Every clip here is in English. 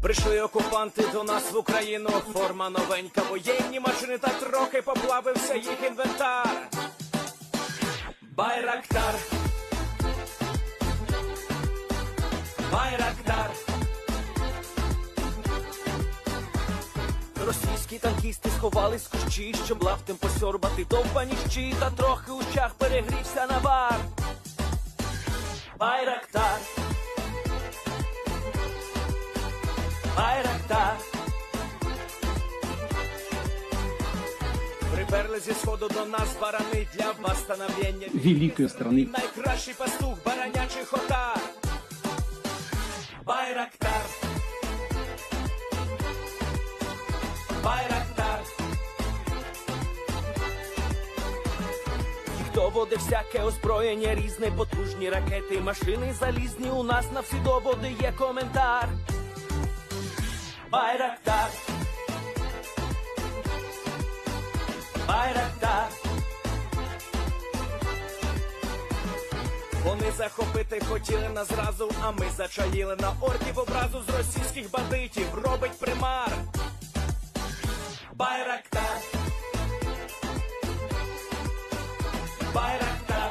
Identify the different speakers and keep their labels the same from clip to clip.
Speaker 1: Прийшли окупанти до нас в Україну, форма новенька, воєнні машини, та трохи поплавився їх інвентар. Байрактар, Байрактар. Російські танкісти сховались в кущі, щоб лаптем посьорбати довбані щі, та трохи у щах перегрівся навар. Байрактар, Байрактар. Приперли зі сходу до нас барани для восстановлення
Speaker 2: великої страни.
Speaker 1: Найкращий пастух баранячих отар. Байрактар, Байрактар. Ті, хто води всяке озброєння різне, потужні ракети, машини залізні, у нас на всі доводи є коментар. Байрактар, Байрактар. Вони захопити хотіли нас зразу, а ми зачаїли на орків образу з російських бандитів, робить примар. Байрактар, Байрактар.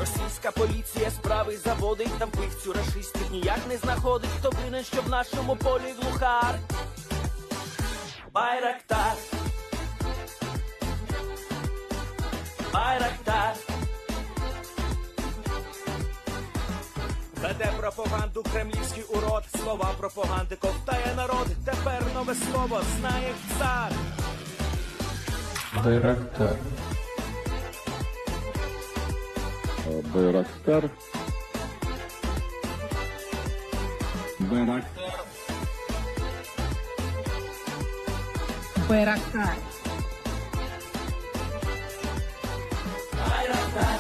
Speaker 1: Російська поліція справи заводить, там пивцю рашистів ніяк не знаходить, хто винен, що в нашому полі глухар. Байрактар, Байрактар. Веде пропаганду кремлівський урод, слова пропаганди ковтає народ, тепер нове слово знає цар.
Speaker 2: Байрактар.
Speaker 3: Байрактар. Байрактар.
Speaker 4: Байрактар.
Speaker 1: Байрактар.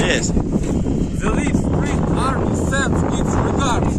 Speaker 5: Yes.
Speaker 6: The Leaf Spring Army sends its regards.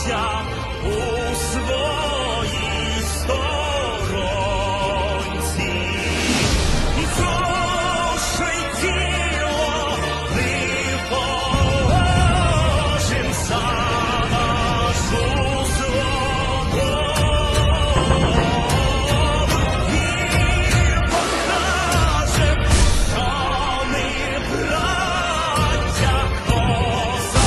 Speaker 2: u swoich storońcy. I proszę tilo wypołożym za naszą złogoń. I pokażę, że my bracia kozacko.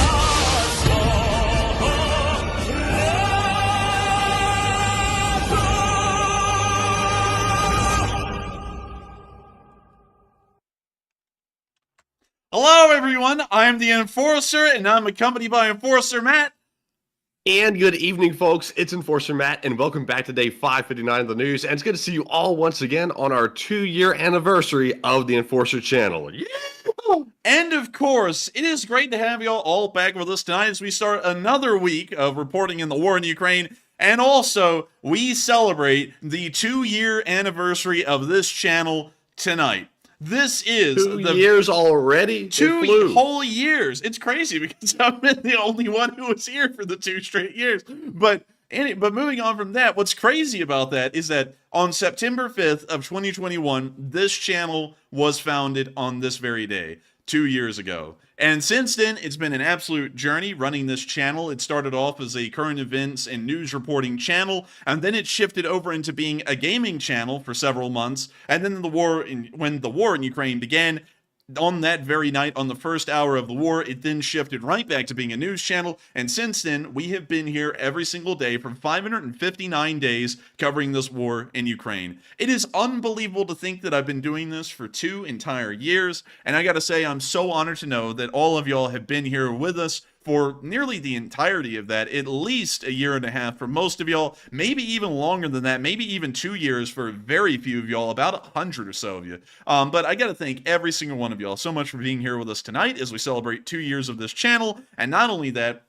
Speaker 3: Hello, everyone. I'm the Enforcer, and I'm accompanied by Enforcer Matt.
Speaker 4: And good evening, folks. It's Enforcer Matt, and welcome back to day 559 of the news. And it's good to see you all once again on our 2-year anniversary of the Enforcer channel. Yeah!
Speaker 3: And of course, it is great to have you all back with us tonight as we start another week of reporting in the war in Ukraine. And also, we celebrate the 2-year anniversary of this channel tonight. This is
Speaker 4: 2 years already?
Speaker 3: Two whole years. It's crazy because I've been the only one who was here for the 2 straight years. But moving on from that, what's crazy about that is that on September 5th of 2021, this channel was founded on this very day, 2 years ago. And since then, it's been an absolute journey running this channel. It started off as a current events and news reporting channel, and then it shifted over into being a gaming channel for several months. And then when the war in Ukraine began, on that very night, on the first hour of the war, it then shifted right back to being a news channel. And since then, we have been here every single day for 559 days covering this war in Ukraine. It is unbelievable to think that I've been doing this for 2 entire years. And I gotta say, I'm so honored to know that all of y'all have been here with us for nearly the entirety of that, at least a year and a half for most of y'all, maybe even longer than that, maybe even 2 years for very few of y'all, about 100 or so of you. But I gotta thank every single one of y'all so much for being here with us tonight as we celebrate 2 years of this channel. And not only that,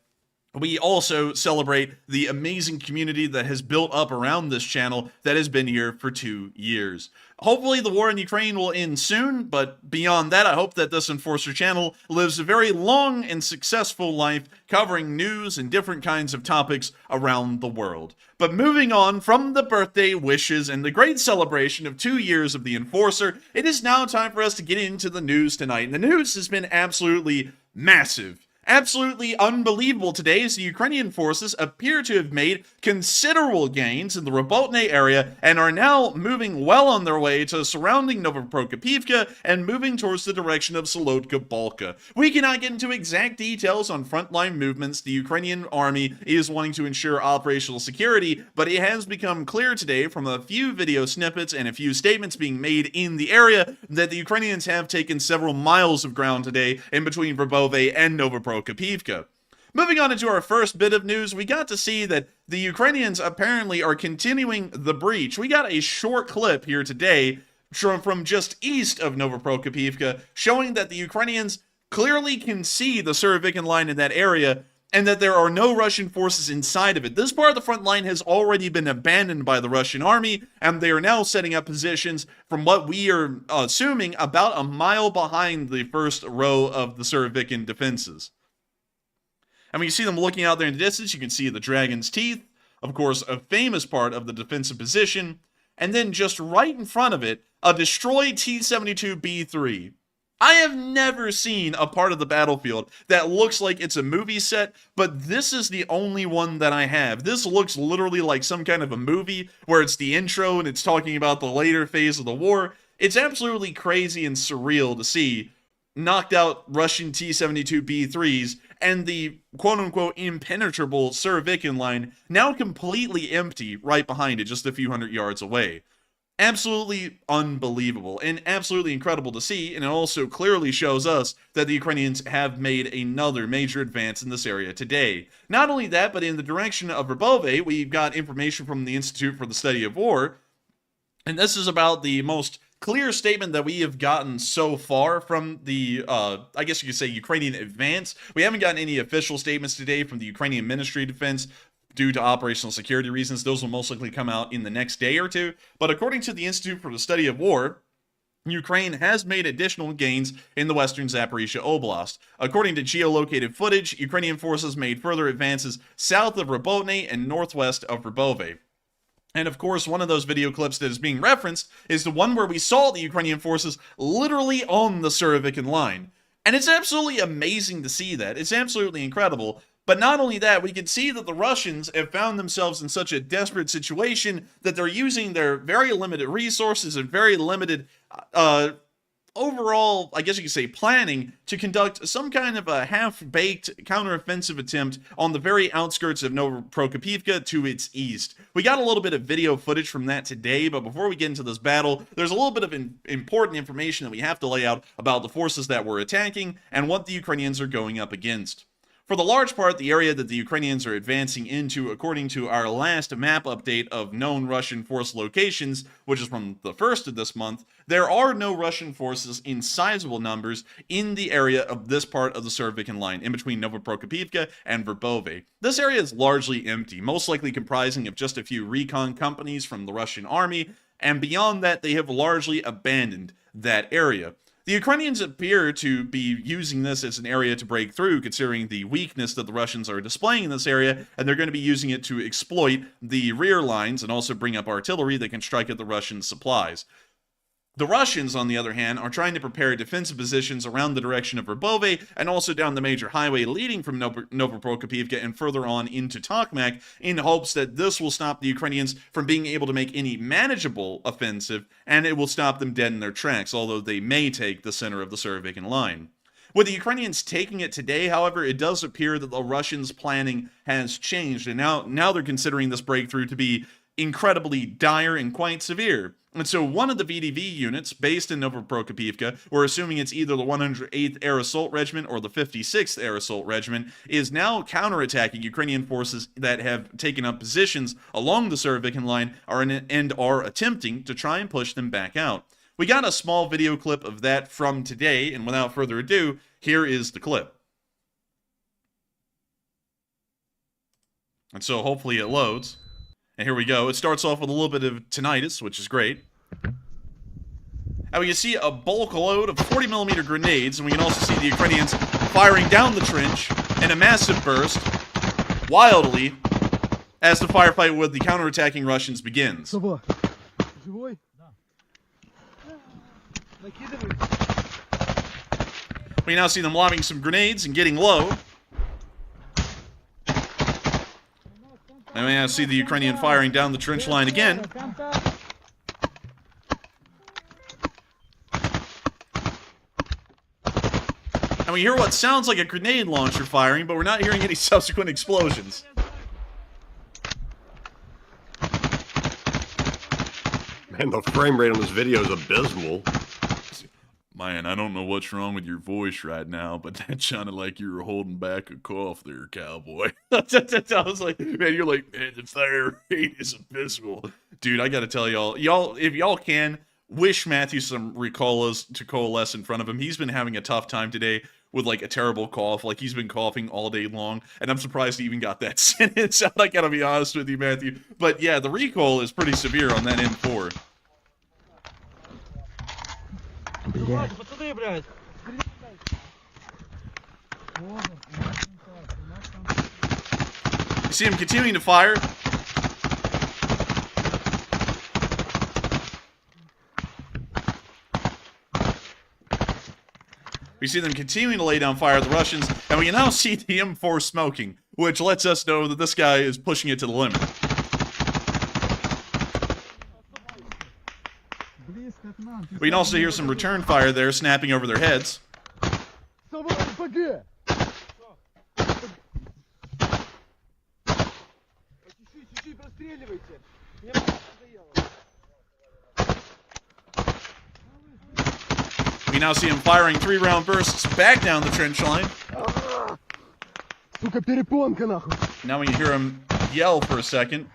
Speaker 3: we also celebrate the amazing community that has built up around this channel that has been here for 2 years. Hopefully the war in Ukraine will end soon, but beyond that, I hope that this Enforcer channel lives a very long and successful life covering news and different kinds of topics around the world. But moving on from the birthday wishes and the great celebration of 2 years of the Enforcer, it is now time for us to get into the news tonight. And the news has been absolutely massive. Absolutely unbelievable today as the Ukrainian forces appear to have made considerable gains in the Robotyne area and are now moving well on their way to surrounding Novoprokopivka and moving towards the direction of Solotka Balka. We cannot get into exact details on frontline movements. The Ukrainian army is wanting to ensure operational security, but it has become clear today from a few video snippets and a few statements being made in the area that the Ukrainians have taken several miles of ground today in between Verbove and Novoprokopivka. Moving on into our first bit of news, we got to see that the Ukrainians apparently are continuing the breach. We got a short clip here today from just east of Novoprokopivka showing that the Ukrainians clearly can see the Surovikin Line in that area and that there are no Russian forces inside of it. This part of the front line has already been abandoned by the Russian army, and they are now setting up positions from what we are assuming about a mile behind the first row of the Surovikin defenses. And when you see them looking out there in the distance, you can see the Dragon's Teeth, of course, a famous part of the defensive position, and then just right in front of it, a destroyed T-72B3. I have never seen a part of the battlefield that looks like it's a movie set, but this is the only one that I have. This looks literally like some kind of a movie where it's the intro and it's talking about the later phase of the war. It's absolutely crazy and surreal to see knocked out Russian T-72B3s and the quote-unquote impenetrable Surovikin Line now completely empty right behind it, just a few hundred yards away. Absolutely unbelievable and absolutely incredible to see, and it also clearly shows us that the Ukrainians have made another major advance in this area today. Not only that, but in the direction of Verbove, we've got information from the Institute for the Study of War, and this is about the most clear statement that we have gotten so far from the, I guess you could say, Ukrainian advance. We haven't gotten any official statements today from the Ukrainian Ministry of Defense due to operational security reasons. Those will most likely come out in the next day or two. But according to the Institute for the Study of War, Ukraine has made additional gains in the western Zaporizhia Oblast. According to geolocated footage, Ukrainian forces made further advances south of Rabotny and northwest of Rabove. And of course, one of those video clips that is being referenced is the one where we saw the Ukrainian forces literally on the Surovikin Line. And it's absolutely amazing to see that. It's absolutely incredible. But not only that, we can see that the Russians have found themselves in such a desperate situation that they're using their very limited resources and very limited overall, I guess you could say, planning to conduct some kind of a half-baked counteroffensive attempt on the very outskirts of Novoprokopivka to its east. We got a little bit of video footage from that today, but before we get into this battle, there's a little bit of important information that we have to lay out about the forces that we're attacking and what the Ukrainians are going up against. For the large part, the area that the Ukrainians are advancing into, according to our last map update of known Russian force locations, which is from the 1st of this month, there are no Russian forces in sizable numbers in the area of this part of the Surovikin Line, in between Novoprokopivka and Verbove. This area is largely empty, most likely comprising of just a few recon companies from the Russian army, and beyond that, they have largely abandoned that area. The Ukrainians appear to be using this as an area to break through, considering the weakness that the Russians are displaying in this area, and they're going to be using it to exploit the rear lines and also bring up artillery that can strike at the Russian supplies. The Russians, on the other hand, are trying to prepare defensive positions around the direction of Verbove and also down the major highway leading from Novoprokopivka and further on into Tokmak in hopes that this will stop the Ukrainians from being able to make any manageable offensive, and it will stop them dead in their tracks, although they may take the center of the Surovikin Line. With the Ukrainians taking it today, however, it does appear that the Russians' planning has changed, and now they're considering this breakthrough to be incredibly dire and quite severe. And so one of the VDV units, based in Novoprokopivka, we're assuming it's either the 108th Air Assault Regiment or the 56th Air Assault Regiment, is now counterattacking Ukrainian forces that have taken up positions along the Surovikin Line and are attempting to try and push them back out. We got a small video clip of that from today, and without further ado, here is the clip. And so hopefully it loads. And here we go. It starts off with a little bit of tinnitus, which is great. And we can see a bulk load of 40mm grenades, and we can also see the Ukrainians firing down the trench in a massive burst, wildly, as the firefight with the counterattacking Russians begins. We now see them lobbing some grenades and getting low. And we now see the Ukrainian firing down the trench line again. And we hear what sounds like a grenade launcher firing, but we're not hearing any subsequent explosions.
Speaker 4: Man, the frame rate on this video is abysmal.
Speaker 3: Man, I don't know what's wrong with your voice right now, but that sounded like you were holding back a cough there, cowboy. I was like, man, you're like, man, the fire rate is abysmal. Dude, I gotta tell y'all, if y'all can, wish Matthew some Ricolas to coalesce in front of him. He's been having a tough time today with like a terrible cough. Like he's been coughing all day long, and I'm surprised he even got that sentence out. I gotta be honest with you, Matthew. But yeah, the recoil is pretty severe on that M4.
Speaker 6: Блядь. Пацаны, блядь.
Speaker 3: You see him continuing to fire. We see them continuing to lay down fire at the Russians, and we can now see the M4 smoking, which lets us know that this guy is pushing it to the limit. We can also hear some return fire there snapping over their heads. We now see him firing 3-round bursts back down the trench line. Now we can hear him yell for a second,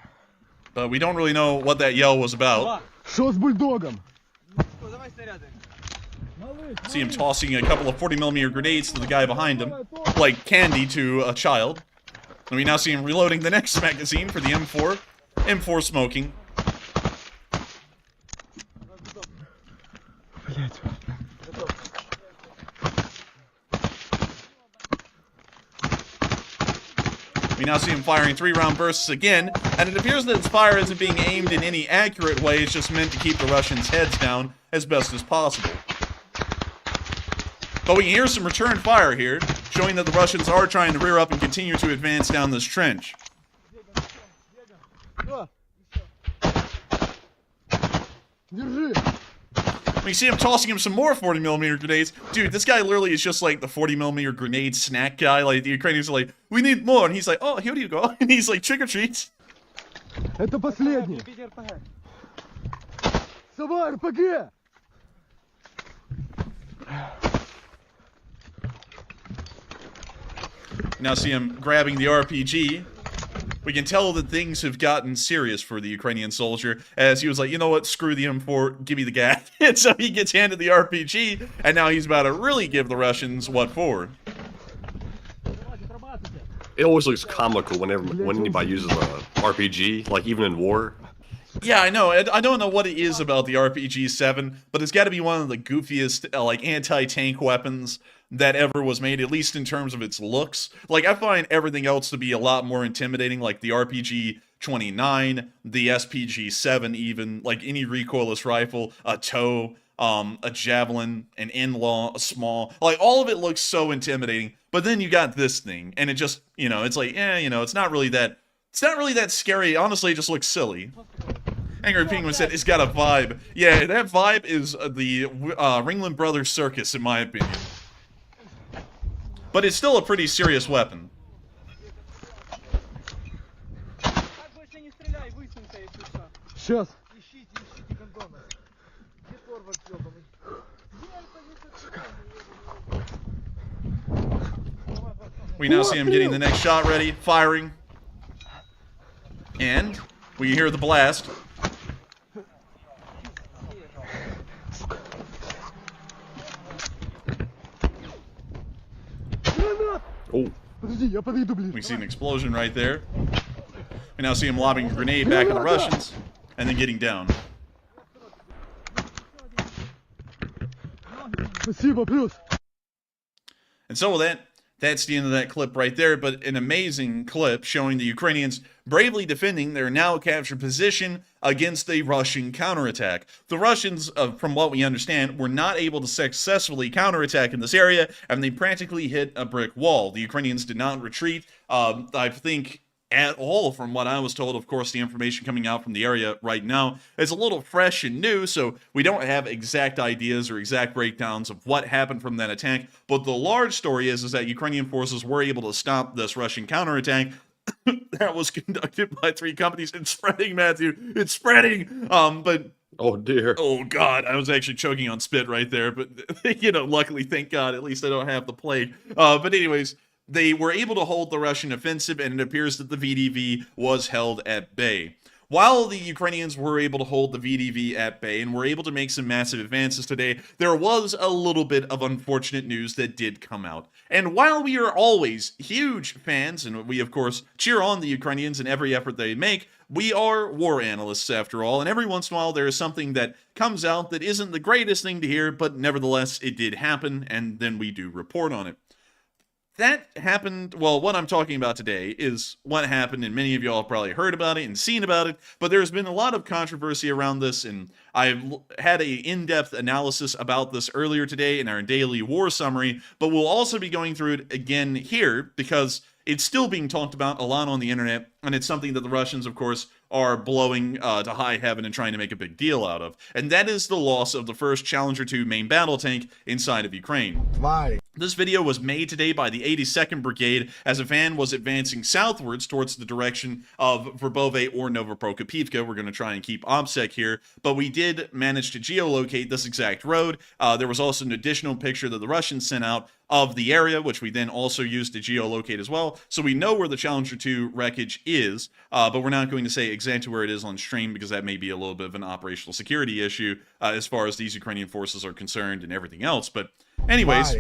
Speaker 3: but we don't really know what that yell was about. See him tossing a couple of 40mm grenades to the guy behind him, like candy to a child. And we now see him reloading the next magazine for the M4. M4 smoking. We now see him firing 3-round bursts again, and it appears that his fire isn't being aimed in any accurate way. It's just meant to keep the Russians' heads down as best as possible. But we can hear some return fire here, showing that the Russians are trying to rear up and continue to advance down this trench. We see him tossing him some more 40mm grenades. Dude, this guy literally is just like the 40mm grenade snack guy. Like, the Ukrainians are like, we need more. And he's like, oh, here you go. And he's like, trick or treat.
Speaker 7: Это последний. Давай, РПГ!
Speaker 3: Now see him grabbing the RPG. We can tell that things have gotten serious for the Ukrainian soldier, as he was like, you know what, screw the M4, give me the gas. And so he gets handed the RPG, and now he's about to really give the Russians what for.
Speaker 4: It always looks comical when anybody uses an RPG, like even in war.
Speaker 3: Yeah, I know. I don't know what it is about the RPG-7, but it's got to be one of the goofiest, like, anti-tank weapons that ever was made, at least in terms of its looks. Like, I find everything else to be a lot more intimidating, like the RPG-29, the SPG-7 even, like any recoilless rifle, a TOW, a javelin, an in-law, a small, like, all of it looks so intimidating. But then you got this thing, and it just, you know, it's like, it's not really that scary. Honestly, it just looks silly. Angry Penguin said, it's got a vibe. Yeah, that vibe is the Ringling Brothers Circus, in my opinion. But it's still a pretty serious weapon.
Speaker 7: Сейчас.
Speaker 3: We now see him getting the next shot ready, firing. And we hear the blast.
Speaker 4: Oh,
Speaker 7: Подожди, я подойду ближе.
Speaker 3: We see an explosion right there. We now see him lobbing a grenade back at the Russians, and then getting down.
Speaker 7: Спасибо, плюс.
Speaker 3: And so with that's the end of that clip right there, but an amazing clip showing the Ukrainians bravely defending their now captured position against a Russian counterattack. The Russians, from what we understand, were not able to successfully counterattack in this area, and they practically hit a brick wall. The Ukrainians did not retreat, I think, at all, from what I was told. Of course, the information coming out from the area right now is a little fresh and new, so we don't have exact ideas or exact breakdowns of what happened from that attack. But the large story is that Ukrainian forces were able to stop this Russian counterattack that was conducted by 3 companies. It's spreading, Matthew. It's spreading. But
Speaker 4: oh dear.
Speaker 3: oh God, I was actually choking on spit right there. But luckily, thank God, at least I don't have the plague. But anyways, they were able to hold the Russian offensive, and it appears that the VDV was held at bay. While the Ukrainians were able to hold the VDV at bay and were able to make some massive advances today, there was a little bit of unfortunate news that did come out. And while we are always huge fans, and we of course cheer on the Ukrainians in every effort they make, we are war analysts after all, and every once in a while there is something that comes out that isn't the greatest thing to hear, but nevertheless it did happen, and then we do report on it. That happened, well, what I'm talking about today is what happened, and many of y'all have probably heard about it and seen about it, but there's been a lot of controversy around this, and I've had a in-depth analysis about this earlier today in our daily war summary, but we'll also be going through it again here, because it's still being talked about a lot on the internet, and it's something that the Russians, of course, are blowing to high heaven and trying to make a big deal out of. And that is the loss of the first Challenger 2 main battle tank inside of Ukraine.
Speaker 7: Why?
Speaker 3: This video was made today by the 82nd Brigade as a van was advancing southwards towards the direction of Verbove or Novoprokopivka. We're going to try and keep OBSEC here, but we did manage to geolocate this exact road. There was also an additional picture that the Russians sent out of the area, which we then also used to geolocate as well. So we know where the Challenger 2 wreckage is, but we're not going to say exactly where it is on stream because that may be a little bit of an operational security issue as far as these Ukrainian forces are concerned and everything else. But anyways,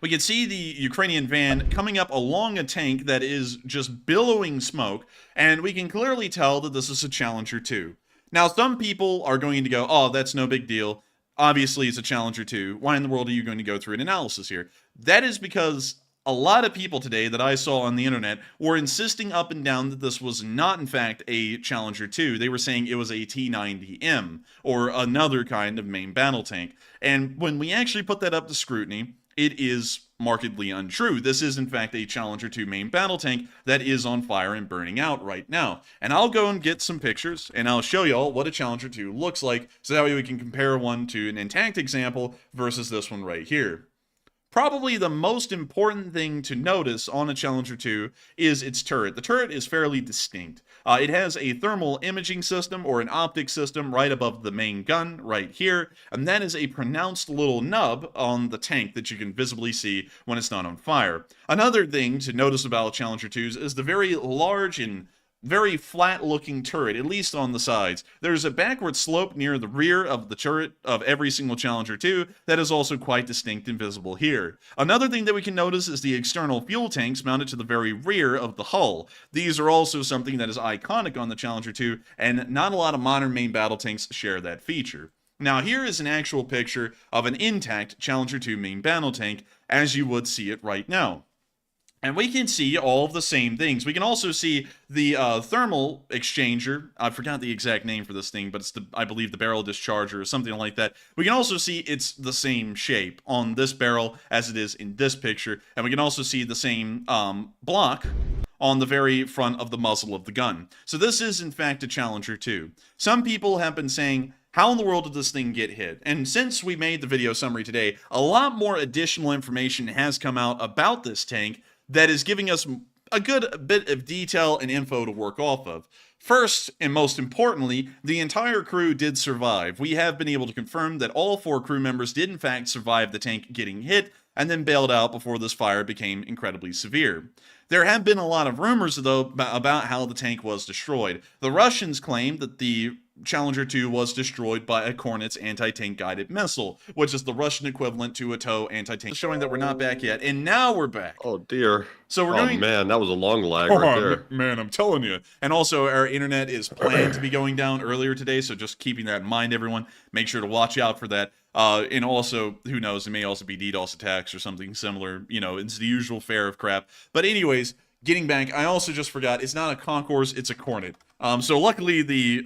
Speaker 3: we can see the Ukrainian van coming up along a tank that is just billowing smoke, and we can clearly tell that this is a Challenger 2. Now, some people are going to go, oh, that's no big deal. obviously it's a Challenger 2. Why in the world are you going to go through an analysis here? That is because a lot of people today that I saw on the internet were insisting up and down that this was not, in fact, a Challenger 2. They were saying it was a T-90M, or another kind of main battle tank. And when we actually put that up to scrutiny, it is markedly untrue. This is, in fact, a Challenger 2 main battle tank that is on fire and burning out right now. And I'll go and get some pictures, and I'll show y'all what a Challenger 2 looks like, so that way we can compare one to an intact example versus this one right here. Probably the most important thing to notice on a Challenger 2 is its turret. The turret is fairly distinct. It has a thermal imaging system or an optic system right above the main gun right here, and that is a pronounced little nub on the tank that you can visibly see when it's not on fire. Another thing to notice about Challenger 2s is the very large and very flat-looking turret, at least on the sides. There's a backward slope near the rear of the turret of every single Challenger 2 that is also quite distinct and visible here. Another thing that we can notice is the external fuel tanks mounted to the very rear of the hull. These are also something that is iconic on the Challenger 2, and not a lot of modern main battle tanks share that feature. Now here is an actual picture of an intact Challenger 2 main battle tank, as you would see it right now. And we can see all of the same things. We can also see the thermal exchanger. I forgot the exact name for this thing, but it's I believe the barrel discharger or something like that. We can also see it's the same shape on this barrel as it is in this picture. And we can also see the same block on the very front of the muzzle of the gun. So this is in fact a Challenger 2. Some people have been saying, how in the world did this thing get hit? And since we made the video summary today, a lot more additional information has come out about this tank that is giving us a good bit of detail and info to work off of. First, and most importantly, the entire crew did survive. We have been able to confirm that all 4 crew members did in fact survive the tank getting hit, and then bailed out before this fire became incredibly severe. There have been a lot of rumors, though, about how the tank was destroyed. The Russians claim that the Challenger 2 was destroyed by a Kornet's anti-tank guided missile, which is the Russian equivalent to a TOW anti-tank. Showing that we're not back yet, and now we're back.
Speaker 4: Oh dear.
Speaker 3: So we're
Speaker 4: oh
Speaker 3: going.
Speaker 4: Man, that was a long lag right there.
Speaker 3: Man, I'm telling you. And also, our internet is planned to be going down earlier today, so just keeping that in mind, everyone. Make sure to watch out for that. And also, who knows, it may also be DDoS attacks or something similar. You know, it's the usual fare of crap. But anyways, getting back, I also just forgot, it's not a Concourse, it's a Kornet. So luckily the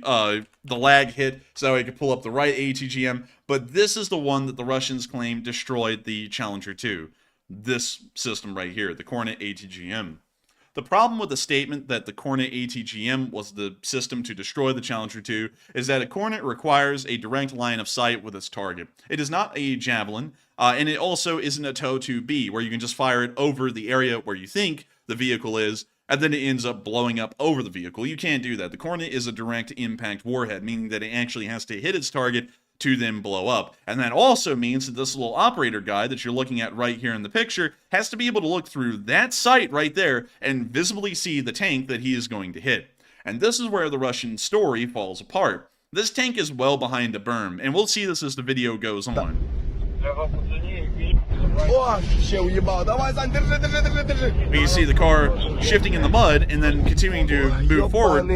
Speaker 3: lag hit, so I could pull up the right ATGM, but this is the one that the Russians claim destroyed the Challenger 2. This system right here, the Kornet ATGM. The problem with the statement that the Kornet ATGM was the system to destroy the Challenger 2 is that a Kornet requires a direct line of sight with its target. It is not a Javelin, and it also isn't a TOW-2B, where you can just fire it over the area where you think the vehicle is, and then it ends up blowing up over the vehicle. You can't do that. The Kornet is a direct impact warhead, meaning that it actually has to hit its target to then blow up. And that also means that this little operator guy that you're looking at right here in the picture has to be able to look through that sight right there and visibly see the tank that he is going to hit. And this is where the Russian story falls apart. This tank is well behind a berm, and we'll see this as the video goes on. We can see the car shifting in the mud and then continuing to move forward.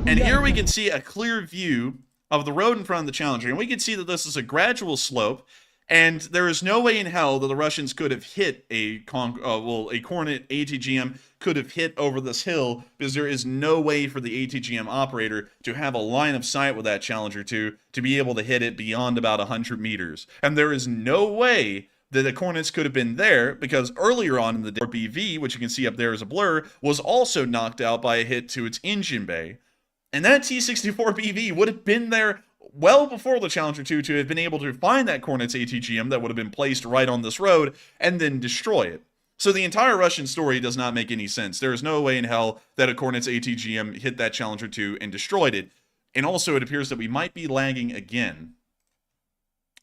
Speaker 3: And here we can see a clear view of the road in front of the Challenger, and we can see that this is a gradual slope, and there is no way in hell that the Russians could have hit a Kornet ATGM could have hit over this hill, because there is no way for the ATGM operator to have a line of sight with that Challenger 2 to be able to hit it beyond about 100 meters. And there is no way that the Kornets could have been there, because earlier on in the day, BV, which you can see up there as a blur, was also knocked out by a hit to its engine bay. And that T-64BV would have been there well before the Challenger 2 to have been able to find that Kornet's ATGM that would have been placed right on this road and then destroy it. So the entire Russian story does not make any sense. There is no way in hell that a Kornet's ATGM hit that Challenger 2 and destroyed it. And also it appears that we might be lagging again.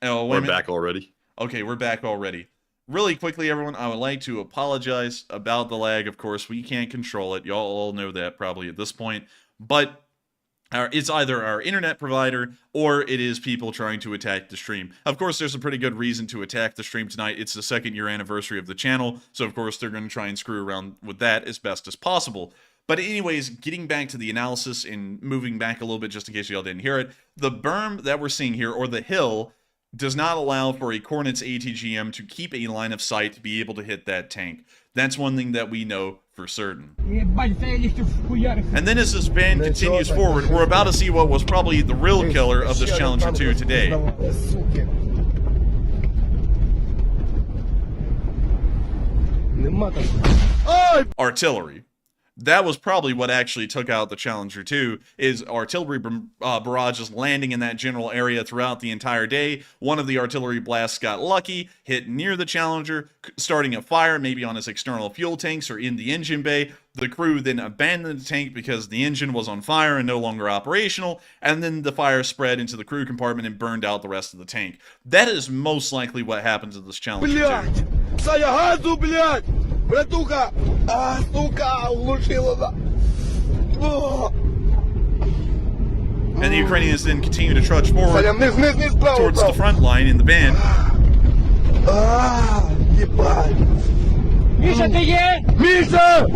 Speaker 3: Oh, wait a minute.
Speaker 4: We're back already.
Speaker 3: Okay, we're back already. Really quickly, everyone, I would like to apologize about the lag. Of course, we can't control it. Y'all all know that probably at this point. But it's either our internet provider or it is people trying to attack the stream. Of course, there's a pretty good reason to attack the stream tonight. It's the 2nd year anniversary of the channel, so of course they're going to try and screw around with that as best as possible. But anyways, getting back to the analysis and moving back a little bit just in case y'all didn't hear it, the berm that we're seeing here, or the hill, does not allow for a Kornitz ATGM to keep a line of sight to be able to hit that tank. That's one thing that we know for certain. And then as this van continues forward, we're about to see what was probably the real killer of this Challenger 2 today. Artillery. That was probably what actually took out the Challenger 2, is artillery barrages landing in that general area throughout the entire day. One of the artillery blasts got lucky, hit near the Challenger, starting a fire, maybe on its external fuel tanks or in the engine bay. The crew then abandoned the tank because the engine was on fire and no longer operational, and then the fire spread into the crew compartment and burned out the rest of the tank. That is most likely what happened to this Challenger 2.
Speaker 8: Братуха! Сука! Улучшила!
Speaker 3: And the Ukrainians then continue to trudge forward
Speaker 8: Низ, справа,
Speaker 3: towards the
Speaker 8: справа!
Speaker 3: front line in the van.
Speaker 8: Ебать! Миша, ты есть? Миша!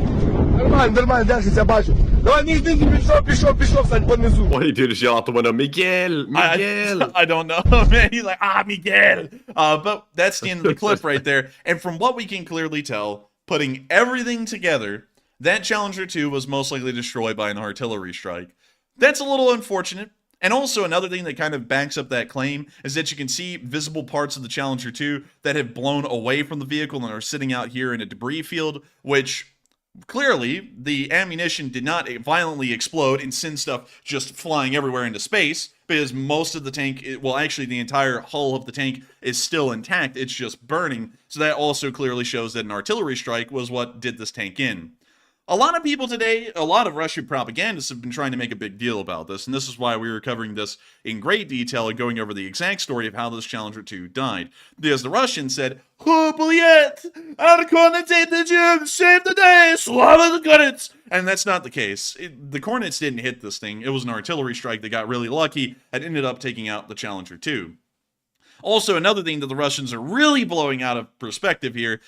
Speaker 8: Нормально, дальше тебя бачу. Давай, низ, пішов, Сань, понизу.
Speaker 4: What did he do? Just yell out the window, Miguel! Miguel!
Speaker 3: I don't know, man. He's like, Miguel. But that's the end of the clip right there. And from what we can clearly tell, putting everything together, that Challenger 2 was most likely destroyed by an artillery strike. That's a little unfortunate. And also another thing that kind of backs up that claim is that you can see visible parts of the Challenger 2 that have blown away from the vehicle and are sitting out here in a debris field, which clearly the ammunition did not violently explode and send stuff just flying everywhere into space, because most of the tank, well, actually the entire hull of the tank is still intact. It's just burning. So that also clearly shows that an artillery strike was what did this tank in. A lot of people today, a lot of Russian propagandists have been trying to make a big deal about this, and this is why we were covering this in great detail and going over the exact story of how this Challenger 2 died. Because the Russians said, "Oh, Buliet! Our Kornitz ATGM saved the day! Slava the Kornitz!" And that's not the case. The Kornitz didn't hit this thing. It was an artillery strike that got really lucky and ended up taking out the Challenger 2. Also, another thing that the Russians are really blowing out of perspective here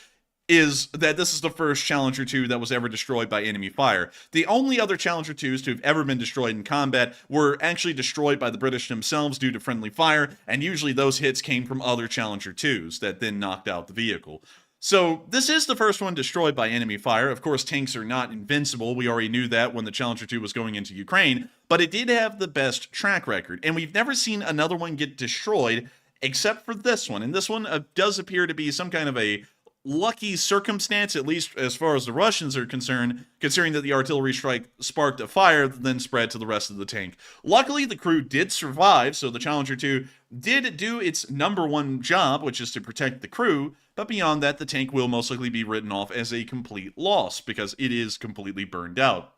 Speaker 3: is that this is the first Challenger 2 that was ever destroyed by enemy fire. The only other Challenger 2s to have ever been destroyed in combat were actually destroyed by the British themselves due to friendly fire, and usually those hits came from other Challenger 2s that then knocked out the vehicle. So this is the first one destroyed by enemy fire. Of course, tanks are not invincible. We already knew that when the Challenger 2 was going into Ukraine, but it did have the best track record, and we've never seen another one get destroyed except for this one. And this one does appear to be some kind of a lucky circumstance, at least as far as the Russians are concerned, considering that the artillery strike sparked a fire that then spread to the rest of the tank. Luckily, the crew did survive, so the Challenger 2 did do its number one job, which is to protect the crew, but beyond that, the tank will most likely be written off as a complete loss, because it is completely burned out.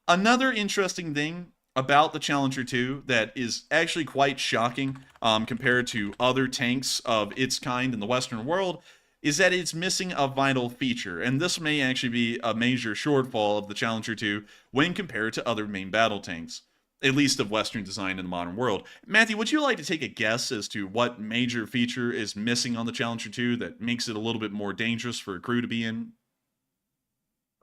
Speaker 3: Another interesting thing about the Challenger 2 that is actually quite shocking compared to other tanks of its kind in the Western world is that it's missing a vital feature, and this may actually be a major shortfall of the Challenger 2 when compared to other main battle tanks, at least of Western design in the modern world. Matthew, would you like to take a guess as to what major feature is missing on the Challenger 2 that makes it a little bit more dangerous for a crew to be in?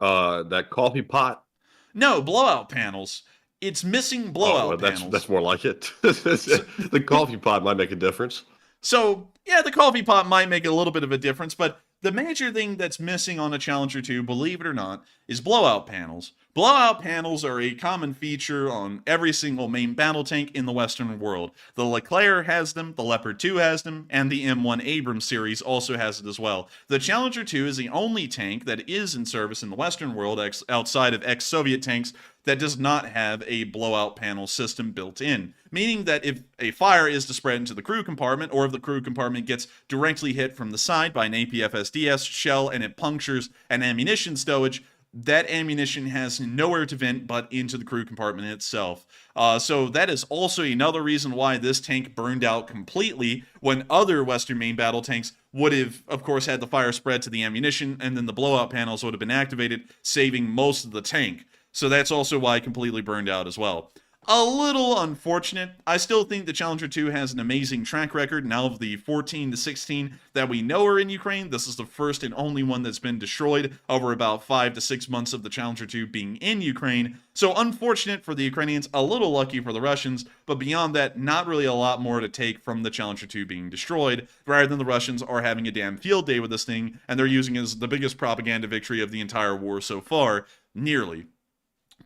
Speaker 4: That coffee pot?
Speaker 3: No, blowout panels. It's missing blowout panels.
Speaker 4: That's more like it. The coffee pot might make a difference.
Speaker 3: So, yeah, the coffee pot might make a little bit of a difference, but the major thing that's missing on a Challenger 2, believe it or not, is blowout panels. Blowout panels are a common feature on every single main battle tank in the Western world. The Leclerc has them, the Leopard 2 has them, and the M1 Abrams series also has it as well. The Challenger 2 is the only tank that is in service in the Western world outside of ex-Soviet tanks that does not have a blowout panel system built in, meaning that if a fire is to spread into the crew compartment, or if the crew compartment gets directly hit from the side by an APFSDS shell and it punctures an ammunition stowage, that ammunition has nowhere to vent but into the crew compartment itself. So that is also another reason why this tank burned out completely when other Western main battle tanks would have, of course, had the fire spread to the ammunition, and then the blowout panels would have been activated, saving most of the tank. So that's also why it completely burned out as well. A little unfortunate. I still think the Challenger 2 has an amazing track record. Now of the 14 to 16 that we know are in Ukraine, this is the first and only one that's been destroyed over about 5 to 6 months of the Challenger 2 being in Ukraine. So unfortunate for the Ukrainians, a little lucky for the Russians, but beyond that, not really a lot more to take from the Challenger 2 being destroyed, rather than the Russians are having a damn field day with this thing, and they're using it as the biggest propaganda victory of the entire war so far, nearly.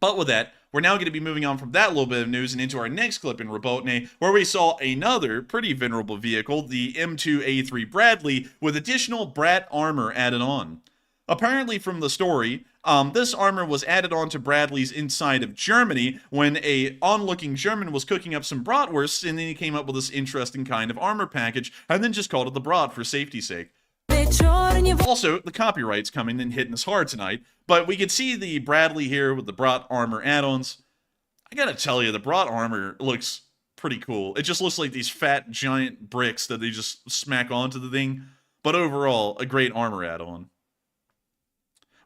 Speaker 3: But with that, we're now going to be moving on from that little bit of news and into our next clip in Robotny, where we saw another pretty venerable vehicle, the M2A3 Bradley, with additional Brat armor added on. Apparently from the story, this armor was added on to Bradley's inside of Germany when a onlooking German was cooking up some bratwursts, and then he came up with this interesting kind of armor package, and then just called it the Brat for safety's sake. Also, the copyright's coming and hitting us hard tonight, but we can see the Bradley here with the Brat armor add-ons. I gotta tell you, the Brat armor looks pretty cool. It just looks like these fat, giant bricks that they just smack onto the thing, but overall, a great armor add-on.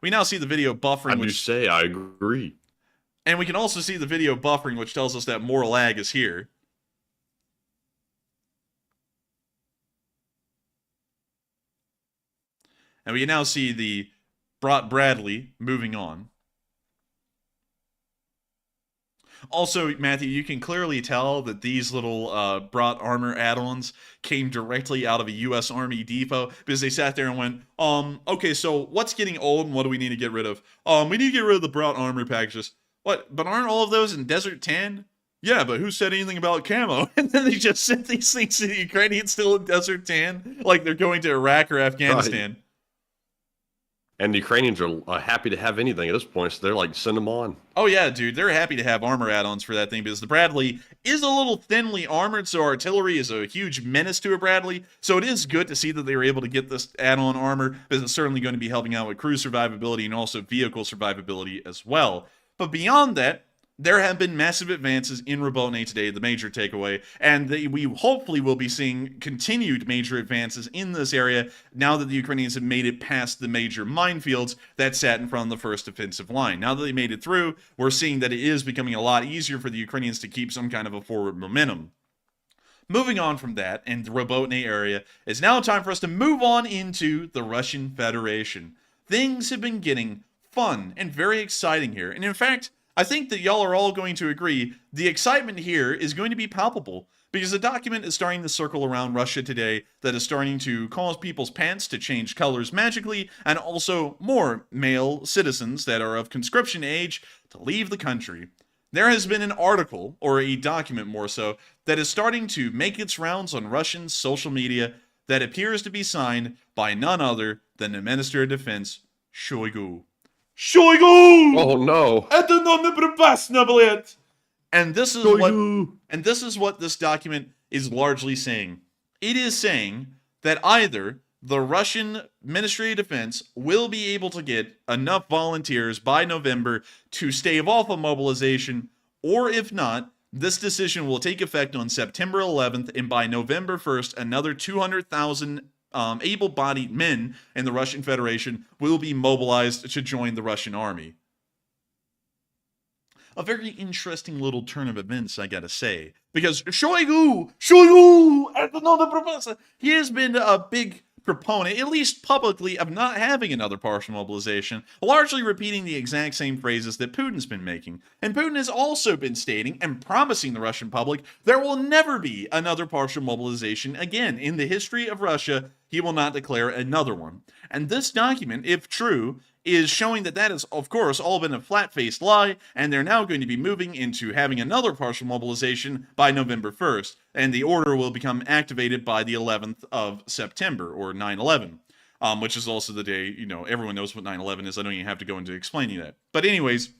Speaker 3: We now see the video buffering,
Speaker 4: I agree.
Speaker 3: and we can also see the video buffering, which tells us that more lag is here. And we can now see the Bradley moving on. Also, Matthew, you can clearly tell that these little Brat armor add-ons came directly out of a U.S. Army depot, because they sat there and went, okay, so what's getting old and what do we need to get rid of? We need to get rid of the Brat armor packages. What, but aren't all of those in Desert 10? Yeah, but who said anything about camo? And then they just sent these things to the Ukrainians still in Desert 10, like they're going to Iraq or Afghanistan.
Speaker 4: Right. And the Ukrainians are happy to have anything at this point, so they're like, send them on.
Speaker 3: Oh yeah, dude, they're happy to have armor add-ons for that thing, because the Bradley is a little thinly armored, so artillery is a huge menace to a Bradley, so it is good to see that they were able to get this add-on armor, because it's certainly going to be helping out with crew survivability and also vehicle survivability as well. But beyond that, there have been massive advances in Robotny today, the major takeaway, and we hopefully will be seeing continued major advances in this area now that the Ukrainians have made it past the major minefields that sat in front of the first defensive line. Now that they made it through, we're seeing that it is becoming a lot easier for the Ukrainians to keep some kind of a forward momentum. Moving on from that and the Robotny area, it's now time for us to move on into the Russian Federation. Things have been getting fun and very exciting here, and in fact, I think that y'all are all going to agree the excitement here is going to be palpable, because a document is starting to circle around Russia today that is starting to cause people's pants to change colors magically, and also more male citizens that are of conscription age to leave the country. There has been an article, or a document more so, that is starting to make its rounds on Russian social media that appears to be signed by none other than the Minister of Defense, Shoigu. Shoigu!
Speaker 4: Oh no!
Speaker 3: Это неприпасно, блядь! And this is
Speaker 4: Shoigu!
Speaker 3: what this document is largely saying. It is saying that either the Russian Ministry of Defense will be able to get enough volunteers by November to stave off a mobilization, or if not, this decision will take effect on September 11th, and by November 1st, another 200,000 able-bodied men in the Russian Federation will be mobilized to join the Russian army. A very interesting little turn of events, I gotta say, because Shoigu, he has been a big proponent, at least publicly, of not having another partial mobilization, largely repeating the exact same phrases that Putin's been making. And Putin has also been stating and promising the Russian public there will never be another partial mobilization again. In the history of Russia, he will not declare another one. And this document, if true, is showing that that has, of course, all been a flat-faced lie, and they're now going to be moving into having another partial mobilization by November 1st, and the order will become activated by the 11th of September, or 9/11, which is also the day, you know, everyone knows what 9/11 is. I don't even have to go into explaining that. But anyways,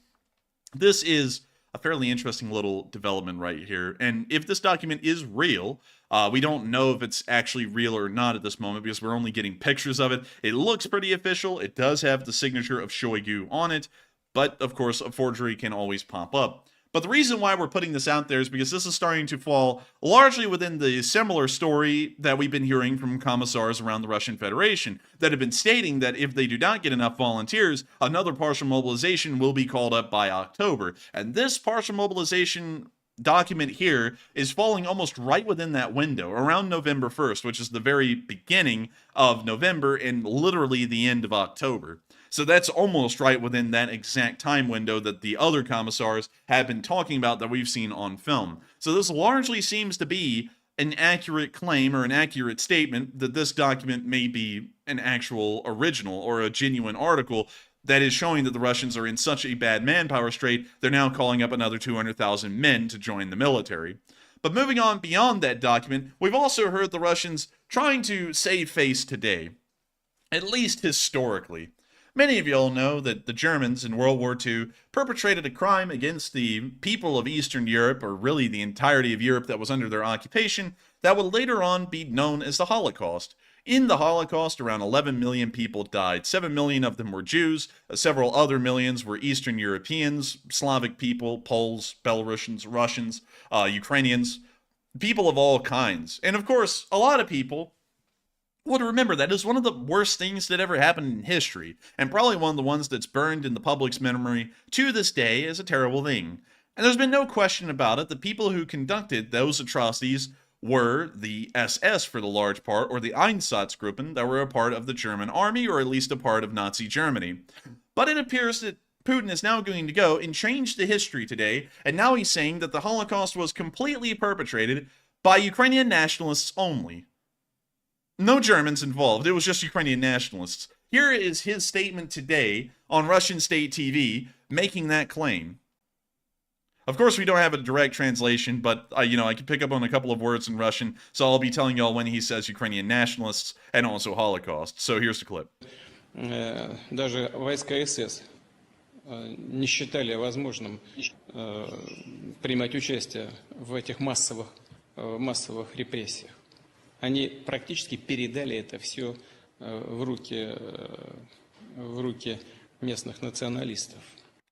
Speaker 3: this is a fairly interesting little development right here, and if this document is real, we don't know if it's actually real or not at this moment because we're only getting pictures of it. It looks pretty official. It does have the signature of Shoigu on it, but of course a forgery can always pop up. But the reason why we're putting this out there is because this is starting to fall largely within the similar story that we've been hearing from commissars around the Russian Federation that have been stating that if they do not get enough volunteers, another partial mobilization will be called up by October. And this partial mobilization document here is falling almost right within that window, around November 1st, which is the very beginning of November and literally the end of October. So that's almost right within that exact time window that the other commissars have been talking about that we've seen on film. So this largely seems to be an accurate claim or an accurate statement that this document may be an actual original or a genuine article that is showing that the Russians are in such a bad manpower strait, they're now calling up another 200,000 men to join the military. But moving on beyond that document, we've also heard the Russians trying to save face today, at least historically. Many of you all know that the Germans in World War II perpetrated a crime against the people of Eastern Europe, or really the entirety of Europe that was under their occupation, that would later on be known as the Holocaust. In the Holocaust, around 11 million people died. 7 million of them were Jews. Several other millions were Eastern Europeans, Slavic people, Poles, Belarusians, Russians, Ukrainians, people of all kinds. And of course, a lot of people would remember that as one of the worst things that ever happened in history, and probably one of the ones that's burned in the public's memory to this day as a terrible thing. And there's been no question about it. The people who conducted those atrocities were the SS for the large part, or the Einsatzgruppen that were a part of the German army, or at least a part of Nazi Germany. But it appears that Putin is now going to go and change the history today, and now he's saying that the Holocaust was completely perpetrated by Ukrainian nationalists only. No Germans involved, it was just Ukrainian nationalists. Here is his statement today on Russian state TV making that claim. Of course, we don't have a direct translation, but I can pick up on a couple of words in Russian, so I'll be telling y'all when he says Ukrainian nationalists and also Holocaust. So here's the clip.
Speaker 6: Даже войска СС не считали возможным принимать участие в этих массовых репрессиях. Они практически передали это все в руки местных националистов.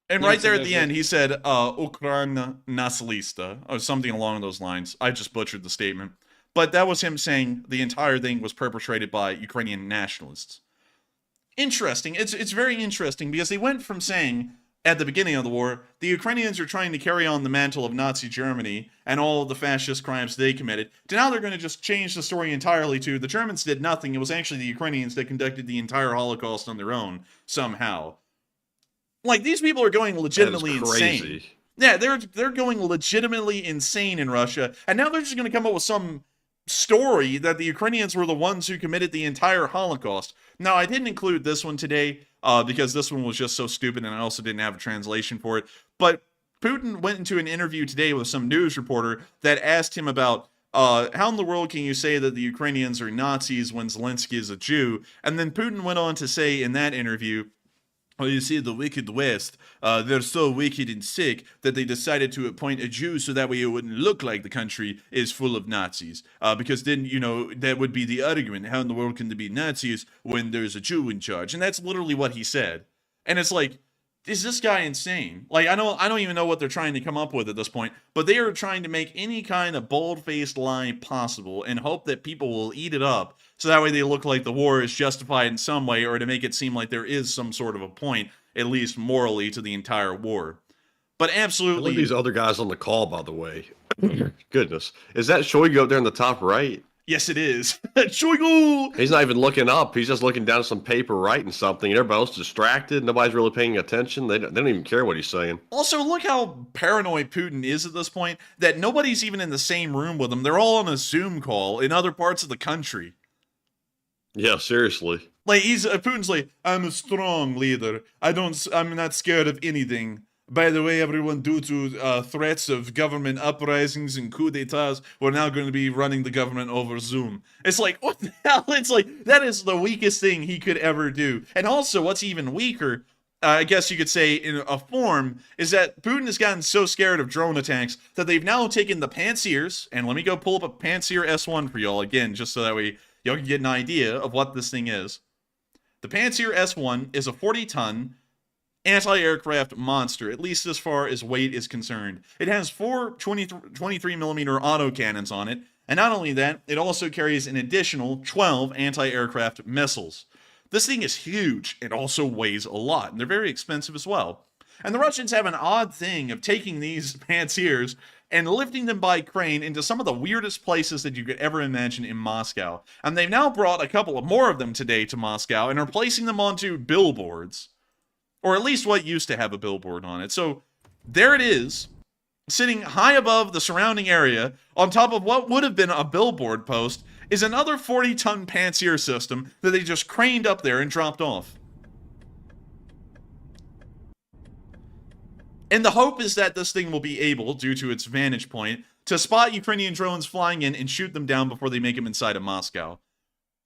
Speaker 3: And right there at the end, he said, Ukraina nacionalista, or something along those lines. I just butchered the statement. But that was him saying the entire thing was perpetrated by Ukrainian nationalists. Interesting. It's very interesting because they went from saying at the beginning of the war, the Ukrainians are trying to carry on the mantle of Nazi Germany and all of the fascist crimes they committed, to now they're going to just change the story entirely to the Germans did nothing. It was actually the Ukrainians that conducted the entire Holocaust on their own, somehow. Like, these people are going legitimately insane. Yeah, they're going legitimately insane in Russia, and now they're just going to come up with some story that the Ukrainians were the ones who committed the entire Holocaust. Now, I didn't include this one today because this one was just so stupid, and I also didn't have a translation for it. But Putin went into an interview today with some news reporter that asked him about how in the world can you say that the Ukrainians are Nazis when Zelensky is a Jew? And then Putin went on to say in that interview, well, you see, the wicked West, they're so wicked and sick that they decided to appoint a Jew so that way it wouldn't look like the country is full of Nazis. Because then, that would be the argument. How in the world can there be Nazis when there's a Jew in charge? And that's literally what he said. And it's like, is this guy insane? Like, I don't even know what they're trying to come up with at this point, but they are trying to make any kind of bold-faced lie possible and hope that people will eat it up so that way they look like the war is justified in some way, or to make it seem like there is some sort of a point, at least morally, to the entire war. But absolutely...
Speaker 4: Look at these other guys on the call, by the way. Goodness. Is that Shoigu up there in the top right?
Speaker 3: Yes, it is. Shoigu!
Speaker 4: He's not even looking up. He's just looking down at some paper writing something. Everybody else is distracted. Nobody's really paying attention. They don't even care what he's saying.
Speaker 3: Also, look how paranoid Putin is at this point, that nobody's even in the same room with him. They're all on a Zoom call in other parts of the country.
Speaker 4: Yeah, seriously.
Speaker 3: Like, Putin's like, I'm a strong leader. I'm not scared of anything. By the way, everyone, due to threats of government uprisings and coups d'etats, we're now going to be running the government over Zoom. It's like, what the hell? It's like, that is the weakest thing he could ever do. And also, what's even weaker, I guess you could say in a form, is that Putin has gotten so scared of drone attacks that they've now taken the Pantsers, and let me go pull up a Pantsir S1 for y'all again, just so that way y'all can get an idea of what this thing is. The Pantsir S1 is a 40-ton anti-aircraft monster, at least as far as weight is concerned. It has 4 23mm autocannons on it, and not only that, it also carries an additional 12 anti-aircraft missiles. This thing is huge. It also weighs a lot, and they're very expensive as well. And the Russians have an odd thing of taking these Pantsirs and lifting them by crane into some of the weirdest places that you could ever imagine in Moscow. And they've now brought a couple of more of them today to Moscow and are placing them onto billboards. Or at least what used to have a billboard on it. So there it is, sitting high above the surrounding area, on top of what would have been a billboard post, is another 40-ton pantsier system that they just craned up there and dropped off. And the hope is that this thing will be able, due to its vantage point, to spot Ukrainian drones flying in and shoot them down before they make them inside of Moscow.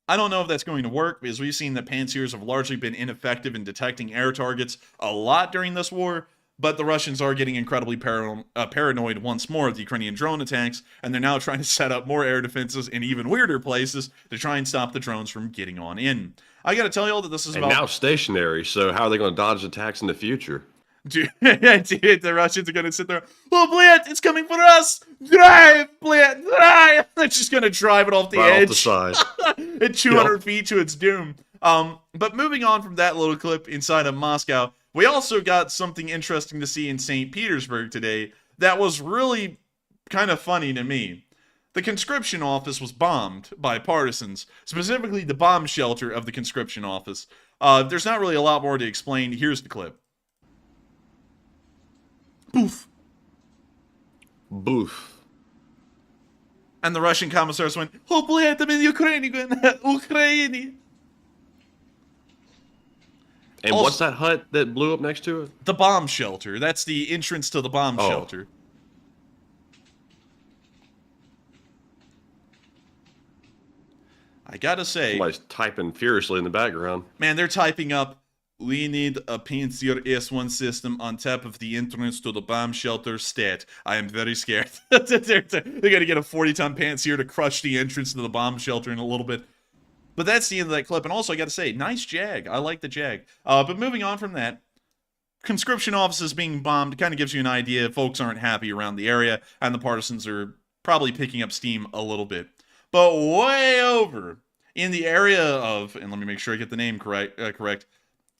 Speaker 3: I don't know if that's going to work, because we've seen that pantsiers have largely been ineffective in detecting air targets a lot during this war, but the Russians are getting incredibly paranoid once more of the Ukrainian drone attacks, and they're now trying to set up more air defenses in even weirder places to try and stop the drones from getting on in. I gotta tell y'all that this is
Speaker 4: and now stationary, so how are they going to dodge attacks in the future?
Speaker 3: Dude, the Russians are going to sit there, oh, Blit, it's coming for us! Drive, Blit, drive! They're just going to drive it off the edge.
Speaker 4: Off the side.
Speaker 3: At 200 feet to its doom. But moving on from that little clip inside of Moscow, we also got something interesting to see in St. Petersburg today that was really kind of funny to me. The conscription office was bombed by partisans, specifically the bomb shelter of the conscription office. There's not really a lot more to explain. Here's the clip. Boof.
Speaker 4: Boof.
Speaker 3: And the Russian commissars went, oh, блядь, I'm in Ukraine. Ukraine.
Speaker 4: And
Speaker 3: Also,
Speaker 4: what's that hut that blew up next to it?
Speaker 3: the bomb shelter. That's the entrance to the bomb shelter. I gotta say,
Speaker 4: Somebody's typing furiously in the background.
Speaker 3: man, they're typing up, we need a Panzer S1 system on top of the entrance to the bomb shelter stat. I am very scared. They're gonna get a 40-ton Panzer to crush the entrance to the bomb shelter in a little bit. But that's the end of that clip. And also, I gotta say, nice Jag. I like the Jag. But moving on from that, conscription offices being bombed kind of gives you an idea. Folks aren't happy around the area, and the partisans are probably picking up steam a little bit. But way over in the area of, and let me make sure I get the name correct,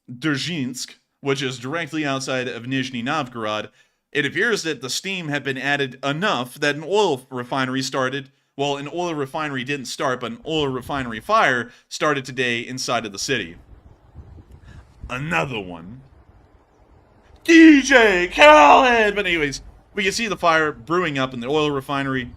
Speaker 3: Dzержinsk, which is directly outside of Nizhny Novgorod, it appears that the steam had been added enough that an oil refinery started. Well, an oil refinery didn't start, but an oil refinery fire started today inside of the city. Another one. DJ Khaled! But anyways, we can see the fire brewing up in the oil refinery,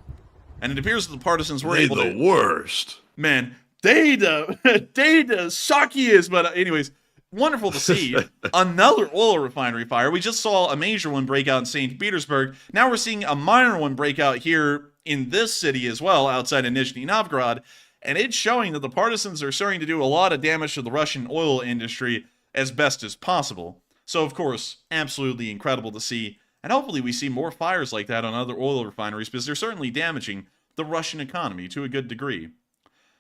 Speaker 3: and it appears that the partisans were able to...
Speaker 4: the worst.
Speaker 3: Man, they the suckiest, but anyways... Wonderful to see. Another oil refinery fire. We just saw a major one break out in St. Petersburg. Now we're seeing a minor one break out here in this city as well, outside of Nizhny Novgorod. And it's showing that the partisans are starting to do a lot of damage to the Russian oil industry as best as possible. So, of course, absolutely incredible to see. And hopefully we see more fires like that on other oil refineries, because they're certainly damaging the Russian economy to a good degree.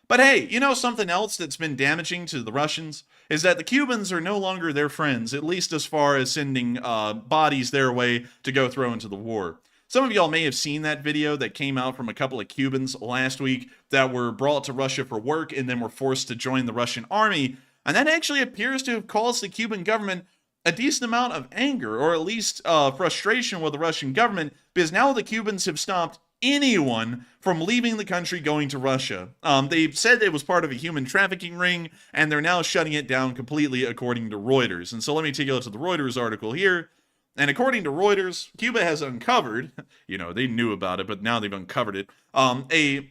Speaker 3: But hey, you know something else that's been damaging to the Russians? Is that the Cubans are no longer their friends, at least as far as sending bodies their way to go throw into the war. Some of y'all may have seen that video that came out from a couple of Cubans last week that were brought to Russia for work and then were forced to join the Russian army. And that actually appears to have caused the Cuban government a decent amount of anger, or at least frustration with the Russian government, because now the Cubans have stopped anyone from leaving the country going to Russia. They said it was part of a human trafficking ring, and they're now shutting it down completely, according to Reuters. And so let me take you to the Reuters article here. And according to Reuters, Cuba has uncovered, you know, they knew about it, but now they've uncovered it, a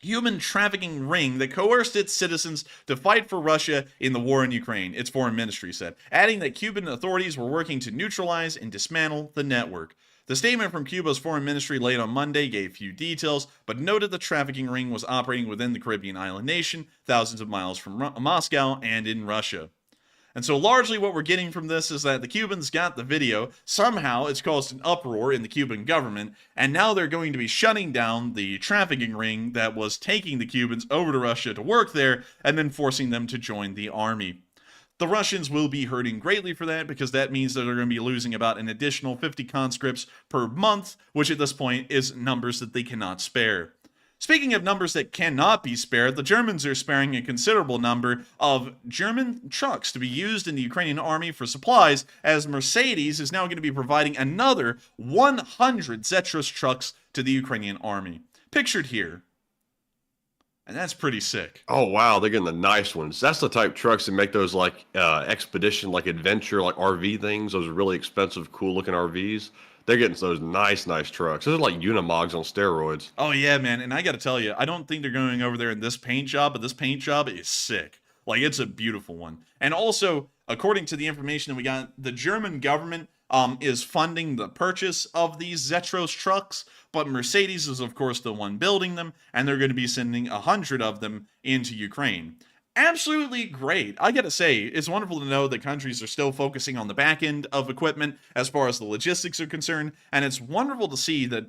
Speaker 3: human trafficking ring that coerced its citizens to fight for Russia in the war in Ukraine, its foreign ministry said, adding that Cuban authorities were working to neutralize and dismantle the network. The statement from Cuba's foreign ministry late on Monday gave few details, but noted the trafficking ring was operating within the Caribbean island nation, thousands of miles from Moscow and in Russia. And so largely what we're getting from this is that the Cubans got the video, somehow it's caused an uproar in the Cuban government, and now they're going to be shutting down the trafficking ring that was taking the Cubans over to Russia to work there, and then forcing them to join the army. The Russians will be hurting greatly for that, because that means that they're going to be losing about an additional 50 conscripts per month, which at this point is numbers that they cannot spare. Speaking of numbers that cannot be spared, the Germans are sparing a considerable number of German trucks to be used in the Ukrainian army for supplies, as Mercedes is now going to be providing another 100 Zetros trucks to the Ukrainian army. Pictured here. And that's pretty sick.
Speaker 4: Oh wow, they're getting the nice ones. That's the type trucks that make those like expedition, like adventure, like RV things. Those really expensive, cool looking RVs. They're getting those nice trucks. Those are like Unimogs on steroids.
Speaker 3: Oh yeah, man. And I got to tell you, I don't think they're going over there in this paint job, but this paint job is sick. Like, it's a beautiful one. And also, according to the information that we got, the German government is funding the purchase of these Zetros trucks, but Mercedes is, of course, the one building them, and they're going to be sending 100 of them into Ukraine. Absolutely great. I gotta say, it's wonderful to know that countries are still focusing on the back end of equipment as far as the logistics are concerned, and it's wonderful to see that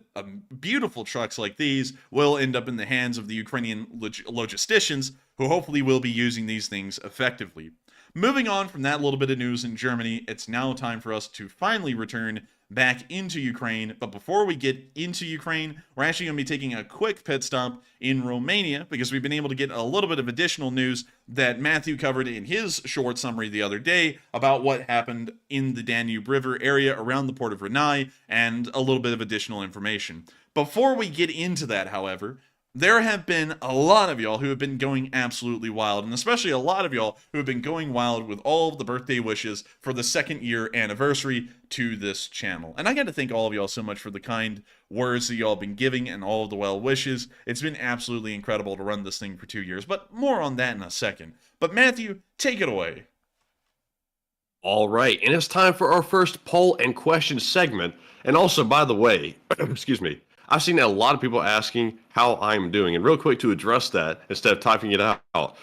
Speaker 3: beautiful trucks like these will end up in the hands of the Ukrainian logisticians, who hopefully will be using these things effectively. Moving on from that little bit of news in Germany, it's now time for us to finally return back into Ukraine. But before we get into Ukraine, we're actually going to be taking a quick pit stop in Romania, because we've been able to get a little bit of additional news that Matthew covered in his short summary the other day about what happened in the Danube River area around the port of Renai, and a little bit of additional information. Before we get into that, however, there have been a lot of y'all who have been going absolutely wild, and especially a lot of y'all who have been going wild with all of the birthday wishes for the 2nd year anniversary to this channel. And I got to thank all of y'all so much for the kind words that y'all have been giving and all of the well wishes. It's been absolutely incredible to run this thing for 2 years, but more on that in a second. But Matthew, take it away.
Speaker 4: All right, and it's time for our first poll and question segment. And also, by the way, excuse me, I've seen a lot of people asking how I'm doing, and real quick to address that, instead of typing it out,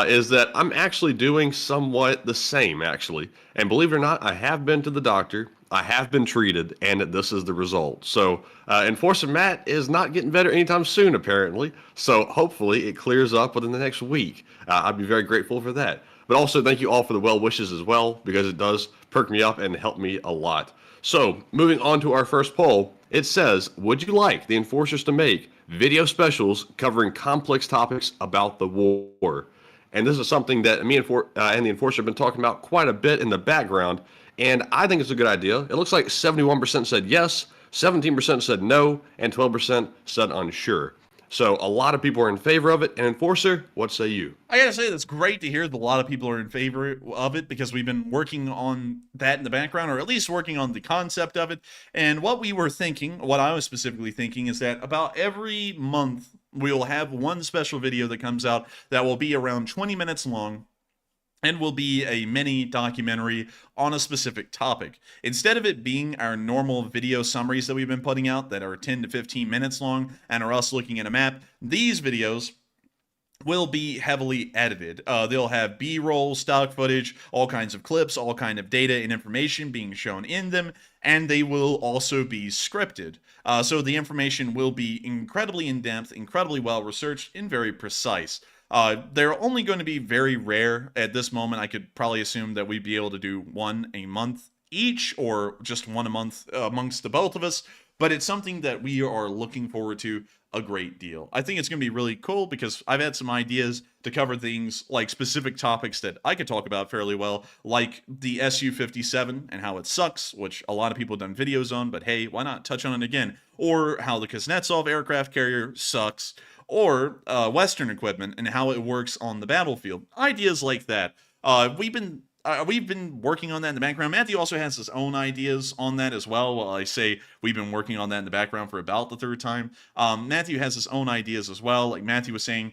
Speaker 4: is that I'm actually doing somewhat the same, actually. And believe it or not, I have been to the doctor, I have been treated, and this is the result. So, Enforcer Matt is not getting better anytime soon, apparently. So hopefully it clears up within the next week. I'd be very grateful for that. But also, thank you all for the well wishes as well, because it does perk me up and help me a lot. So, moving on to our first poll, it says, would you like the Enforcers to make video specials covering complex topics about the war? And this is something that me and the Enforcer have been talking about quite a bit in the background, and I think it's a good idea. It looks like 71% said yes, 17% said no, and 12% said unsure. So a lot of people are in favor of it. And Enforcer, what say you?
Speaker 3: I gotta say, that's great to hear that a lot of people are in favor of it, because we've been working on that in the background, or at least working on the concept of it. And what we were thinking, what I was specifically thinking, is that about every month we'll have one special video that comes out that will be around 20 minutes long, and will be a mini documentary on a specific topic. Instead of it being our normal video summaries that we've been putting out that are 10 to 15 minutes long and are us looking at a map, these videos will be heavily edited. They'll have B-roll, stock footage, all kinds of clips, all kind of data and information being shown in them, and they will also be scripted. So the information will be incredibly in-depth, incredibly well-researched, and very precise. They're only going to be very rare at this moment. I could probably assume that we'd be able to do one a month each, or just one a month amongst the both of us. But it's something that we are looking forward to a great deal. I think it's going to be really cool, because I've had some ideas to cover things like specific topics that I could talk about fairly well, like the Su-57 and how it sucks, which a lot of people have done videos on, but hey, why not touch on it again? Or how the Kuznetsov aircraft carrier sucks, or Western equipment and how it works on the battlefield. Ideas like that. We've been working on that in the background. Matthew also has his own ideas on that as well. While I say we've been working on that in the background for about the 3rd time, Matthew has his own ideas as well. Like Matthew was saying,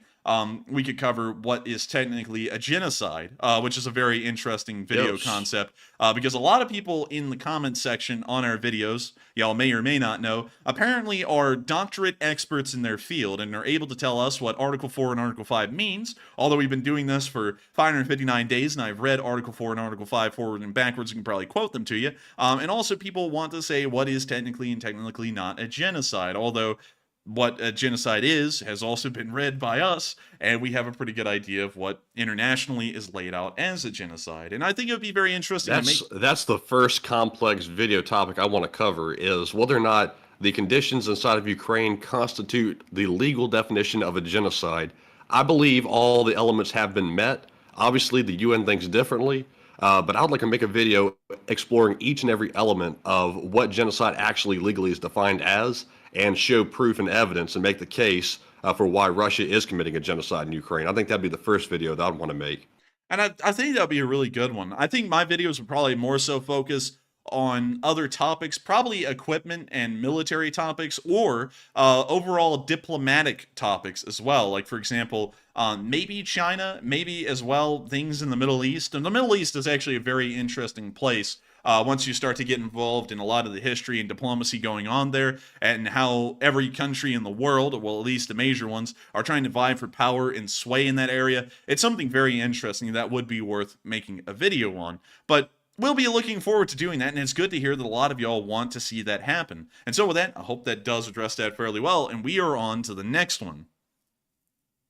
Speaker 3: we could cover what is technically a genocide, which is a very interesting video concept, because a lot of people in the comments section on our videos, y'all may or may not know, apparently are doctorate experts in their field and are able to tell us what Article 4 and Article 5 means, although we've been doing this for 559 days, and I've read Article 4 and Article 5 forward and backwards, and can probably quote them to you. And also people want to say what is technically and technically not a genocide, although what a genocide is has also been read by us, and we have a pretty good idea of what internationally is laid out as a genocide. And I think it would be very interesting
Speaker 4: That's the first complex video topic I want to cover, is whether or not the conditions inside of Ukraine constitute the legal definition of a genocide. I believe all the elements have been met. Obviously, the UN thinks differently, but I would like to make a video exploring each and every element of what genocide actually legally is defined as, and show proof and evidence and make the case for why Russia is committing a genocide in Ukraine. I think that'd be the first video that I'd want to make.
Speaker 3: And I think that'd be a really good one. I think my videos would probably more so focus on other topics, probably equipment and military topics, or overall diplomatic topics as well. Like, for example, maybe China, maybe as well things in the Middle East. And the Middle East is actually a very interesting place once you start to get involved in a lot of the history and diplomacy going on there, and how every country in the world, well, at least the major ones, are trying to vie for power and sway in that area. It's something very interesting that would be worth making a video on. But we'll be looking forward to doing that, and it's good to hear that a lot of y'all want to see that happen. And so with that, I hope that does address that fairly well, and we are on to the next one.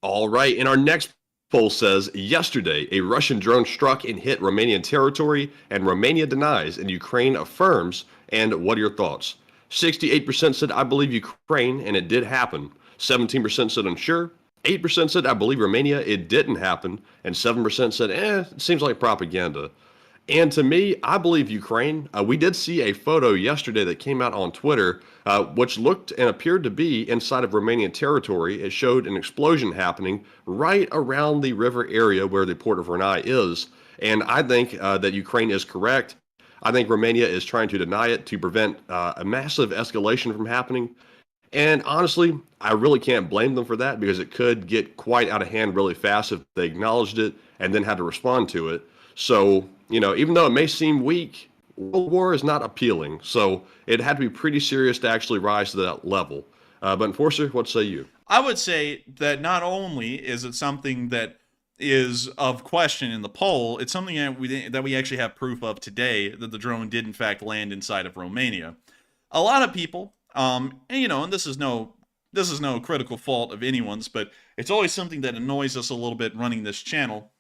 Speaker 4: All right, and our next poll says, yesterday, a Russian drone struck and hit Romanian territory, and Romania denies, and Ukraine affirms. And what are your thoughts? 68% said, I believe Ukraine, and it did happen. 17% said, unsure. 8% said, I believe Romania, it didn't happen. And 7% said, it seems like propaganda. And to me, I believe Ukraine. We did see a photo yesterday that came out on Twitter, which looked and appeared to be inside of Romanian territory. It showed an explosion happening right around the river area where the port of Reni is. And I think that Ukraine is correct. I think Romania is trying to deny it to prevent a massive escalation from happening. And honestly, I really can't blame them for that, because it could get quite out of hand really fast if they acknowledged it and then had to respond to it. So, you know, even though it may seem weak, World War is not appealing. So it had to be pretty serious to actually rise to that level. But Enforcer, what say you?
Speaker 3: I would say that not only is it something that is of question in the poll, it's something that we actually have proof of today, that the drone did in fact land inside of Romania. A lot of people, and you know, and this is no critical fault of anyone's, but it's always something that annoys us a little bit running this channel,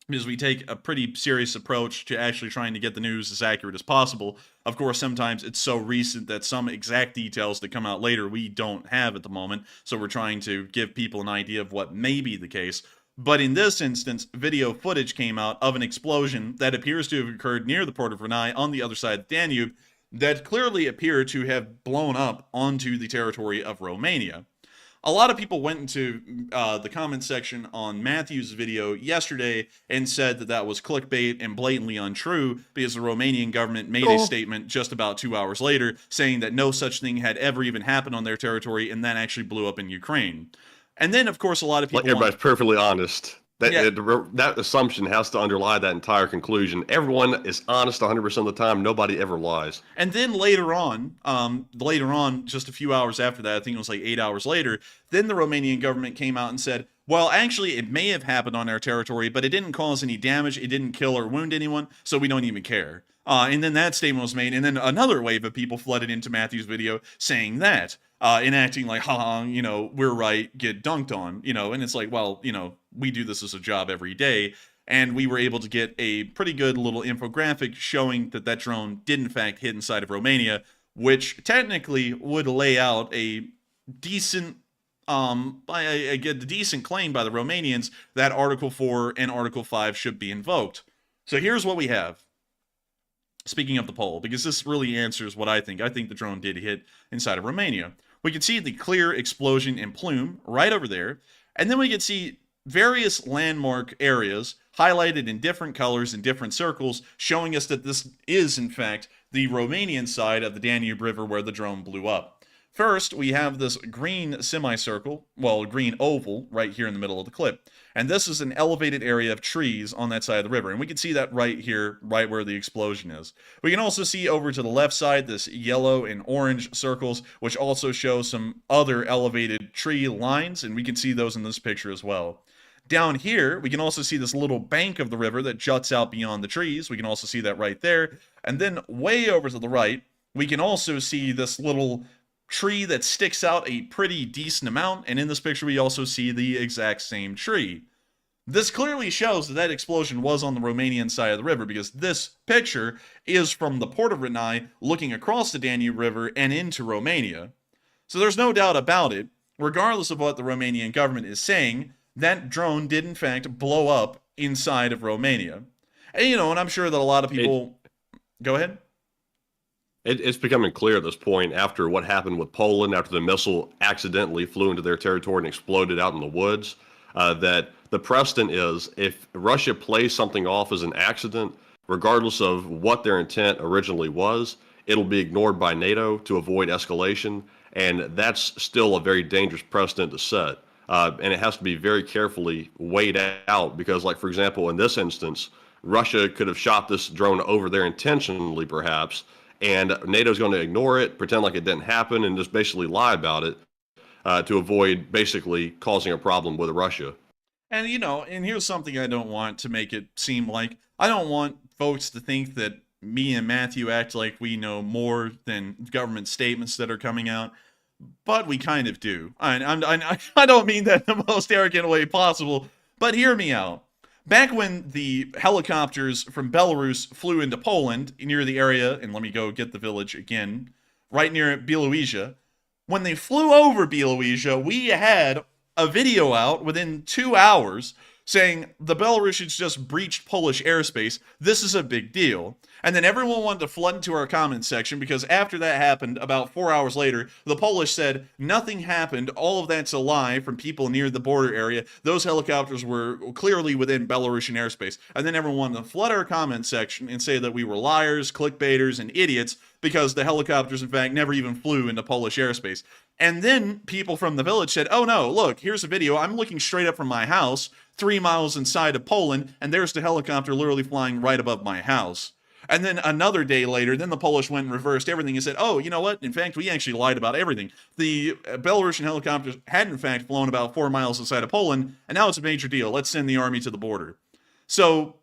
Speaker 3: because we take a pretty serious approach to actually trying to get the news as accurate as possible. Of course, sometimes it's so recent that some exact details that come out later we don't have at the moment, so we're trying to give people an idea of what may be the case. But in this instance, video footage came out of an explosion that appears to have occurred near the port of Reni on the other side of the Danube, that clearly appeared to have blown up onto the territory of Romania. A lot of people went into the comment section on Matthew's video yesterday and said that that was clickbait and blatantly untrue, because the Romanian government made a statement just about 2 hours later saying that no such thing had ever even happened on their territory, and that actually blew up in Ukraine. And then, of course, a lot of people...
Speaker 4: Everybody's perfectly honest. That assumption has to underlie that entire conclusion. Everyone is honest 100% of the time. Nobody ever lies.
Speaker 3: And then later on, just a few hours after that, I think it was like 8 hours later, then the Romanian government came out and said, well, actually, it may have happened on our territory, but it didn't cause any damage, it didn't kill or wound anyone, so we don't even care. And then that statement was made, and then another wave of people flooded into Matthew's video saying that, enacting like, you know, we're right, get dunked on, you know, and it's like, well, you know, we do this as a job every day, and we were able to get a pretty good little infographic showing that that drone did in fact hit inside of Romania, which technically would lay out a decent a decent claim by the Romanians that Article 4 and Article 5 should be invoked. So here's what we have. Speaking of the poll, because this really answers what I think. I think the drone did hit inside of Romania. We can see the clear explosion and plume right over there, and then we can see various landmark areas highlighted in different colors and different circles, showing us that this is, in fact, the Romanian side of the Danube River where the drone blew up. First, we have this green semicircle, well, green oval, right here in the middle of the clip. And this is an elevated area of trees on that side of the river. And we can see that right here, right where the explosion is. We can also see over to the left side this yellow and orange circles, which also show some other elevated tree lines. And we can see those in this picture as well. Down here, we can also see this little bank of the river that juts out beyond the trees. We can also see that right there. And then way over to the right, we can also see this little tree that sticks out a pretty decent amount, and in this picture we also see the exact same tree. This clearly shows that that explosion was on the Romanian side of the river, because this picture is from the port of Renai looking across the Danube River and into Romania. So there's no doubt about it, regardless of what the Romanian government is saying, that drone did in fact blow up inside of Romania. And, and I'm sure that a lot of people... Go ahead.
Speaker 4: It's becoming clear at this point, after what happened with Poland, after the missile accidentally flew into their territory and exploded out in the woods, that the precedent is, if Russia plays something off as an accident, regardless of what their intent originally was, it'll be ignored by NATO to avoid escalation, and that's still a very dangerous precedent to set. And it has to be very carefully weighed out, because, like, for example, in this instance, Russia could have shot this drone over there intentionally, perhaps, and NATO's going to ignore it, pretend like it didn't happen, and just basically lie about it to avoid basically causing a problem with Russia.
Speaker 3: And, and here's something I don't want to make it seem like. I don't want folks to think that me and Matthew act like we know more than government statements that are coming out, but we kind of do. I don't mean that in the most arrogant way possible, but hear me out. Back when the helicopters from Belarus flew into Poland, near the area, and let me go get the village again, right near Białowieża, when they flew over Białowieża, we had a video out within 2 hours saying the Belarusians just breached Polish airspace. This is a big deal. And then everyone wanted to flood into our comments section, because after that happened, about 4 hours later, the Polish said, nothing happened, all of that's a lie from people near the border area. Those helicopters were clearly within Belarusian airspace. And then everyone wanted to flood our comments section and say that we were liars, clickbaiters, and idiots, because the helicopters, in fact, never even flew into Polish airspace. And then people from the village said, oh no, look, here's a video. I'm looking straight up from my house, 3 miles inside of Poland, and there's the helicopter literally flying right above my house. And then another day later, then the Polish went and reversed everything and said, oh, you know what? In fact, we actually lied about everything. The Belarusian helicopters had, in fact, flown about 4 miles inside of Poland, and now it's a major deal. Let's send the army to the border. So,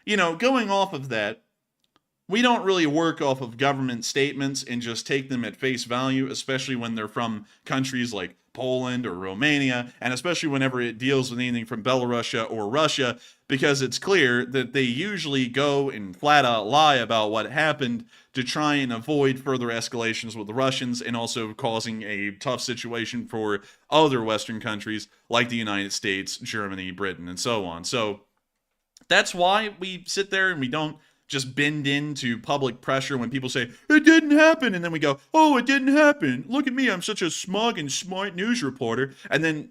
Speaker 3: going off of that, we don't really work off of government statements and just take them at face value, especially when they're from countries like Poland or Romania, and especially whenever it deals with anything from Belarus or Russia, because it's clear that they usually go and flat out lie about what happened to try and avoid further escalations with the Russians, and also causing a tough situation for other Western countries like the United States, Germany, Britain, and so on. So that's why we sit there and we don't just bend into public pressure when people say, it didn't happen. And then we go, oh, it didn't happen. Look at me. I'm such a smug and smart news reporter. And then,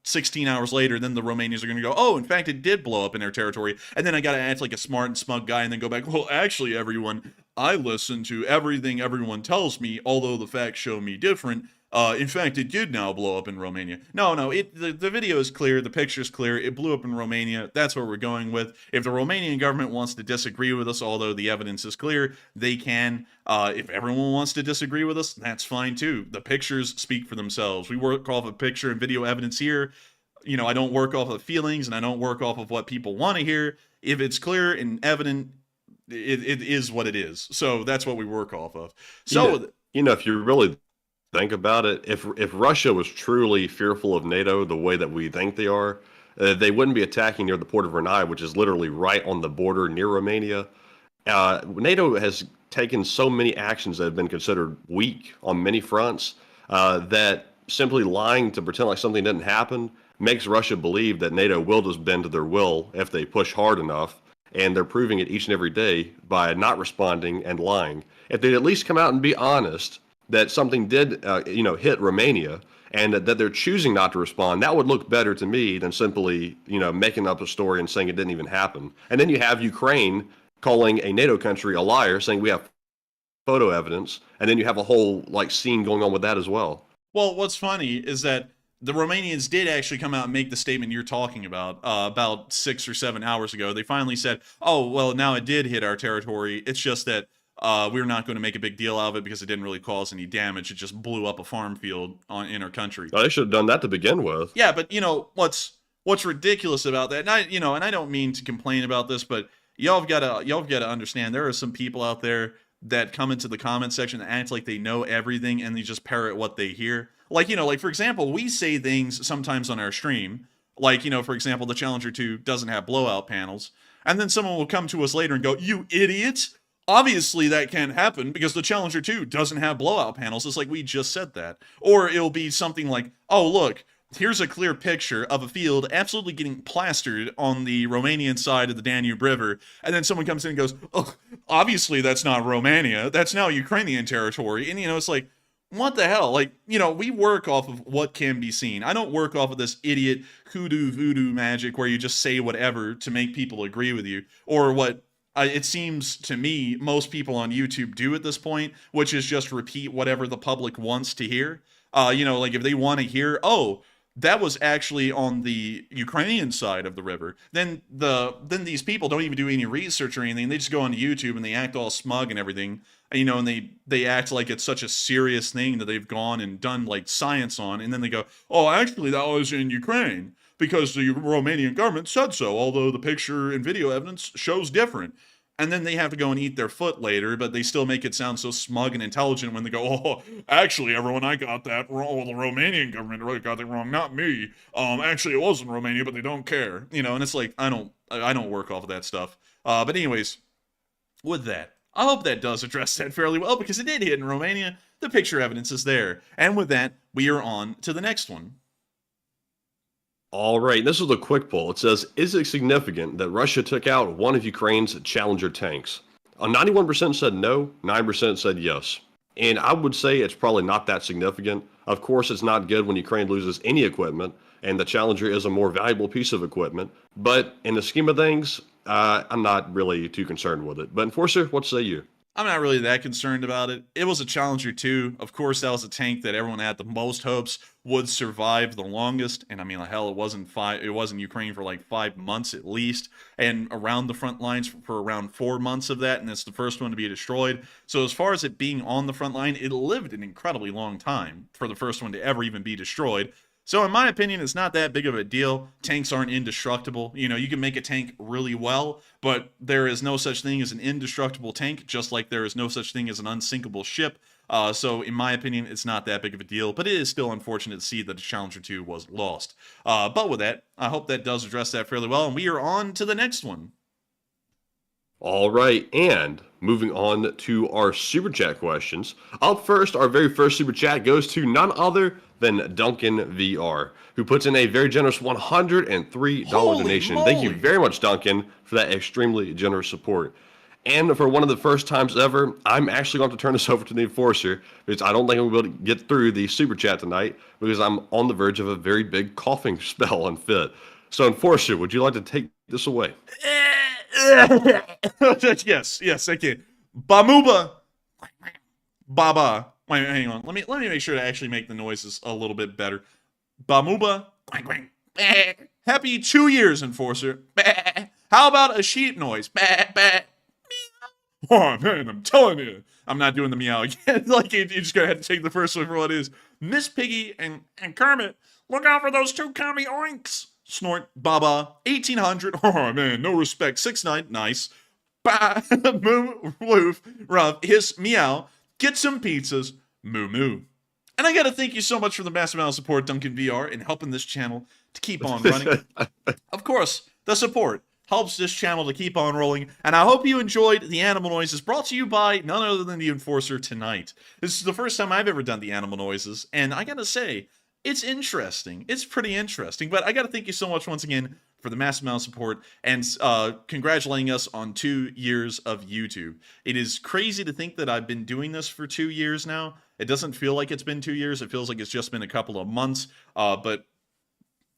Speaker 3: 16 hours later, then the Romanians are going to go, oh, in fact, it did blow up in their territory. And then I got to act like a smart and smug guy and then go back, well, actually, everyone, I listen to everything everyone tells me, although the facts show me different. In fact, it did now blow up in Romania. No, the video is clear. The picture is clear. It blew up in Romania. That's what we're going with. If the Romanian government wants to disagree with us, although the evidence is clear, they can. If everyone wants to disagree with us, that's fine too. The pictures speak for themselves. We work off of picture and video evidence here. I don't work off of feelings, and I don't work off of what people want to hear. If it's clear and evident, it is what it is. So that's what we work off of. So,
Speaker 4: if you really think about it, if Russia was truly fearful of NATO the way that we think they are, they wouldn't be attacking near the port of Renai, which is literally right on the border near Romania. NATO has taken so many actions that have been considered weak on many fronts that simply lying to pretend like something didn't happen makes Russia believe that NATO will just bend to their will if they push hard enough. And they're proving it each and every day by not responding and lying. If they'd at least come out and be honest that something did, hit Romania, and that they're choosing not to respond, that would look better to me than simply, making up a story and saying it didn't even happen. And then you have Ukraine calling a NATO country a liar, saying we have photo evidence, and then you have a whole scene going on with that as well.
Speaker 3: Well, what's funny is that the Romanians did actually come out and make the statement you're talking about 6 or 7 hours ago. They finally said, oh, well, now it did hit our territory. It's just that we're not going to make a big deal out of it because it didn't really cause any damage. It just blew up a farm field in our country.
Speaker 4: Oh, they should have done that to begin with.
Speaker 3: Yeah, but what's ridiculous about that? And I don't mean to complain about this, but y'all have got to understand there are some people out there that come into the comment section and act like they know everything and they just parrot what they hear. Like for example, we say things sometimes on our stream Like, for example, the Challenger 2 doesn't have blowout panels. And then someone will come to us later and go, "You idiot! Obviously that can't happen because the Challenger 2 doesn't have blowout panels." It's like, we just said that. Or it'll be something like, "Oh, look, here's a clear picture of a field absolutely getting plastered on the Romanian side of the Danube River." And then someone comes in and goes, "Oh, obviously that's not Romania. That's now Ukrainian territory." And, it's like, what the hell? Like, we work off of what can be seen. I don't work off of this idiot hoodoo voodoo magic where you just say whatever to make people agree with you, or what it seems to me most people on YouTube do at this point, which is just repeat whatever the public wants to hear. Like if they want to hear, "Oh, that was actually on the Ukrainian side of the river," then these people don't even do any research or anything. They just go on YouTube and they act all smug and everything, and they act like it's such a serious thing that they've gone and done like science on, and then they go, "Oh, actually that was in Ukraine because the Romanian government said so, although the picture and video evidence shows different." And then they have to go and eat their foot later, but they still make it sound so smug and intelligent when they go, "Oh, actually, everyone, I got that wrong. Well, the Romanian government really got that wrong, not me. Actually, it was in Romania, but they don't care." And it's like, I don't work off of that stuff. But anyways, with that, I hope that does address that fairly well, because it did hit in Romania. The picture evidence is there. And with that, we are on to the next one.
Speaker 4: All right, this is a quick poll. It says, is it significant that Russia took out one of Ukraine's Challenger tanks? 91% said no, 9% said yes. And I would say it's probably not that significant. Of course, it's not good when Ukraine loses any equipment, and the Challenger is a more valuable piece of equipment. But in the scheme of things, I'm not really too concerned with it. But Enforcer, what say you?
Speaker 3: I'm not really that concerned about it. It was a Challenger 2. Of course, that was a tank that everyone had the most hopes would survive the longest. And I mean, hell, it wasn't Ukraine for like 5 months at least, and around the front lines for around 4 months of that, and it's the first one to be destroyed. So as far as it being on the front line, it lived an incredibly long time for the first one to ever even be destroyed. So in my opinion, it's not that big of a deal. Tanks aren't indestructible. You can make a tank really well, but there is no such thing as an indestructible tank, just like there is no such thing as an unsinkable ship. So in my opinion, it's not that big of a deal, but it is still unfortunate to see that the Challenger 2 was lost. But with that, I hope that does address that fairly well, and we are on to the next one.
Speaker 4: All right, and moving on to our Super Chat questions. Up first, our very first Super Chat goes to none other than Duncan VR, who puts in a very generous $103 donation.
Speaker 3: Moly.
Speaker 4: Thank you very much, Duncan, for that extremely generous support. And for one of the first times ever, I'm actually going to turn this over to the Enforcer, because I don't think I'm going to be able to get through the Super Chat tonight, because I'm on the verge of a very big coughing spell and fit. So, Enforcer, would you like to take this away?
Speaker 3: Yes, I can. Bamuba. Baba. Wait, hang on. Let me make sure to actually make the noises a little bit better. Bamuba. Happy 2 years, Enforcer. How about a sheep noise? Oh man, I'm telling you. I'm not doing the meow again. Like, you just gotta have to take the first one for what it is. Miss Piggy and Kermit, look out for those 2 commie oinks. Snort. Baba. 1800. Oh man, no respect. 6'9". Nice. Bah. Moo. Woof. Ruff. Hiss. Meow. Get some pizzas. Moo moo. And I gotta thank you so much for the massive amount of support, Duncan VR, in helping this channel to keep on running. Of course, the support helps this channel to keep on rolling, and I hope you enjoyed the animal noises brought to you by none other than the Enforcer tonight. This is the first time I've ever done the animal noises, and I gotta say, it's interesting. It's pretty interesting, but I gotta thank you so much once again for the massive amount of support and congratulating us on 2 years of YouTube. It is crazy to think that I've been doing this for 2 years now. It doesn't feel like it's been 2 years. It feels like it's just been a couple of months, but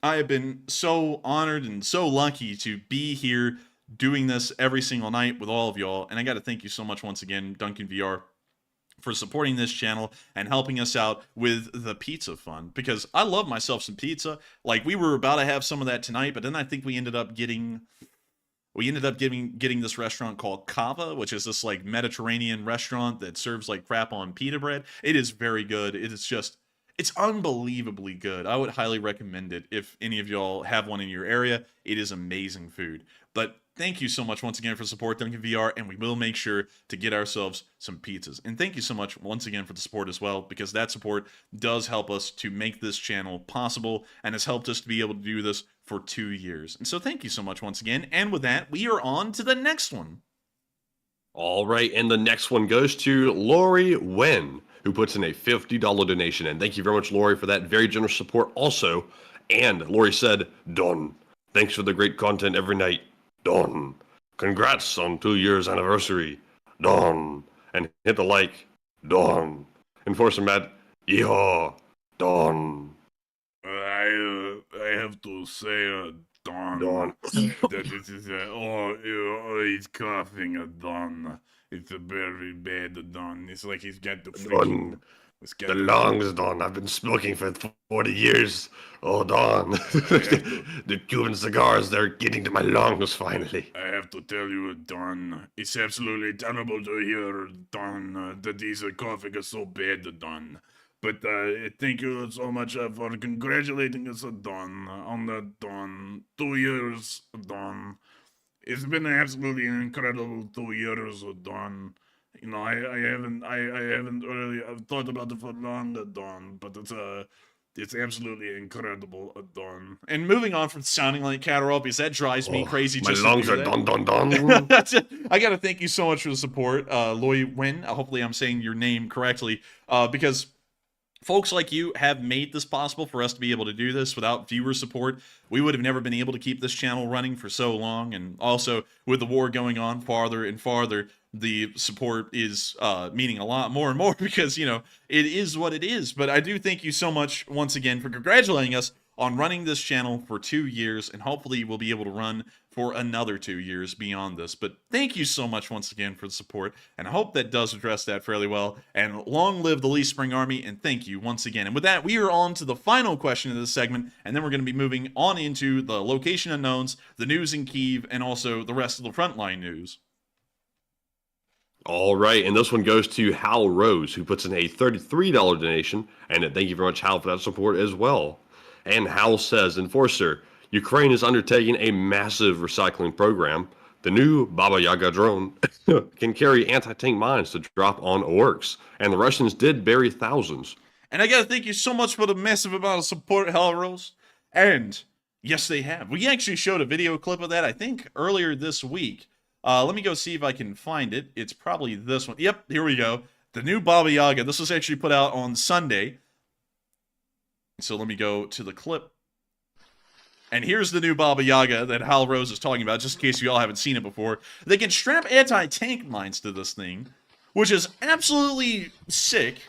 Speaker 3: I have been so honored and so lucky to be here doing this every single night with all of y'all, and I gotta thank you so much once again, Duncan VR, for supporting this channel and helping us out with the pizza fund, because I love myself some pizza. Like, we were about to have some of that tonight, but then I think we ended up getting this restaurant called Kava, which is this like Mediterranean restaurant that serves like crap on pita bread. It is very good. It's unbelievably good. I would highly recommend it if any of y'all have one in your area. It is amazing food. But thank you so much once again for support, Duncan VR, and we will make sure to get ourselves some pizzas. And thank you so much once again for the support as well, because that support does help us to make this channel possible and has helped us to be able to do this for 2 years. And so thank you so much once again. And with that, we are on to the next one.
Speaker 4: All right, and the next one goes to Lori Wen, who puts in a $50 donation. And thank you very much, Lori, for that very generous support also. And Lori said, Don, thanks for the great content every night. Don, congrats on 2 years anniversary. Don, and hit the like. Don, Enforcer Matt, yeehaw. Don.
Speaker 9: I have to say, Don,
Speaker 4: Don.
Speaker 9: that this is he's coughing, Don. It's a very bad Don. It's like he's got the freaking...
Speaker 4: Don. The lungs, Don. I've been smoking for 40 years. Oh, Don. The Cuban cigars, they're getting to my lungs finally.
Speaker 9: I have to tell you, Don, it's absolutely terrible to hear, Don, that these coughing is so bad, Don. But thank you so much for congratulating us, Don, on the Don 2 years, Don. It's been an absolutely incredible 2 years, Don. You know, I haven't really thought about it for long, Don, but it's absolutely incredible, Don.
Speaker 3: And moving on from sounding like Catterall, because that drives me crazy.
Speaker 4: My
Speaker 3: Just
Speaker 4: lungs
Speaker 3: to
Speaker 4: are
Speaker 3: do
Speaker 4: Don,
Speaker 3: that.
Speaker 4: Don, Don.
Speaker 3: That's it. I got to thank you so much for the support, Loy Wen. Hopefully I'm saying your name correctly, because folks like you have made this possible for us to be able to do this. Without viewer support, we would have never been able to keep this channel running for so long. And also, with the war going on farther and farther, the support is meaning a lot more and more because, you know, it is what it is. But I do thank you so much once again for congratulating us on running this channel for 2 years, and hopefully we'll be able to run for another 2 years beyond this. But thank you so much once again for the support, and I hope that does address that fairly well. And long live the Lee Spring Army, and thank you once again. And with that, we are on to the final question of this segment, and then we're going to be moving on into the location unknowns, the news in Kyiv, and also the rest of the frontline news.
Speaker 4: All right, and this one goes to Hal Rose, who puts in a $33 donation, and thank you very much, Hal, for that support as well. And Hal says, Enforcer, Ukraine is undertaking a massive recycling program. The new Baba Yaga drone can carry anti-tank mines to drop on orcs, and the Russians did bury thousands.
Speaker 3: And I gotta thank you so much for the massive amount of support, Hal Rose. And yes, they have. We actually showed a video clip of that, I think, earlier this week. Let me go see if I can find it. It's probably this one. Yep, here we go. The new Baba Yaga. This was actually put out on Sunday. So let me go to the clip. And here's the new Baba Yaga that Hal Rose is talking about, just in case you all haven't seen it before. They can strap anti-tank mines to this thing, which is absolutely sick.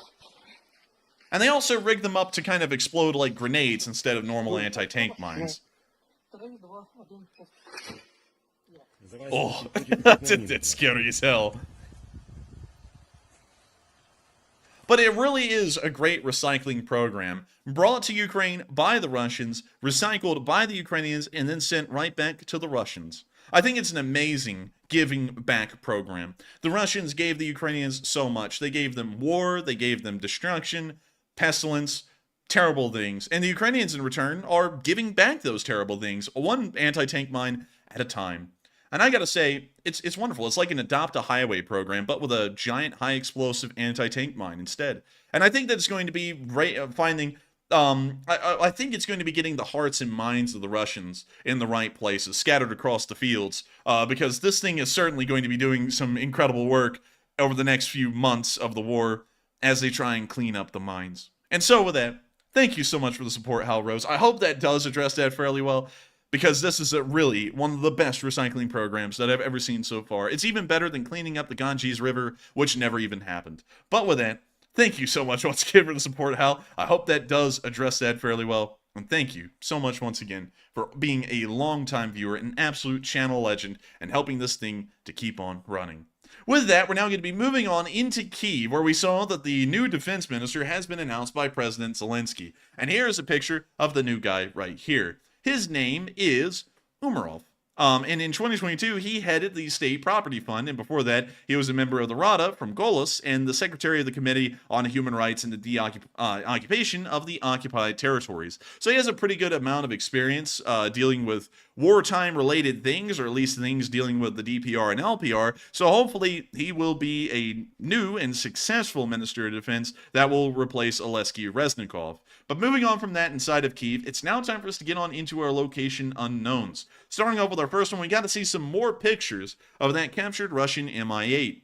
Speaker 3: And they also rig them up to kind of explode like grenades instead of normal anti-tank mines. Oh, that's scary as hell. But it really is a great recycling program, brought to Ukraine by the Russians, recycled by the Ukrainians, and then sent right back to the Russians. I think it's an amazing giving back program. The Russians gave the Ukrainians so much. They gave them war, they gave them destruction, pestilence, terrible things. And the Ukrainians in return are giving back those terrible things, one anti-tank mine at a time. And I gotta say, it's wonderful. It's like an Adopt a Highway program, but with a giant high-explosive anti-tank mine instead. And I think that's going to be finding... I think it's going to be getting the hearts and minds of the Russians in the right places, scattered across the fields, because this thing is certainly going to be doing some incredible work over the next few months of the war as they try and clean up the mines. And so with that, thank you so much for the support, Hal Rose. I hope that does address that fairly well, because this is really one of the best recycling programs that I've ever seen so far. It's even better than cleaning up the Ganges River, which never even happened. But with that, thank you so much once again for the support, Hal. I hope that does address that fairly well. And thank you so much once again for being a longtime viewer, an absolute channel legend, and helping this thing to keep on running. With that, we're now going to be moving on into Kyiv, where we saw that the new defense minister has been announced by President Zelensky. And here is a picture of the new guy right here. His name is Umarov. And in 2022, he headed the State Property Fund, and before that, he was a member of the Rada from Golos and the secretary of the Committee on Human Rights and the occupation of the occupied territories. So he has a pretty good amount of experience dealing with wartime-related things, or at least things dealing with the DPR and LPR. So hopefully, he will be a new and successful Minister of Defense that will replace Oleksiy Reznikov. But moving on from that inside of Kyiv, it's now time for us to get on into our location unknowns. Starting off with our first one, we got to see some more pictures of that captured Russian Mi-8.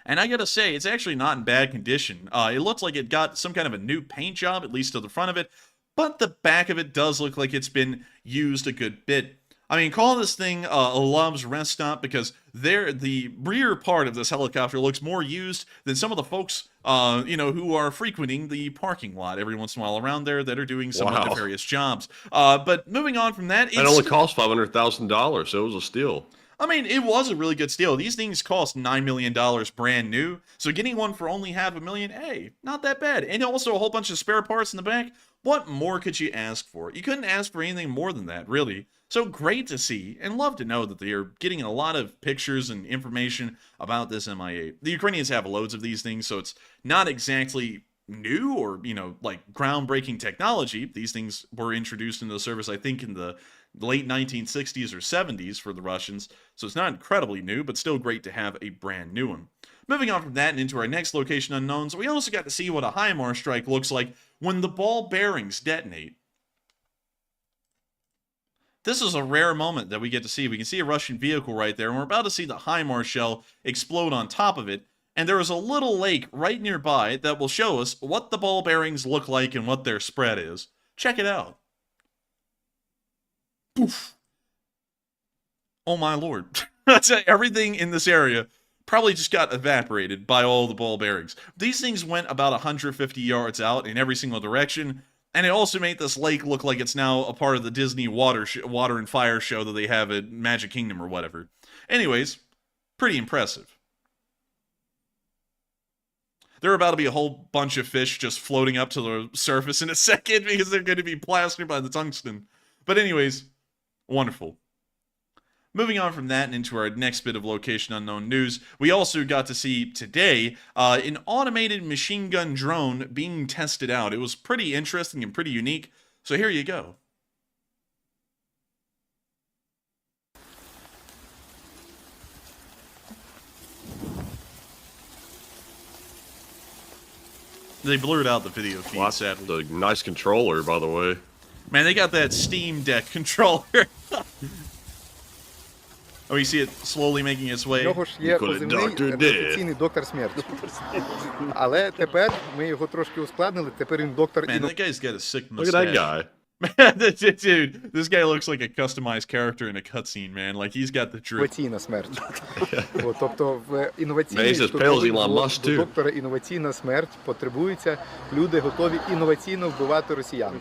Speaker 3: And I gotta say, it's actually not in bad condition. It looks like it got some kind of a new paint job, at least to the front of it, but the back of it does look like it's been used a good bit. I mean, call this thing a Love's rest stop, because the rear part of this helicopter looks more used than some of the folks, who are frequenting the parking lot every once in a while around there that are doing some of the various jobs. But moving on from that,
Speaker 4: it only cost $500,000, so it was a steal.
Speaker 3: I mean, it was a really good steal. These things cost $9 million brand new, so getting one for only $500,000, hey, not that bad. And also a whole bunch of spare parts in the back. What more could you ask for? You couldn't ask for anything more than that, really. So great to see, and love to know that they are getting a lot of pictures and information about this Mi-8. The Ukrainians have loads of these things, so it's not exactly new or, like groundbreaking technology. These things were introduced into the service, I think, in the late 1960s or 70s for the Russians, so it's not incredibly new, but still great to have a brand new one. Moving on from that and into our next location unknowns, we also got to see what a HIMARS strike looks like when the ball bearings detonate. This is a rare moment that we get to see. We can see a Russian vehicle right there, and we're about to see the HIMARS shell explode on top of it, and there is a little lake right nearby that will show us what the ball bearings look like and what their spread is. Check it out. Poof. Oh my lord. Everything in this area probably just got evaporated by all the ball bearings. These things went about 150 yards out in every single direction, and it also made this lake look like it's now a part of the Disney water and fire show that they have at Magic Kingdom or whatever. Anyways, pretty impressive. There are about to be a whole bunch of fish just floating up to the surface in a second because they're going to be plastered by the tungsten. But anyways, wonderful. Moving on from that and into our next bit of location unknown news, we also got to see today an automated machine gun drone being tested out. It was pretty interesting and pretty unique, so here you go. They blurred out the video feed, sadly.
Speaker 4: The nice controller, by the way.
Speaker 3: Man, they got that Steam Deck controller. Oh, you see it slowly making its way.
Speaker 8: У нього ж є позивний неофіційний доктор смерті. Але тепер ми його трошки ускладнили, тепер він доктор
Speaker 3: Man, that guy's got a sick
Speaker 4: Look
Speaker 3: mustache.
Speaker 4: at that guy.
Speaker 3: Man, dude, this guy looks like a customized character in a cutscene, man. Like, he's got the drip.
Speaker 8: інноваційна смерть. Тобто в інноваційній
Speaker 4: Man, he's as pale as Elon Musk,
Speaker 8: до
Speaker 4: too.
Speaker 8: доктора інноваційна смерть потребується, люди готові інноваційно вбивати росіян.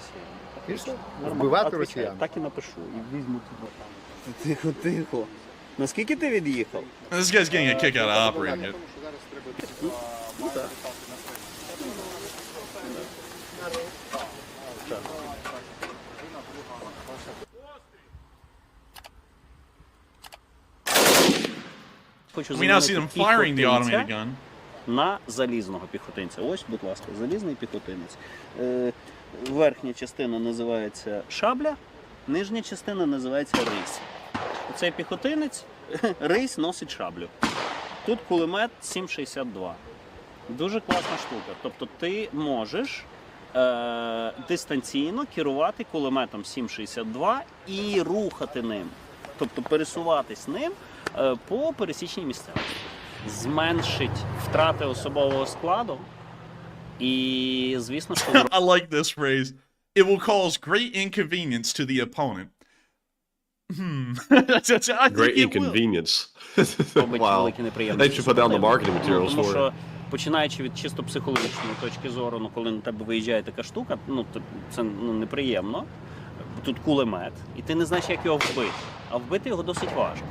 Speaker 8: Вбивати росіян.
Speaker 10: Так і напишу, і візьму тут. Тихо, тихо. Наскільки ти від'їхав?
Speaker 3: This guy's getting a kick out of operating it. We now see them firing the automated gun.
Speaker 10: На залізного піхотинця. Ось, будь ласка, залізний піхотинець. Верхня частина називається шабля, нижня частина називається рись. Оцей піхотинець, рись носить шаблю. Тут кулемет 7,62. Дуже класна штука. Тобто ти можеш дистанційно керувати кулеметом 7,62 і рухати ним. Тобто пересуватись ним по пересічній місцевості. Зменшить втрати особового складу. І, звісно, що...
Speaker 3: I like this phrase. It will cause great inconvenience to the opponent.
Speaker 4: Great inconvenience. Wow. They should put down the marketing materials
Speaker 10: Тому
Speaker 4: for
Speaker 10: що,
Speaker 4: it.
Speaker 10: починаючи від чисто психологічної точки зору, коли на тебе виїжджає така штука, це неприємно. Тут кулемет, і ти не знаєш, як його вбити. А вбити його досить важко.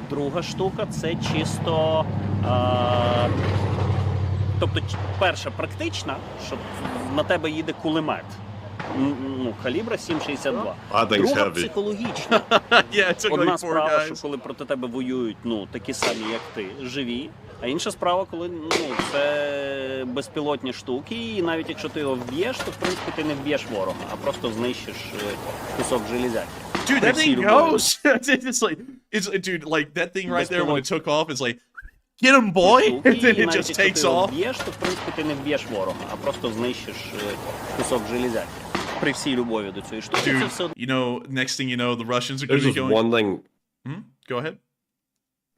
Speaker 10: Друга штука – це чисто... Тобто, перша практична, що на тебе їде кулемет. калібра 7,62.
Speaker 4: I think it's
Speaker 10: Друга
Speaker 4: heavy.
Speaker 10: психологічна.
Speaker 3: Yeah, it took
Speaker 10: Одна
Speaker 3: like 4
Speaker 10: справа, що
Speaker 3: guys.
Speaker 10: коли проти тебе воюють, такі самі, як ти, живі. А інша справа, коли це безпілотні штуки, і навіть якщо ти його вб'єш, то в принципі ти не вб'єш ворога, а просто знищиш кусок железяки.
Speaker 3: Dude, that thing goes. Dude, like that thing right there when it took off is like, get him, boy, and then it just takes off.
Speaker 10: Вб'єш, то в принципі ти не вб'єш ворога, а просто знищиш кусок железяки. При всій любові до цієї штуки.
Speaker 3: Dude,
Speaker 10: Це все
Speaker 3: you know, next thing you know, the Russians are
Speaker 4: There's
Speaker 3: going to be
Speaker 4: just
Speaker 3: going.
Speaker 4: one thing.
Speaker 3: Go ahead.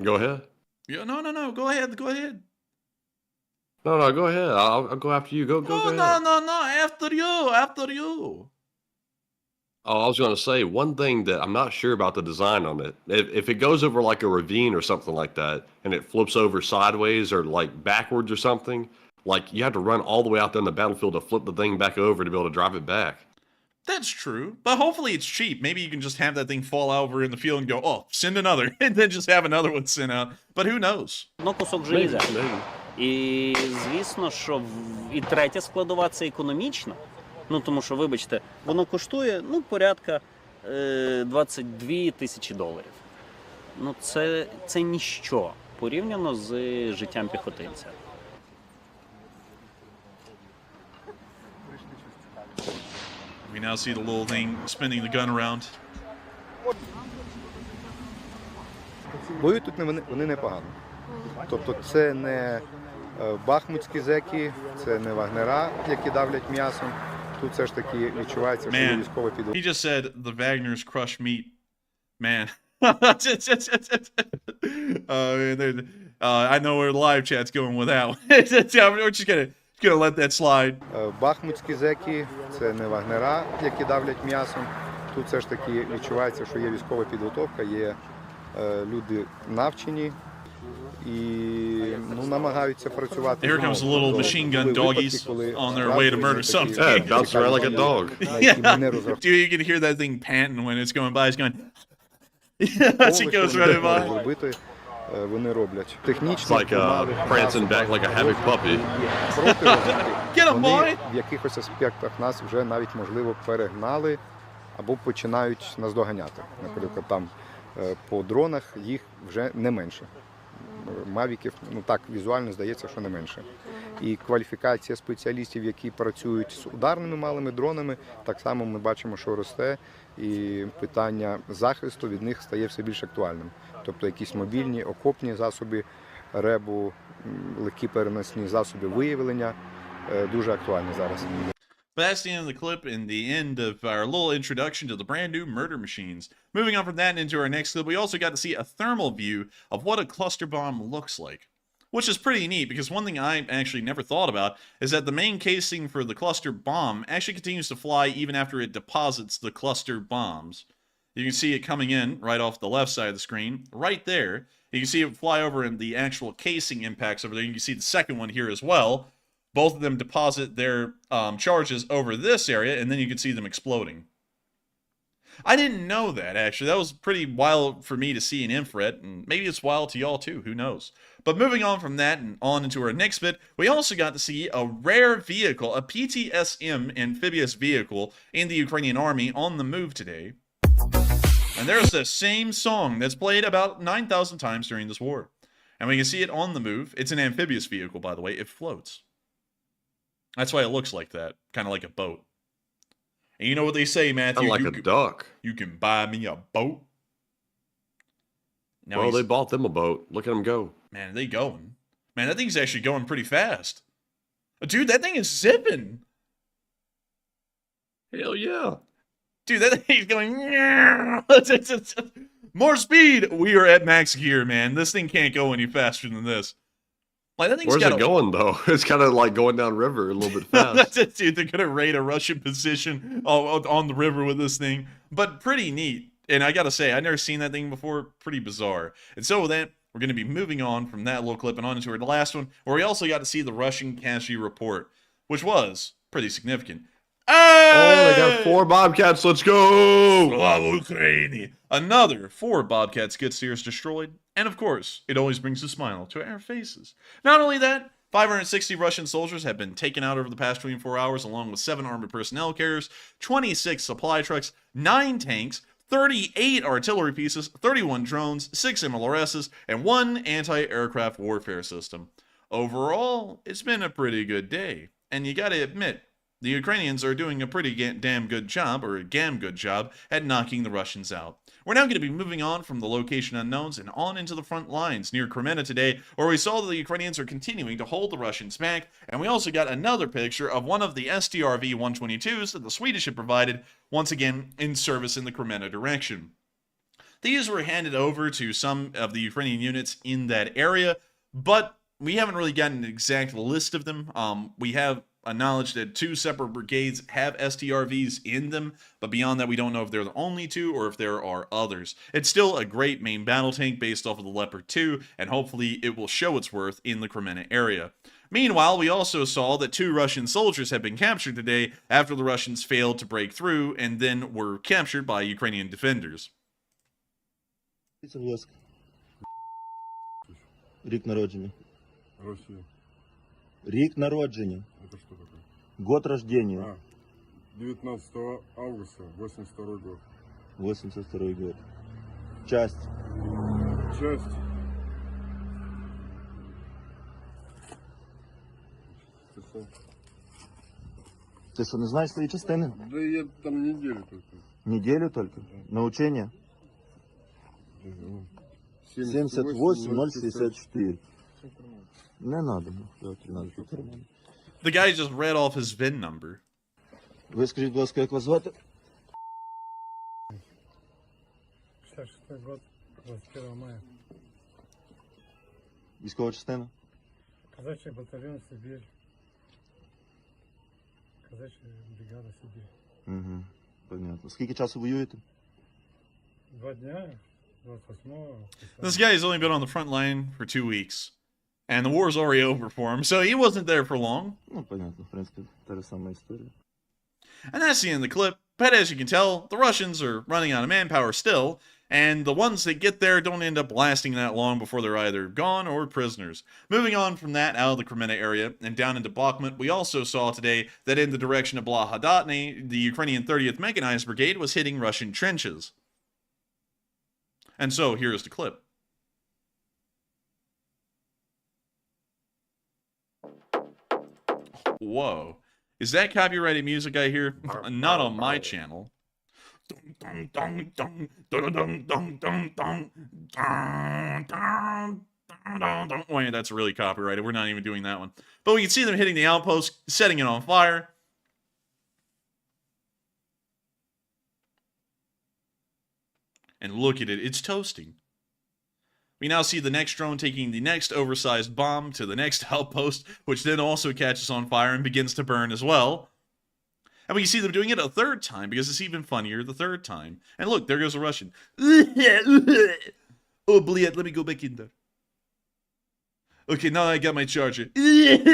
Speaker 4: Go ahead.
Speaker 3: Yeah, no. Go ahead. Go ahead.
Speaker 4: No, go ahead. I'll go after you. Go ahead.
Speaker 3: No. After you.
Speaker 4: Oh, I was going to say one thing that I'm not sure about the design on it. If it goes over like a ravine or something like that, and it flips over sideways or like backwards or something, like you have to run all the way out there in the battlefield to flip the thing back over to be able to drive it back.
Speaker 3: That's true, but hopefully it's cheap. Maybe you can just have that thing fall over in the field and go, oh, send another, and then just have another one sent out. But who knows?
Speaker 10: кусок железяки. І звісно, що і третя складова – це економічна. Тому що, вибачте, воно коштує, порядка $22 тисячі. Це ніщо порівняно з життям піхотинця.
Speaker 3: We now see the little thing spinning the gun around.
Speaker 8: Воюють тут вони непогано. Тобто це не бахмутські зеки, це не вагнера, які давлять м'ясом. Тут все ж таки відчувається, що є військова підготовка.
Speaker 3: He just said the Wagners crush meat. Man. I know where the live chat's going with that one. We're just gonna let that slide.
Speaker 8: Бахмутські зеки, це не вагнера, які давлять м'ясом. Тут все ж таки відчувається, що є військова підготовка, є люди навчені і намагаються працювати.
Speaker 3: Here comes a little machine gun doggies on their way to murder something.
Speaker 4: Yeah, it bounces around like a dog.
Speaker 3: Dude, you can hear that thing panting when it's going by. It's going as it goes right by.
Speaker 8: Вони роблять.
Speaker 4: It's
Speaker 8: Технічно
Speaker 4: like prancing back like a happy puppy.
Speaker 3: Get him, boy!
Speaker 8: Вони в якихось аспектах нас вже навіть, можливо, перегнали або починають нас доганяти. Наприклад, там по дронах їх вже не менше. Мавіків, так візуально здається, що не менше. І кваліфікація спеціалістів, які працюють з ударними малими дронами, так само ми бачимо, що росте, і питання захисту від них стає все більш актуальним. Тобто якісь мобільні, окопні засоби РЕБу, легкі переносні засоби виявлення дуже актуальні зараз.
Speaker 3: But that's the end of the clip and the end of our little introduction to the brand new murder machines. Moving on from that into our next clip, we also got to see a thermal view of what a cluster bomb looks like, which is pretty neat because one thing I actually never thought about is that the main casing for the cluster bomb actually continues to fly even after it deposits the cluster bombs. You can see it coming in right off the left side of the screen, right there. You can see it fly over and the actual casing impacts over there. You can see the second one here as well. Both of them deposit their charges over this area, and then you can see them exploding. I didn't know that, actually. That was pretty wild for me to see in infrared, and maybe it's wild to y'all too, who knows. But moving on from that and on into our next bit, we also got to see a rare vehicle, a PTSM amphibious vehicle in the Ukrainian army on the move today. And there's the same song that's played about 9,000 times during this war. And we can see it on the move. It's an amphibious vehicle, by the way. It floats. That's why it looks like that, kind of like a boat. And you know what they say, Matthew?
Speaker 4: Like a duck.
Speaker 3: You can buy me a boat. Now
Speaker 4: Well, they bought them a boat. Look at them go.
Speaker 3: Man, are they going? Man, that thing's actually going pretty fast. Dude, that thing is zipping.
Speaker 4: Hell yeah.
Speaker 3: Dude, that thing's going... More speed! We are at max gear, man. This thing can't go any faster than this. Like, that thing's
Speaker 4: Where's it going, though? It's kind of like going down river a little bit fast.
Speaker 3: Dude, they're going to raid a Russian position on the river with this thing. But pretty neat. And I got to say, I've never seen that thing before. Pretty bizarre. And so with that, we're going to be moving on from that little clip and on into our last one, where we also got to see the Russian casualty report, which was pretty significant.
Speaker 4: Oh, they got 4 Bobcats. Let's go!
Speaker 3: Slava Ukraini! Another 4 Bobcat skid steers destroyed. And of course, it always brings a smile to our faces. Not only that, 560 Russian soldiers have been taken out over the past 24 hours, along with 7 armored personnel carriers, 26 supply trucks, 9 tanks, 38 artillery pieces, 31 drones, 6 MLRSs, and 1 anti-aircraft warfare system. Overall, it's been a pretty good day, and you gotta admit, the Ukrainians are doing a pretty damn good job, or a damn good job, at knocking the Russians out. We're now going to be moving on from the location unknowns and on into the front lines near Kremenna today, where we saw that the Ukrainians are continuing to hold the Russians back, and we also got another picture of one of the STRV-122s that the Swedish had provided, once again in service in the Kremenna direction. These were handed over to some of the Ukrainian units in that area, but we haven't really gotten an exact list of them. We have acknowledged that 2 separate brigades have STRVs in them, but beyond that we don't know if they're the only 2 or if there are others. It's still a great main battle tank based off of the Leopard 2, and hopefully it will show its worth in the Kremenna area. Meanwhile, we also saw that 2 Russian soldiers have been captured today after the Russians failed to break through and then were captured by Ukrainian defenders.
Speaker 11: Рік народження.
Speaker 7: Россия.
Speaker 11: Рік народження.
Speaker 7: Это что такое?
Speaker 11: Год рождения.
Speaker 7: 19 августа 82 год.
Speaker 11: 82 год. Часть.
Speaker 7: Часть.
Speaker 11: Ти що, не знаєш свої частини?
Speaker 7: Да я там неделю только.
Speaker 11: Неділю тільки? На учення? 78-064. Не надо.
Speaker 3: The guy just read off his VIN number.
Speaker 11: Ви скажіть, будь ласка, як вас звати?
Speaker 7: 66 год, 21 мая.
Speaker 11: Військова частина?
Speaker 7: Казачий батальон Сибирь. Казачья бригада Сибирь.
Speaker 11: Угу, понятно. Скільки часу воюєте?
Speaker 7: 2 дня, 28-го.
Speaker 3: This guy's only been on the front line for 2 weeks. And the war's already over for him, so he wasn't there for long.
Speaker 11: Ну, понятно, в принципі, та ж сама історія.
Speaker 3: And that's the end of the clip. But as you can tell, the Russians are running out of manpower still, and the ones that get there don't end up lasting that long before they're either gone or prisoners. Moving on from that out of the Kremenna area and down into Bakhmut, we also saw today that in the direction of Blahodatny, the Ukrainian 30th Mechanized Brigade was hitting Russian trenches. And so here's the clip. Whoa. Is that copyrighted music I hear? Not on my channel. Wait, that's really copyrighted. We're not even doing that one. But we can see them hitting the outpost, setting it on fire. And look at it, it's toasting. We now see the next drone taking the next oversized bomb to the next outpost, which then also catches on fire and begins to burn as well. And we can see them doing it a 3rd time, because it's even funnier the 3rd time. And look, there goes a Russian. Oh, bled, let me go back in there. Okay, now I got my charger. And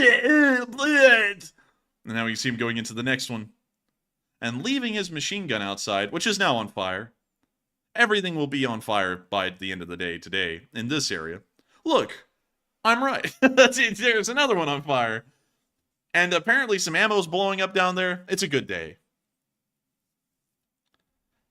Speaker 3: now we see him going into the next one. And leaving his machine gun outside, which is now on fire. Everything will be on fire by the end of the day today in this area. Look, I'm right. There's another one on fire. And apparently some ammo's blowing up down there. It's a good day.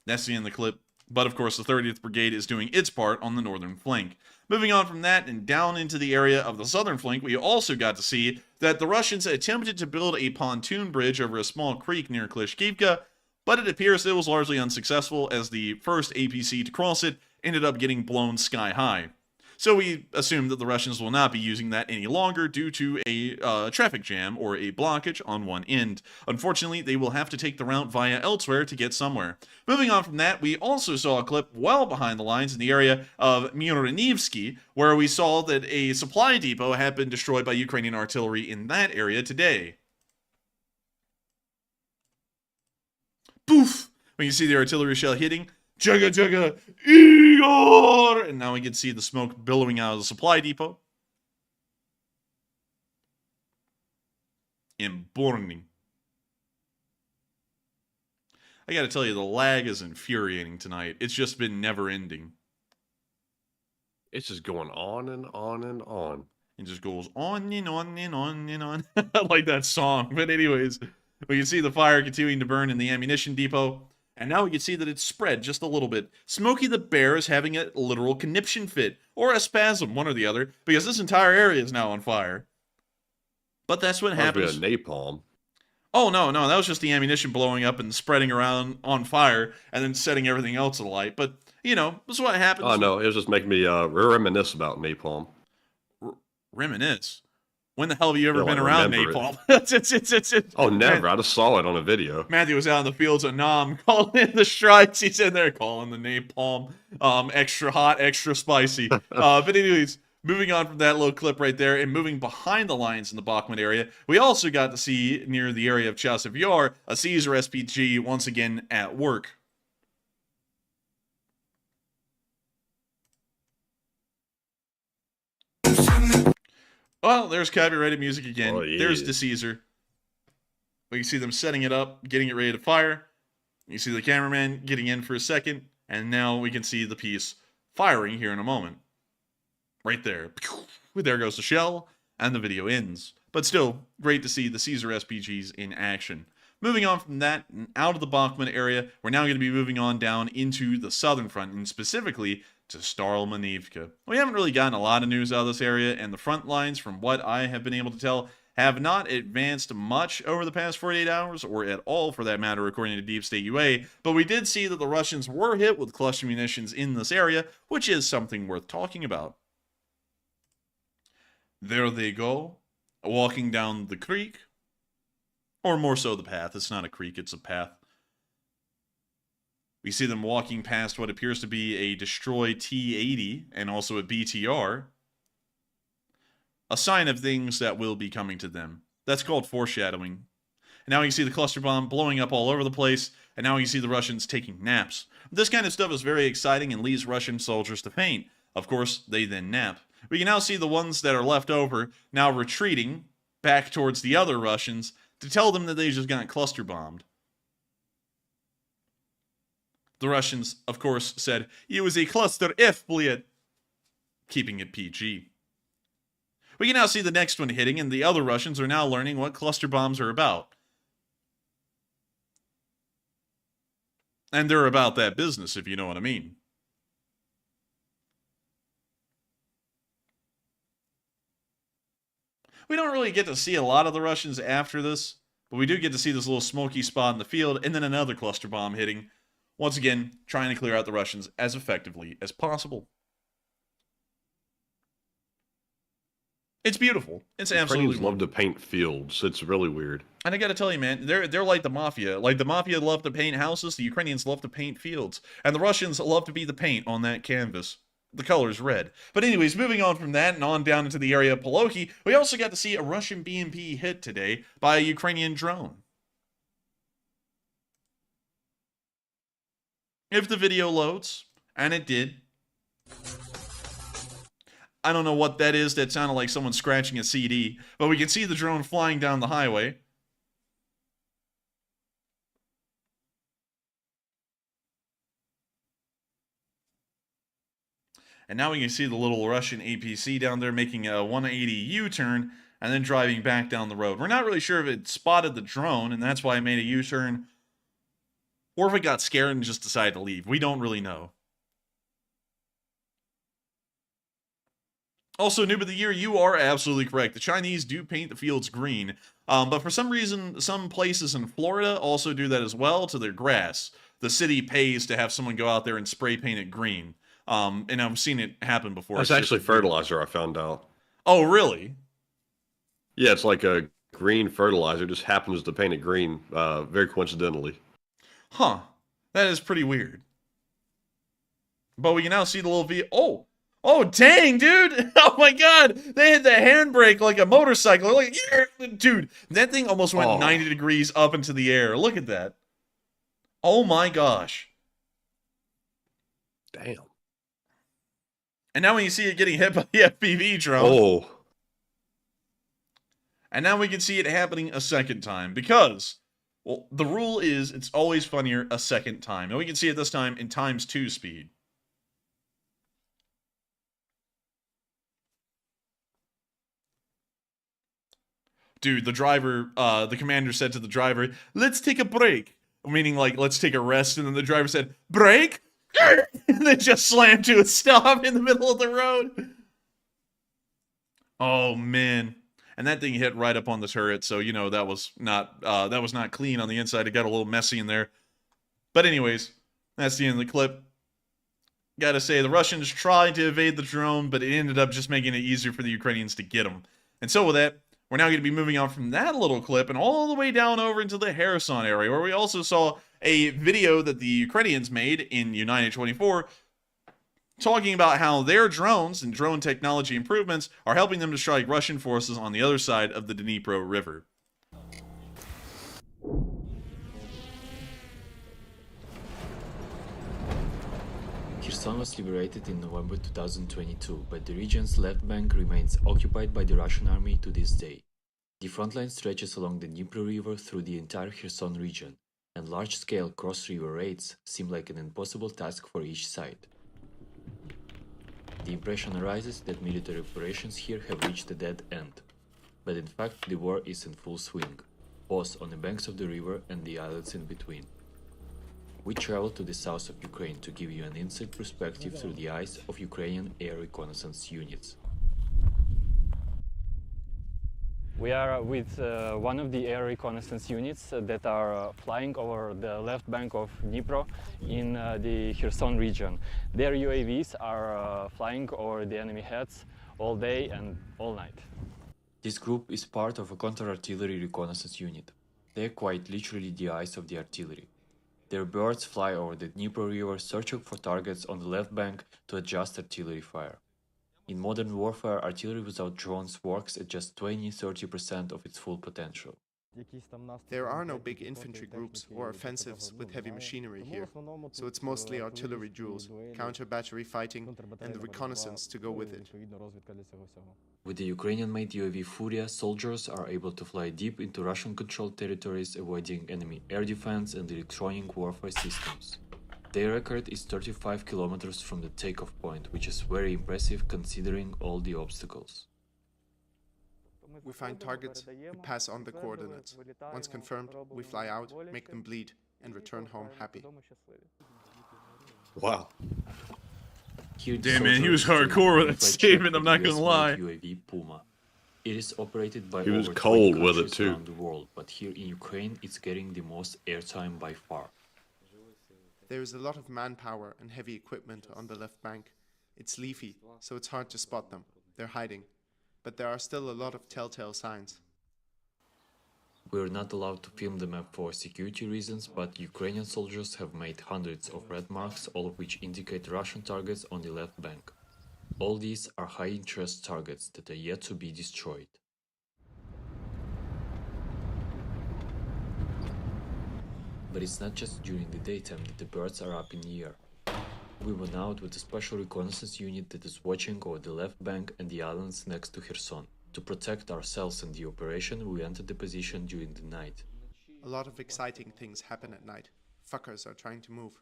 Speaker 3: That's the end of the clip. But of course, the 30th Brigade is doing its part on the northern flank. Moving on from that and down into the area of the southern flank, we also got to see that the Russians attempted to build a pontoon bridge over a small creek near Klishkivka, but it appears it was largely unsuccessful as the first APC to cross it ended up getting blown sky high. So we assume that the Russians will not be using that any longer due to a traffic jam or a blockage on one end. Unfortunately, they will have to take the route via elsewhere to get somewhere. Moving on from that, we also saw a clip well behind the lines in the area of Myronivsky, where we saw that a supply depot had been destroyed by Ukrainian artillery in that area today. Poof! When you see the artillery shell hitting, Jugga Jugga Igor! And now we can see the smoke billowing out of the supply depot. And burning. I gotta tell you, the lag is infuriating tonight. It's just been never ending.
Speaker 4: It's just going on and on and on.
Speaker 3: It just goes on and on and on and on. I like that song. But anyways, we can see the fire continuing to burn in the ammunition depot. And now we can see that it's spread just a little bit. Smokey the Bear is having a literal conniption fit, or a spasm, one or the other, because this entire area is now on fire. But that's what happens.
Speaker 4: A napalm.
Speaker 3: Oh, no, that was just the ammunition blowing up and spreading around on fire, and then setting everything else alight. But, you know, this is what happens.
Speaker 4: Oh, no, it was just making me reminisce about napalm.
Speaker 3: Reminisce? When the hell have you ever
Speaker 4: Yeah,
Speaker 3: been
Speaker 4: like,
Speaker 3: around
Speaker 4: remember
Speaker 3: napalm?
Speaker 4: Oh, never. I just saw it on a video.
Speaker 3: Matthew was out in the fields of Nam calling in the strikes. He's in there calling the napalm extra hot, extra spicy. But anyways, moving on from that little clip right there and moving behind the lines in the Bachman area, we also got to see near the area of Chasiv Yar a Caesar SPG once again at work. Well, there's copyrighted music again.
Speaker 4: Oh, yeah.
Speaker 3: There's the Caesar. We can see them setting it up, getting it ready to fire. You see the cameraman getting in for a second, and now we can see the piece firing here in a moment. Right there. There goes the shell, and the video ends. But still, great to see the Caesar SPGs in action. Moving on from that, out of the Bachman area, we're now going to be moving on down into the southern front, and specifically to Starl-Manivka. We haven't really gotten a lot of news out of this area, and the front lines, from what I have been able to tell, have not advanced much over the past 48 hours, or at all for that matter, according to Deep State UA, but we did see that the Russians were hit with cluster munitions in this area, which is something worth talking about. There they go, walking down the creek, or more so the path. It's not a creek, it's a path. We see them walking past what appears to be a destroyed T-80 and also a BTR. A sign of things that will be coming to them. That's called foreshadowing. And now you can see the cluster bomb blowing up all over the place, and now you see the Russians taking naps. This kind of stuff is very exciting and leads Russian soldiers to faint. Of course, they then nap. We can now see the ones that are left over now retreating back towards the other Russians to tell them that they just got cluster bombed. The Russians, of course, said, "It was a cluster F, blid," keeping it PG. We can now see the next one hitting, and the other Russians are now learning what cluster bombs are about. And they're about that business, if you know what I mean. We don't really get to see a lot of the Russians after this, but we do get to see this little smoky spot in the field, and then another cluster bomb hitting. Once again, trying to clear out the Russians as effectively as possible. It's beautiful. It's absolutely
Speaker 4: Ukrainians love to paint fields. It's really weird.
Speaker 3: And I gotta tell you, man, they're like the mafia. Like the mafia love to paint houses, the Ukrainians love to paint fields. And the Russians love to be the paint on that canvas. The color's red. But anyways, moving on from that and on down into the area of Poloki, we also got to see a Russian BMP hit today by a Ukrainian drone. If the video loads, and it did. I don't know what that is. That sounded like someone scratching a CD. But we can see the drone flying down the highway. And now we can see the little Russian APC down there making a 180 U-turn and then driving back down the road. We're not really sure if it spotted the drone, and that's why it made a U-turn, or if it got scared and just decided to leave. We don't really know. Also, Noob of the Year, you are absolutely correct. The Chinese do paint the fields green, but for some reason, some places in Florida also do that as well to their grass. The city pays to have someone go out there and spray paint it green. And I've seen it happen before.
Speaker 4: That's actually fertilizer, I found out.
Speaker 3: Oh, really?
Speaker 4: Yeah, it's like a green fertilizer. It just happens to paint it green, very coincidentally.
Speaker 3: Huh. That is pretty weird. But we can now see the little V. Oh, dang, dude. Oh, my God. They hit the handbrake like a motorcycle. Like, yeah. Dude, that thing almost went 90 degrees up into the air. Look at that. Oh, my gosh.
Speaker 4: Damn.
Speaker 3: And now when you see it getting hit by the FPV drone.
Speaker 4: Oh.
Speaker 3: And now we can see it happening a second time because, well, the rule is it's always funnier a second time. And we can see it this time in ×2 speed. dude, the commander said to the driver, "Let's take a break," meaning like let's take a rest, and then the driver said, "Break," and then just slammed to a stop in the middle of the road. Oh man. And that thing hit right up on the turret, so you know that was not clean on the inside. It got a little messy in there. But anyways, that's the end of the clip. Gotta say, the Russians tried to evade the drone, but it ended up just making it easier for the Ukrainians to get them. And so with that, we're now going to be moving on from that little clip and all the way down over into the Kherson area, where we also saw a video that the Ukrainians made in United 24 talking about how their drones and drone technology improvements are helping them to strike Russian forces on the other side of the Dnipro River.
Speaker 12: Kherson was liberated in November 2022, but the region's left bank remains occupied by the Russian army to this day. The front line stretches along the Dnipro River through the entire Kherson region, and large-scale cross-river raids seem like an impossible task for each side. The impression arises that military operations here have reached a dead end, but in fact the war is in full swing, both on the banks of the river and the islands in between. We travel to the south of Ukraine to give you an inside perspective through the eyes of Ukrainian air reconnaissance units.
Speaker 13: We are with one of the air reconnaissance units that are flying over the left bank of Dnipro in the Kherson region. Their UAVs are flying over the enemy heads all day and all night.
Speaker 12: This group is part of a counter-artillery reconnaissance unit. They are quite literally the eyes of the artillery. Their birds fly over the Dnipro River searching for targets on the left bank to adjust artillery fire. In modern warfare, artillery without drones works at just 20–30% of its full potential.
Speaker 14: There are no big infantry groups or offensives with heavy machinery here, so it's mostly artillery drills, counter-battery fighting, and the reconnaissance to go with it.
Speaker 12: With the Ukrainian-made UAV Furia, soldiers are able to fly deep into Russian-controlled territories, avoiding enemy air defense and electronic warfare systems. Their record is 35 kilometers from the takeoff point, which is very impressive considering all the obstacles.
Speaker 14: We find targets, we pass on the coordinates. Once confirmed, we fly out, make them bleed, and return home happy.
Speaker 4: Wow.
Speaker 3: Damn man, he was hardcore with that statement, I'm not gonna lie.
Speaker 12: UAV Puma. It is operated by
Speaker 4: He was
Speaker 12: over
Speaker 4: cold
Speaker 12: 20
Speaker 4: with it
Speaker 12: countries
Speaker 4: too.
Speaker 12: around the world, but here in Ukraine it's getting the most airtime by far.
Speaker 14: There is a lot of manpower and heavy equipment on the left bank. It's leafy, so it's hard to spot them. They're hiding. But there are still a lot of telltale signs.
Speaker 12: We are not allowed to film the map for security reasons, but Ukrainian soldiers have made hundreds of red marks, all of which indicate Russian targets on the left bank. All these are high-interest targets that are yet to be destroyed. But it's not just during the daytime that the birds are up in the air. We went out with a special reconnaissance unit that is watching over the left bank and the islands next to Kherson. To protect ourselves and the operation, we entered the position during the night.
Speaker 14: A lot of exciting things happen at night. Fuckers are trying to move,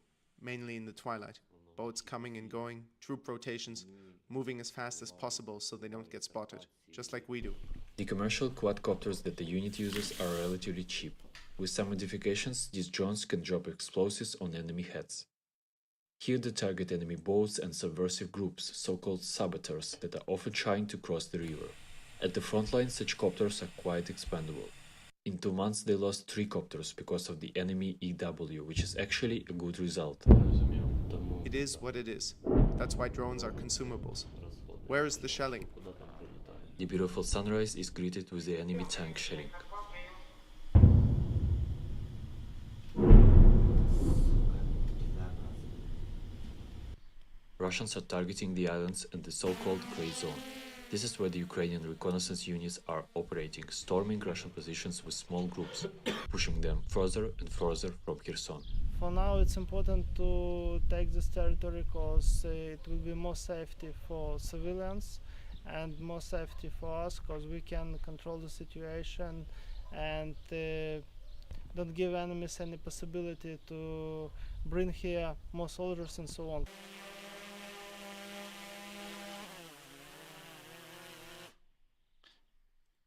Speaker 14: mainly in the twilight. Boats coming and going, troop rotations, moving as fast as possible so they don't get spotted, just like we do.
Speaker 12: The commercial quadcopters that the unit uses are relatively cheap. With some modifications, these drones can drop explosives on enemy heads. Here they target enemy boats and subversive groups, so-called saboteurs, that are often trying to cross the river. At the front line, such copters are quite expendable. In 2 months they lost 3 copters because of the enemy EW, which is actually a good result.
Speaker 14: It is what it is. That's why drones are consumables. Where is the shelling?
Speaker 12: The beautiful sunrise is greeted with the enemy tank shelling. Russians are targeting the islands and the so-called Grey Zone. This is where the Ukrainian reconnaissance units are operating, storming Russian positions with small groups, pushing them further and further from Kherson.
Speaker 15: For now it's important to take this territory because it will be more safety for civilians and more safety for us because we can control the situation and don't give enemies any possibility to bring here more soldiers and so on.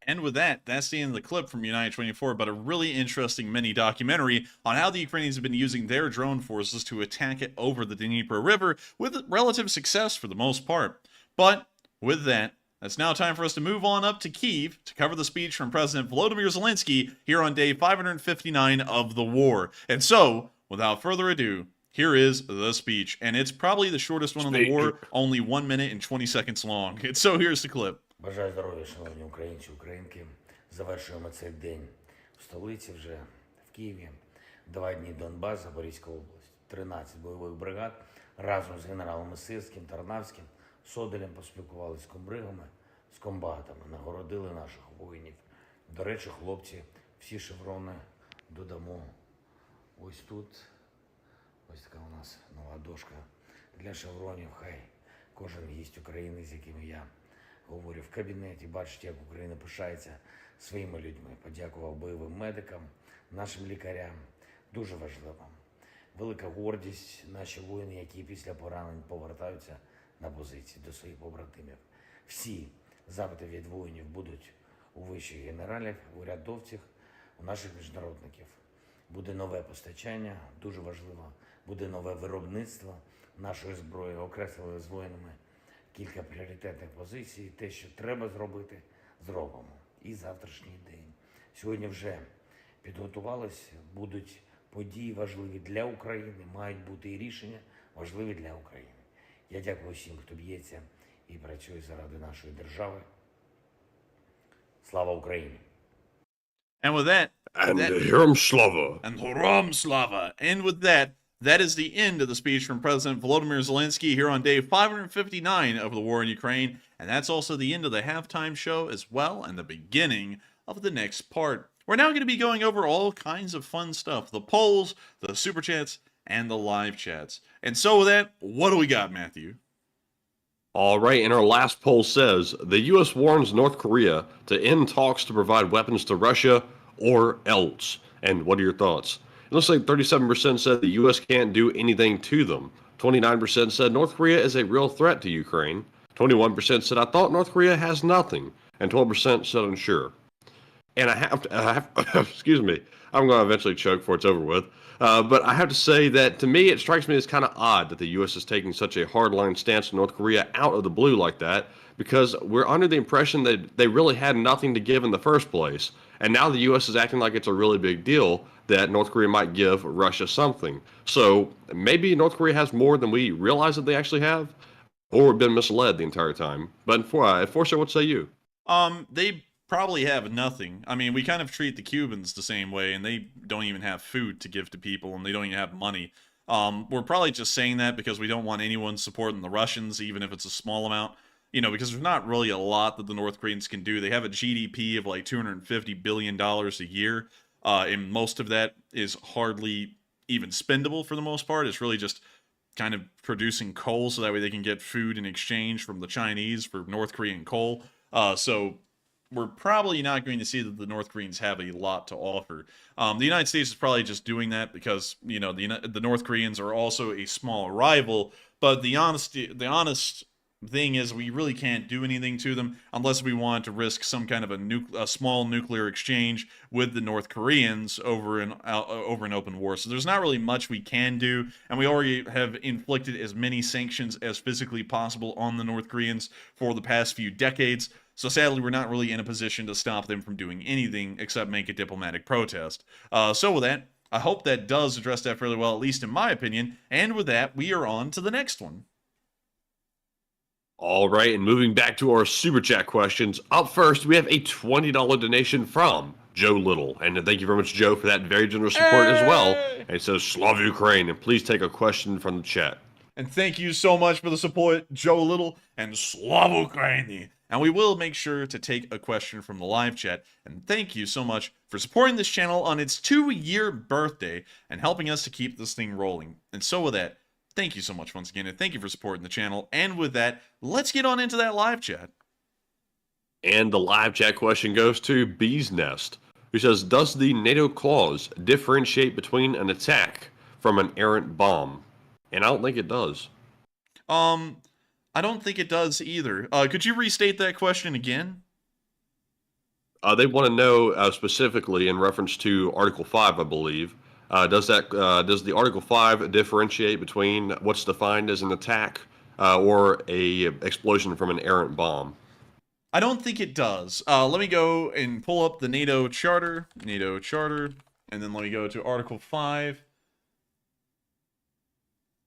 Speaker 3: And with that, that's the end of the clip from United 24, but a really interesting mini documentary on how the Ukrainians have been using their drone forces to attack it over the Dnieper River with relative success for the most part. But with that, it's now time for us to move on up to Kyiv to cover the speech from President Volodymyr Zelensky here on day 559 of the war. And so, without further ado, here is the speech. And it's probably the shortest one on the war, only 1 minute and 20 seconds long. And so here's the clip.
Speaker 16: Бажаю здоров'я, шановні українці, українки. Завершуємо цей день в столиці вже, в Києві. 2 дні Донбас, Запорізька область. 13 бойових бригад разом з генералами Сирським, Тарнавським, Соделем поспілкувалися з комбригами, з комбатами, нагородили наших воїнів. До речі, хлопці, всі шеврони додамо ось тут. Ось така у нас нова дошка для шевронів. Хай кожен гість України, з якими я говорю в кабінеті, бачить, як Україна пишається своїми людьми. Подякував бойовим медикам, нашим лікарям. Дуже важливо. Велика гордість наші воїни, які після поранень повертаються на позиції до своїх побратимів. Всі запити від воїнів будуть у вищих генералів, у урядовців, у наших міжнародників. Буде нове постачання, дуже важливо, буде нове виробництво нашої зброї, окреслили з воїнами кілька пріоритетних позицій. Те, що треба зробити, зробимо. І завтрашній день. Сьогодні вже підготувалися, будуть події важливі для України, мають бути і рішення важливі для України. Я дякую всім, хто б'ється і працює заради нашої держави. Слава Україні!
Speaker 3: And with that,
Speaker 4: Herom Slava.
Speaker 3: And Herom Slava. And with that, that is the end of the speech from President Volodymyr Zelensky here on day 559 of the war in Ukraine. And that's also the end of the halftime show as well, and the beginning of the next part. We're now going to be going over all kinds of fun stuff. The polls, the super chats, and the live chats. And so with that, what do we got, Matthew?
Speaker 4: All right, and our last poll says, the U.S. warns North Korea to end talks to provide weapons to Russia or else. And what are your thoughts? It looks like 37% said the U.S. can't do anything to them. 29% said North Korea is a real threat to Ukraine. 21% said I thought North Korea has nothing. And 12% said unsure. And I have excuse me, I'm going to eventually choke before it's over with. But I have to say that to me, it strikes me as kind of odd that the U.S. is taking such a hardline stance on North Korea out of the blue like that, because we're under the impression that they really had nothing to give in the first place. And now the U.S. is acting like it's a really big deal that North Korea might give Russia something. So maybe North Korea has more than we realize that they actually have, or we've been misled the entire time. But Forcer, what say you?
Speaker 3: They probably have nothing. I mean, we kind of treat the Cubans the same way, and they don't even have food to give to people, and they don't even have money. We're probably just saying that because we don't want anyone supporting the Russians, even if it's a small amount. You know, because there's not really a lot that the North Koreans can do. They have a GDP of like $250 billion a year, and most of that is hardly even spendable for the most part. It's really just kind of producing coal so that way they can get food in exchange from the Chinese for North Korean coal. So we're probably not going to see that the North Koreans have a lot to offer. The United States is probably just doing that because, you know, the North Koreans are also a small rival. But the honest thing is, we really can't do anything to them unless we want to risk some kind of a small nuclear exchange with the North Koreans over an open war. So there's not really much we can do, and we already have inflicted as many sanctions as physically possible on the North Koreans for the past few decades. So sadly, we're not really in a position to stop them from doing anything except make a diplomatic protest. So with that, I hope that does address that fairly well, at least in my opinion. And with that, we are on to the next one.
Speaker 4: All right, and moving back to our Super Chat questions. Up first, we have a $20 donation from Joe Little. And thank you very much, Joe, for that very generous support as well. And it says, Slava Ukraine, and please take a question from the chat.
Speaker 3: And thank you so much for the support, Joe Little, and Slava Ukraini. And we will make sure to take a question from the live chat. And thank you so much for supporting this channel on its 2-year birthday and helping us to keep this thing rolling. And so with that, thank you so much once again, and thank you for supporting the channel. And with that, let's get on into that live chat.
Speaker 4: And the live chat question goes to Bee's Nest, who says, does the NATO clause differentiate between an attack from an errant bomb? And I don't think it does.
Speaker 3: I don't think it does either. Could you restate that question again?
Speaker 4: They want to know specifically in reference to Article 5, I believe. Does the Article 5 differentiate between what's defined as an attack or a explosion from an errant bomb?
Speaker 3: I don't think it does. Let me go and pull up the NATO Charter, and then let me go to Article 5.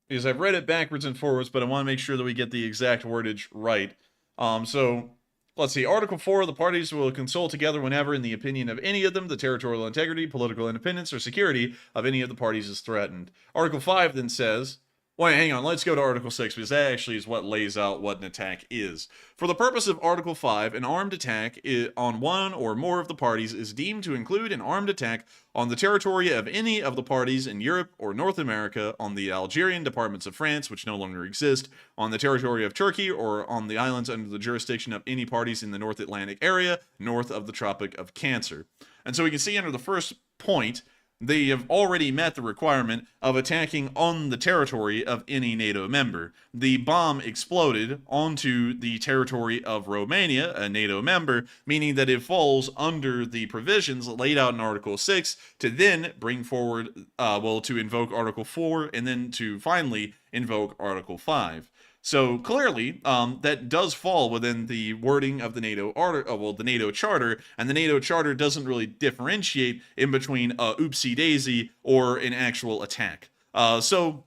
Speaker 3: Because I've read it backwards and forwards, but I want to make sure that we get the exact wordage right. So, let's see. Article 4, the parties will consult together whenever, in the opinion of any of them, the territorial integrity, political independence, or security of any of the parties is threatened. Article 5 then says, wait, hang on, let's go to Article 6, because that actually is what lays out what an attack is. For the purpose of Article 5, an armed attack on one or more of the parties is deemed to include an armed attack on the territory of any of the parties in Europe or North America, on the Algerian departments of France, which no longer exist, on the territory of Turkey, or on the islands under the jurisdiction of any parties in the North Atlantic area, north of the Tropic of Cancer. And so we can see under the first point, they have already met the requirement of attacking on the territory of any NATO member. The bomb exploded onto the territory of Romania, a NATO member, meaning that it falls under the provisions laid out in Article 6 to then bring forward, to invoke Article 4 and then to finally invoke Article 5. So clearly, that does fall within the wording of the NATO the NATO Charter, and the NATO Charter doesn't really differentiate in between oopsie daisy or an actual attack. So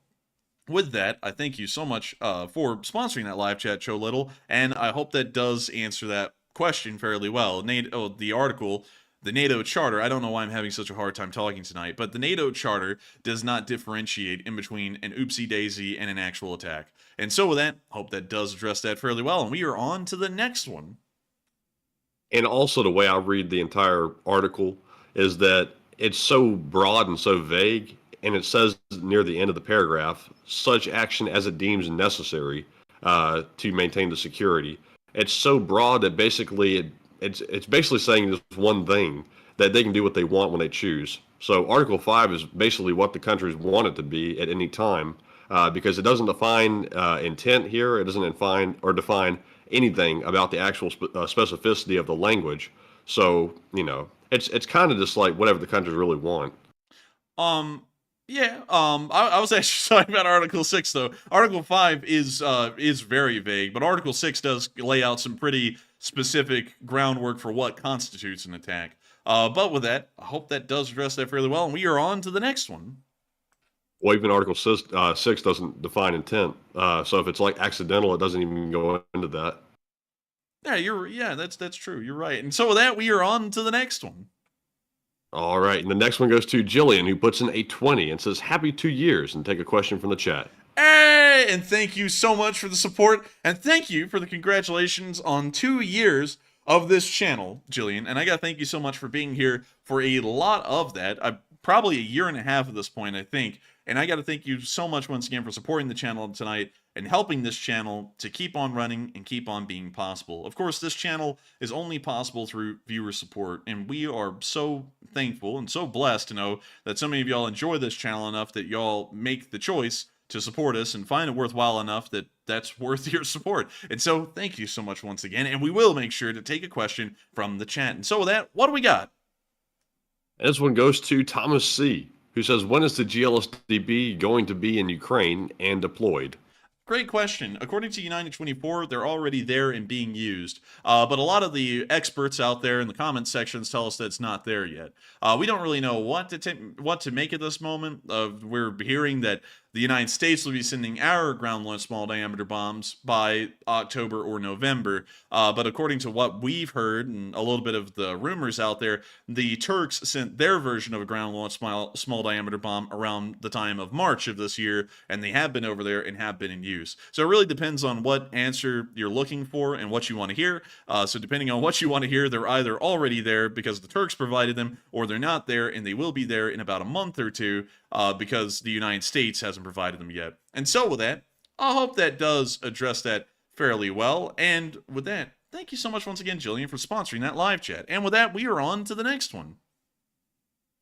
Speaker 3: with that, I thank you so much for sponsoring that live chat, Cho Little, and I hope that does answer that question fairly well. The article. The NATO Charter, I don't know why I'm having such a hard time talking tonight, but the NATO Charter does not differentiate in between an oopsie daisy and an actual attack. And so with that, hope that does address that fairly well, and we are on to the next one.
Speaker 4: And also, the way I read the entire article is that it's so broad and so vague, and it says near the end of the paragraph, such action as it deems necessary to maintain the security. It's so broad that basically it's basically saying just one thing, that they can do what they want when they choose. So Article 5 is basically what the countries want it to be at any time, because it doesn't define intent here. It doesn't define anything about the actual specificity of the language. So, it's kind of just like whatever the countries really want.
Speaker 3: Yeah, I was actually talking about Article 6, though. Article 5 is very vague, but Article 6 does lay out some pretty specific groundwork for what constitutes an attack. But with that, I hope that does address that fairly well, and we are on to the next one.
Speaker 4: Well, even Article 6 doesn't define intent. So if it's like accidental, it doesn't even go into that.
Speaker 3: Yeah, that's true. You're right. And so with that, we are on to the next one.
Speaker 4: All right, and the next one goes to Jillian, who puts in a 20 and says, "Happy 2 years," and take a question from the chat.
Speaker 3: Hey, and thank you so much for the support, and thank you for the congratulations on 2 years of this channel, Jillian. And I gotta thank you so much for being here for a lot of that. Probably a year and a half at this point, I think. And I gotta thank you so much once again for supporting the channel tonight and helping this channel to keep on running and keep on being possible. Of course, this channel is only possible through viewer support, and we are so thankful and so blessed to know that so many of y'all enjoy this channel enough that y'all make the choice to support us and find it worthwhile enough that that's worth your support. And so thank you so much once again, and we will make sure to take a question from the chat. And so with that, what do we got?
Speaker 4: This one goes to Thomas C., who says, "When is the GLSDB going to be in Ukraine and deployed?"
Speaker 3: Great question. According to United 24, they're already there and being used. But a lot of the experts out there in the comment sections tell us that it's not there yet. We don't really know what to make at this moment. We're hearing that the United States will be sending our ground-launched small-diameter bombs by October or November. But according to what we've heard and a little bit of the rumors out there, the Turks sent their version of a ground-launched small-diameter bomb around the time of March of this year, and they have been over there and have been in use. So it really depends on what answer you're looking for and what you want to hear. So depending on what you want to hear, they're either already there because the Turks provided them, or they're not there and they will be there in about a month or two because the United States hasn't provided them yet. And so with that, I hope that does address that fairly well. And with that, thank you so much once again, Jillian, for sponsoring that live chat. And with that, we are on to the next one.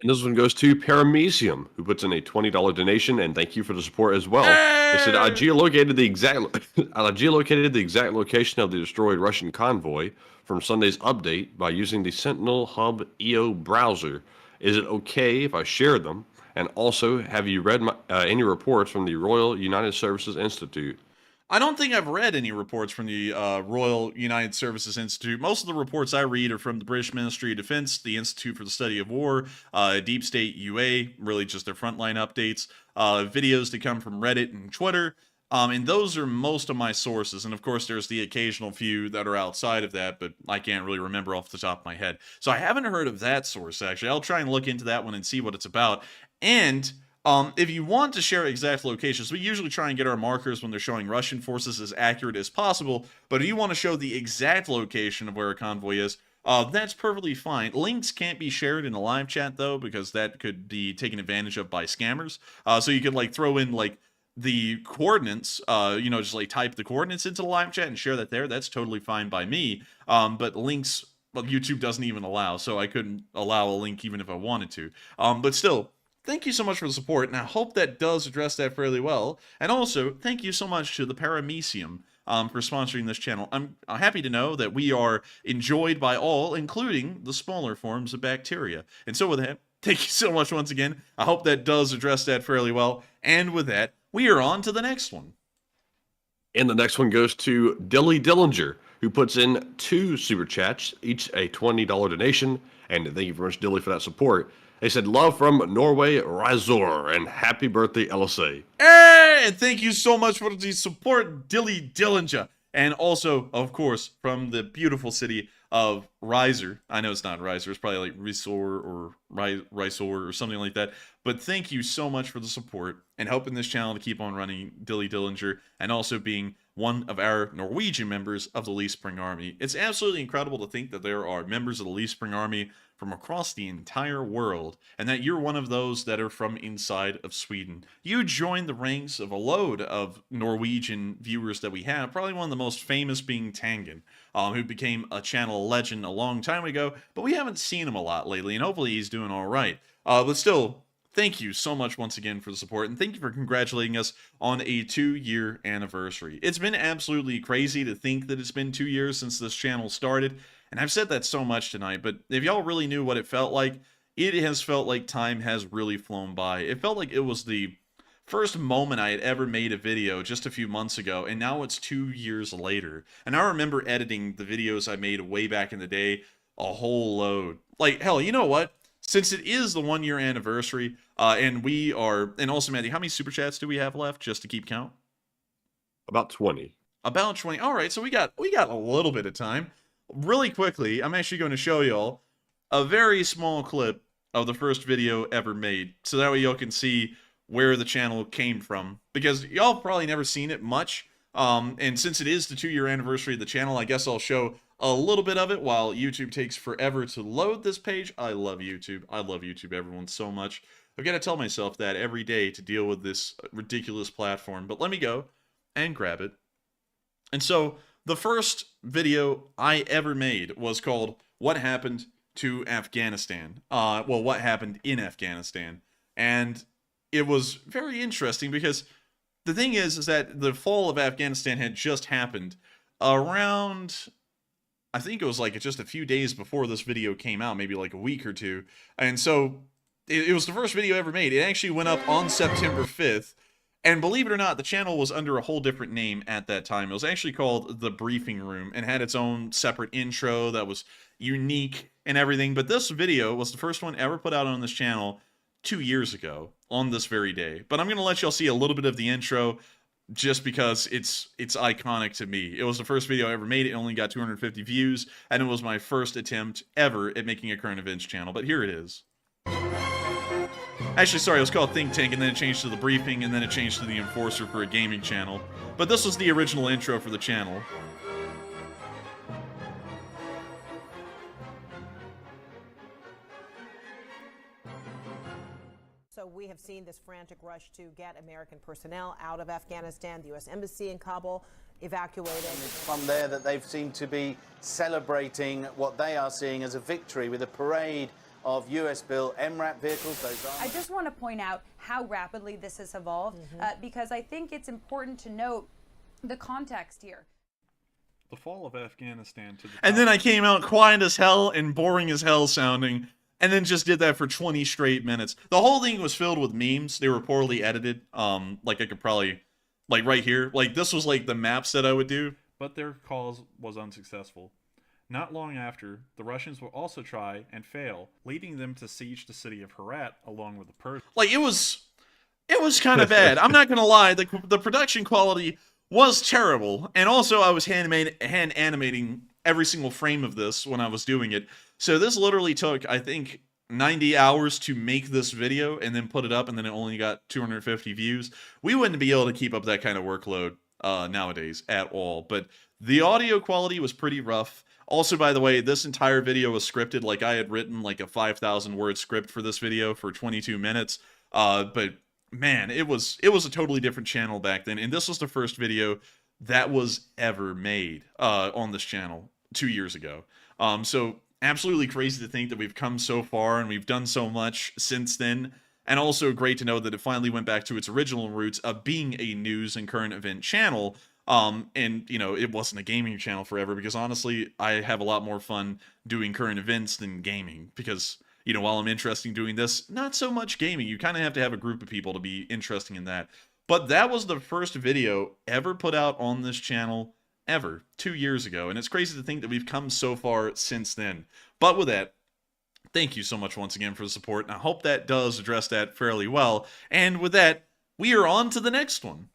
Speaker 4: And this one goes to Paramecium, who puts in a $20 donation, and thank you for the support as well. They said, I geolocated the exact location of the destroyed Russian convoy from Sunday's update by using the Sentinel Hub EO browser. Is it okay if I share them? And also, have you read any reports from the Royal United Services Institute?
Speaker 3: I don't think I've read any reports from the Royal United Services Institute. Most of the reports I read are from the British Ministry of Defense, the Institute for the Study of War, Deep State UA, really just their frontline updates, videos that come from Reddit and Twitter. And those are most of my sources. And of course, there's the occasional few that are outside of that, but I can't really remember off the top of my head. So I haven't heard of that source, actually. I'll try and look into that one and see what it's about. And if you want to share exact locations, we usually try and get our markers when they're showing Russian forces as accurate as possible. But if you want to show the exact location of where a convoy is, that's perfectly fine. Links can't be shared in a live chat, though, because that could be taken advantage of by scammers. So you could, like, throw in, like, the coordinates, just, like, type the coordinates into the live chat and share that there. That's totally fine by me. But links, well, YouTube doesn't even allow, so I couldn't allow a link even if I wanted to. But still, thank you so much for the support, and I hope that does address that fairly well. And also, thank you so much to the Paramecium for sponsoring this channel. I'm happy to know that we are enjoyed by all, including the smaller forms of bacteria. And so with that, thank you so much once again. I hope that does address that fairly well. And with that, we are on to the next one.
Speaker 4: And the next one goes to Dilly Dillinger, who puts in 2 super chats, each a $20 donation. And thank you very much, Dilly, for that support. They said, love from Norway, Razor, and happy birthday, LSA.
Speaker 3: Hey, and thank you so much for the support, Dilly Dillinger. And also, of course, from the beautiful city of Riser. I know it's not Riser, it's probably like Risor or Risor or something like that. But thank you so much for the support and helping this channel to keep on running, Dilly Dillinger, and also being one of our Norwegian members of the Lee Spring Army. It's absolutely incredible to think that there are members of the Lee Spring Army from across the entire world, and that you're one of those that are from inside of Sweden. You joined the ranks of a load of Norwegian viewers that we have, probably one of the most famous being Tangen, who became a channel legend a long time ago, but we haven't seen him a lot lately, and hopefully he's doing all right. But still, thank you so much once again for the support, and thank you for congratulating us on a 2-year anniversary. It's been absolutely crazy to think that it's been 2 years since this channel started, and I've said that so much tonight, but if y'all really knew what it felt like, it has felt like time has really flown by. It felt like it was the first moment I had ever made a video just a few months ago, and now it's 2 years later. And I remember editing the videos I made way back in the day a whole load. Like, hell, you know what? Since it is the 1-year anniversary, and we are, and also, Matthew, how many super chats do we have left, just to keep count?
Speaker 4: About 20.
Speaker 3: About 20. All right, so we got a little bit of time. Really quickly, I'm actually going to show y'all a very small clip of the first video ever made, so that way y'all can see where the channel came from, because y'all probably never seen it much, and since it is the 2-year anniversary of the channel, I guess I'll show a little bit of it while YouTube takes forever to load this page. I love YouTube. I love YouTube, everyone, so much. I've got to tell myself that every day to deal with this ridiculous platform, but let me go and grab it. And so the first video I ever made was called What Happened to Afghanistan? What happened in Afghanistan? And it was very interesting because the thing is that the fall of Afghanistan had just happened around, I think it was like just a few days before this video came out, maybe like a week or two. And so it was the first video ever made. It actually went up on September 5th. And believe it or not, the channel was under a whole different name at that time. It was actually called The Briefing Room and had its own separate intro that was unique and everything. But this video was the first one ever put out on this channel 2 years ago on this very day. But I'm going to let y'all see a little bit of the intro just because it's iconic to me. It was the first video I ever made. It only got 250 views, and it was my first attempt ever at making a current events channel. But here it is. Actually, sorry, it was called Think Tank, and then it changed to The Briefing, and then it changed to The Enforcer for a gaming channel. But this was the original intro for the channel.
Speaker 17: So we have seen this frantic rush to get American personnel out of Afghanistan, the U.S. Embassy in Kabul evacuated.
Speaker 18: It's from there that they've seemed to be celebrating what they are seeing as a victory with a parade of US-built MRAP vehicles. Those
Speaker 19: I just want to point out how rapidly this has evolved, because I think it's important to note the context here.
Speaker 9: The fall of Afghanistan to the
Speaker 3: And then I came out quiet as hell and boring as hell sounding, and then just did that for 20 straight minutes. The whole thing was filled with memes. They were poorly edited. Like I could probably, like right here, like this was like the maps that I would do.
Speaker 9: But their cause was unsuccessful. Not long after, the Russians will also try and fail, leading them to siege the city of Herat along with the Persians.
Speaker 3: Like it was kind of bad. I'm not gonna lie. The production quality was terrible, and also I was hand animating every single frame of this when I was doing it. So this literally took, I think, 90 hours to make this video and then put it up, and then it only got 250 views. We wouldn't be able to keep up that kind of workload nowadays at all. But the audio quality was pretty rough. Also, by the way, this entire video was scripted. Like I had written like a 5,000 word script for this video for 22 minutes. But man, it was a totally different channel back then, and this was the first video that was ever made on this channel 2 years ago. So absolutely crazy to think that we've come so far and we've done so much since then, and also great to know that it finally went back to its original roots of being a news and current event channel. And you know, it wasn't a gaming channel forever, because honestly, I have a lot more fun doing current events than gaming, because you know, while I'm interested in doing this, not so much gaming. You kind of have to have a group of people to be interesting in that. But that was the first video ever put out on this channel ever 2 years ago, and it's crazy to think that we've come so far since then. But with that, thank you so much once again for the support, and I hope that does address that fairly well. And with that, we are on to the next one.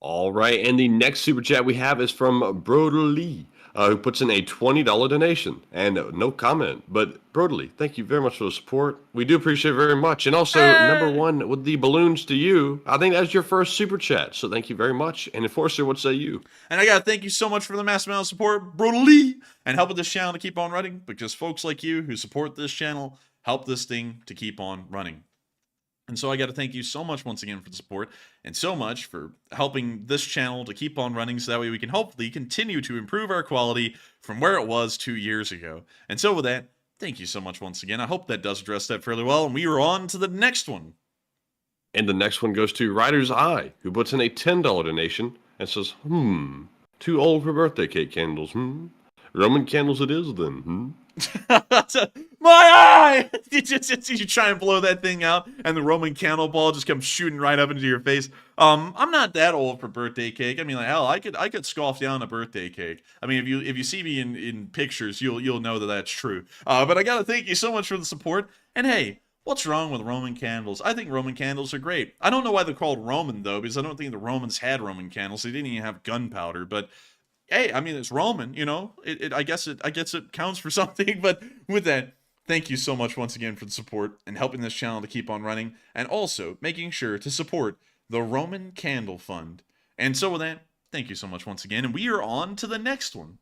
Speaker 4: All right, and the next super chat we have is from Broder Lee, who puts in a $20 donation, and no comment. But Broder Lee, thank you very much for the support. We do appreciate it very much. And also, number one with the balloons to you. I think that's your first super chat, so thank you very much. And Enforcer, what say you?
Speaker 3: And I gotta thank you so much for the massive amount of support, Broder Lee, and helping this channel to keep on running, because folks like you who support this channel help this thing to keep on running. And so I got to thank you so much once again for the support, and so much for helping this channel to keep on running, so that way we can hopefully continue to improve our quality from where it was 2 years ago. And so with that, thank you so much once again. I hope that does address that fairly well, and we are on to the next one.
Speaker 4: And the next one goes to Rider's Eye, who puts in a $10 donation and says, too old for birthday cake candles, Roman candles it is then,
Speaker 3: My eye! You try and blow that thing out, and the Roman candle ball just comes shooting right up into your face. I'm not that old for birthday cake. I mean, like, hell, I could scoff down a birthday cake. I mean, if you see me in pictures, you'll know that that's true. But I gotta thank you so much for the support. And hey, what's wrong with Roman candles? I think Roman candles are great. I don't know why they're called Roman though, because I don't think the Romans had Roman candles. They didn't even have gunpowder, but. Hey, I mean, it's Roman, you know, I guess it counts for something. But with that, thank you so much once again for the support and helping this channel to keep on running, and also making sure to support the Roman Candle Fund. And so with that, thank you so much once again, and we are on to the next one.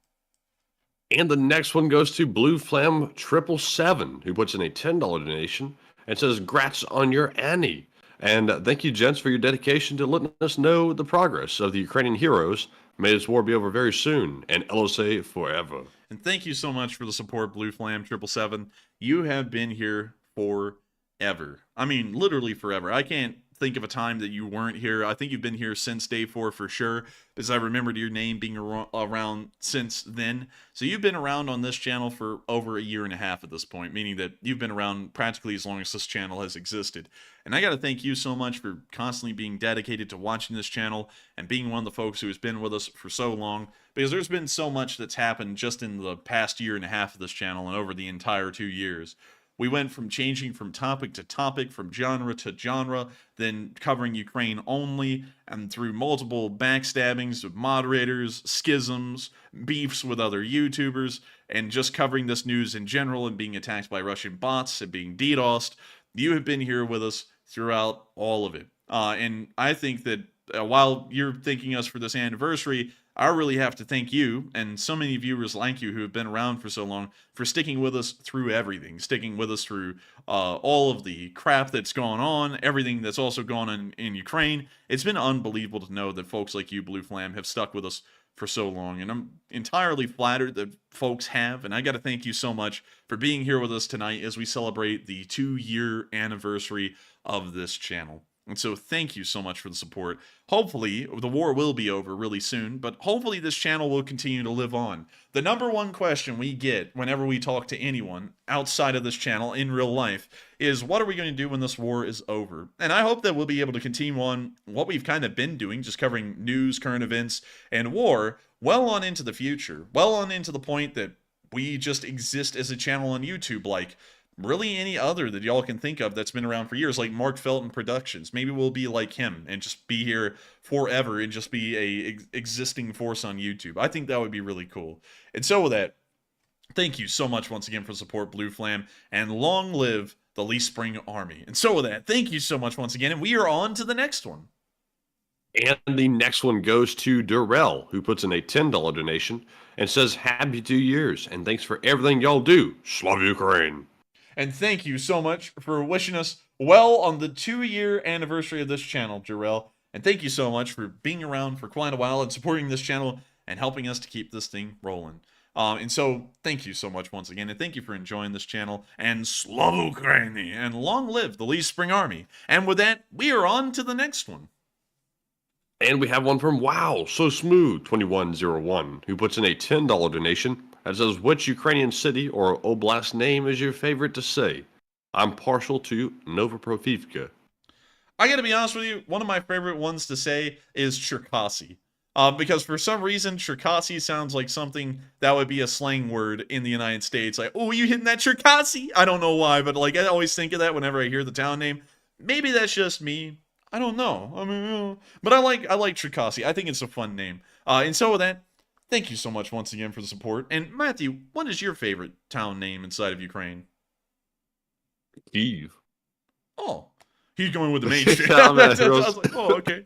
Speaker 4: And the next one goes to Blue Flam 777, who puts in a $10 donation and says, "Grats on your Annie." And thank you, gents, for your dedication to letting us know the progress of the Ukrainian heroes. May this war be over very soon, and LSA forever.
Speaker 3: And thank you so much for the support, Blue Flam 777. You have been here forever. I mean, literally forever. I can't think of a time that you weren't here. I think you've been here since day 4 for sure, because I remembered your name being around since then. So you've been around on this channel for over 1.5 years at this point, meaning that you've been around practically as long as this channel has existed. And I got to thank you so much for constantly being dedicated to watching this channel and being one of the folks who has been with us for so long, because there's been so much that's happened just in the past 1.5 years of this channel and over the entire 2 years. We went from changing from topic to topic, from genre to genre, then covering Ukraine only, and through multiple backstabbings of moderators, schisms, beefs with other YouTubers, and just covering this news in general and being attacked by Russian bots and being DDoSed. You have been here with us throughout all of it. And I think that while you're thanking us for this anniversary, I really have to thank you and so many viewers like you who have been around for so long for sticking with us through everything, sticking with us through all of the crap that's gone on, everything that's also gone on in Ukraine. It's been unbelievable to know that folks like you, Blue Flam, have stuck with us for so long, and I'm entirely flattered that folks have, and I got to thank you so much for being here with us tonight as we celebrate the 2-year anniversary of this channel. And so thank you so much for the support. Hopefully, the war will be over really soon, but hopefully this channel will continue to live on. The number one question we get whenever we talk to anyone outside of this channel in real life is, what are we going to do when this war is over? And I hope that we'll be able to continue on what we've kind of been doing, just covering news, current events, and war well on into the future. Well on into the point that we just exist as a channel on YouTube like really any other that y'all can think of that's been around for years, like Mark Felton Productions. Maybe we'll be like him and just be here forever and just be a existing force on YouTube. I think that would be really cool. And so with that, thank you so much once again for support, Blue Flam, and long live the Lee Spring Army. And so with that, thank you so much once again, and we are on to the next one.
Speaker 4: And the next one goes to Durrell, who puts in a $10 donation and says, happy 2 years, and thanks for everything y'all do. Slava Ukraine.
Speaker 3: And thank you so much for wishing us well on the 2-year anniversary of this channel, Jarrell. And thank you so much for being around for quite a while and supporting this channel and helping us to keep this thing rolling. And so thank you so much once again, and thank you for enjoying this channel. And Slava Ukraini, and long live the Lee Spring Army. And with that, we are on to the next one.
Speaker 4: And we have one from Wow So Smooth 2101, who puts in a $10 donation. That says, which Ukrainian city or oblast name is your favorite to say? I'm partial to Novoprofivka.
Speaker 3: I gotta be honest with you, one of my favorite ones to say is Cherkasy. Because for some reason, Cherkasy sounds like something that would be a slang word in the United States. Like, oh, you hitting that Cherkasy? I don't know why, but like I always think of that whenever I hear the town name. Maybe that's just me. I don't know. I mean, but I like Cherkasy. I think it's a fun name. And so with that, thank you so much once again for the support. And Matthew, what is your favorite town name inside of Ukraine?
Speaker 4: Kyiv.
Speaker 3: Oh, he's going with the mainstream.
Speaker 4: Yeah,
Speaker 3: I was like, oh, okay.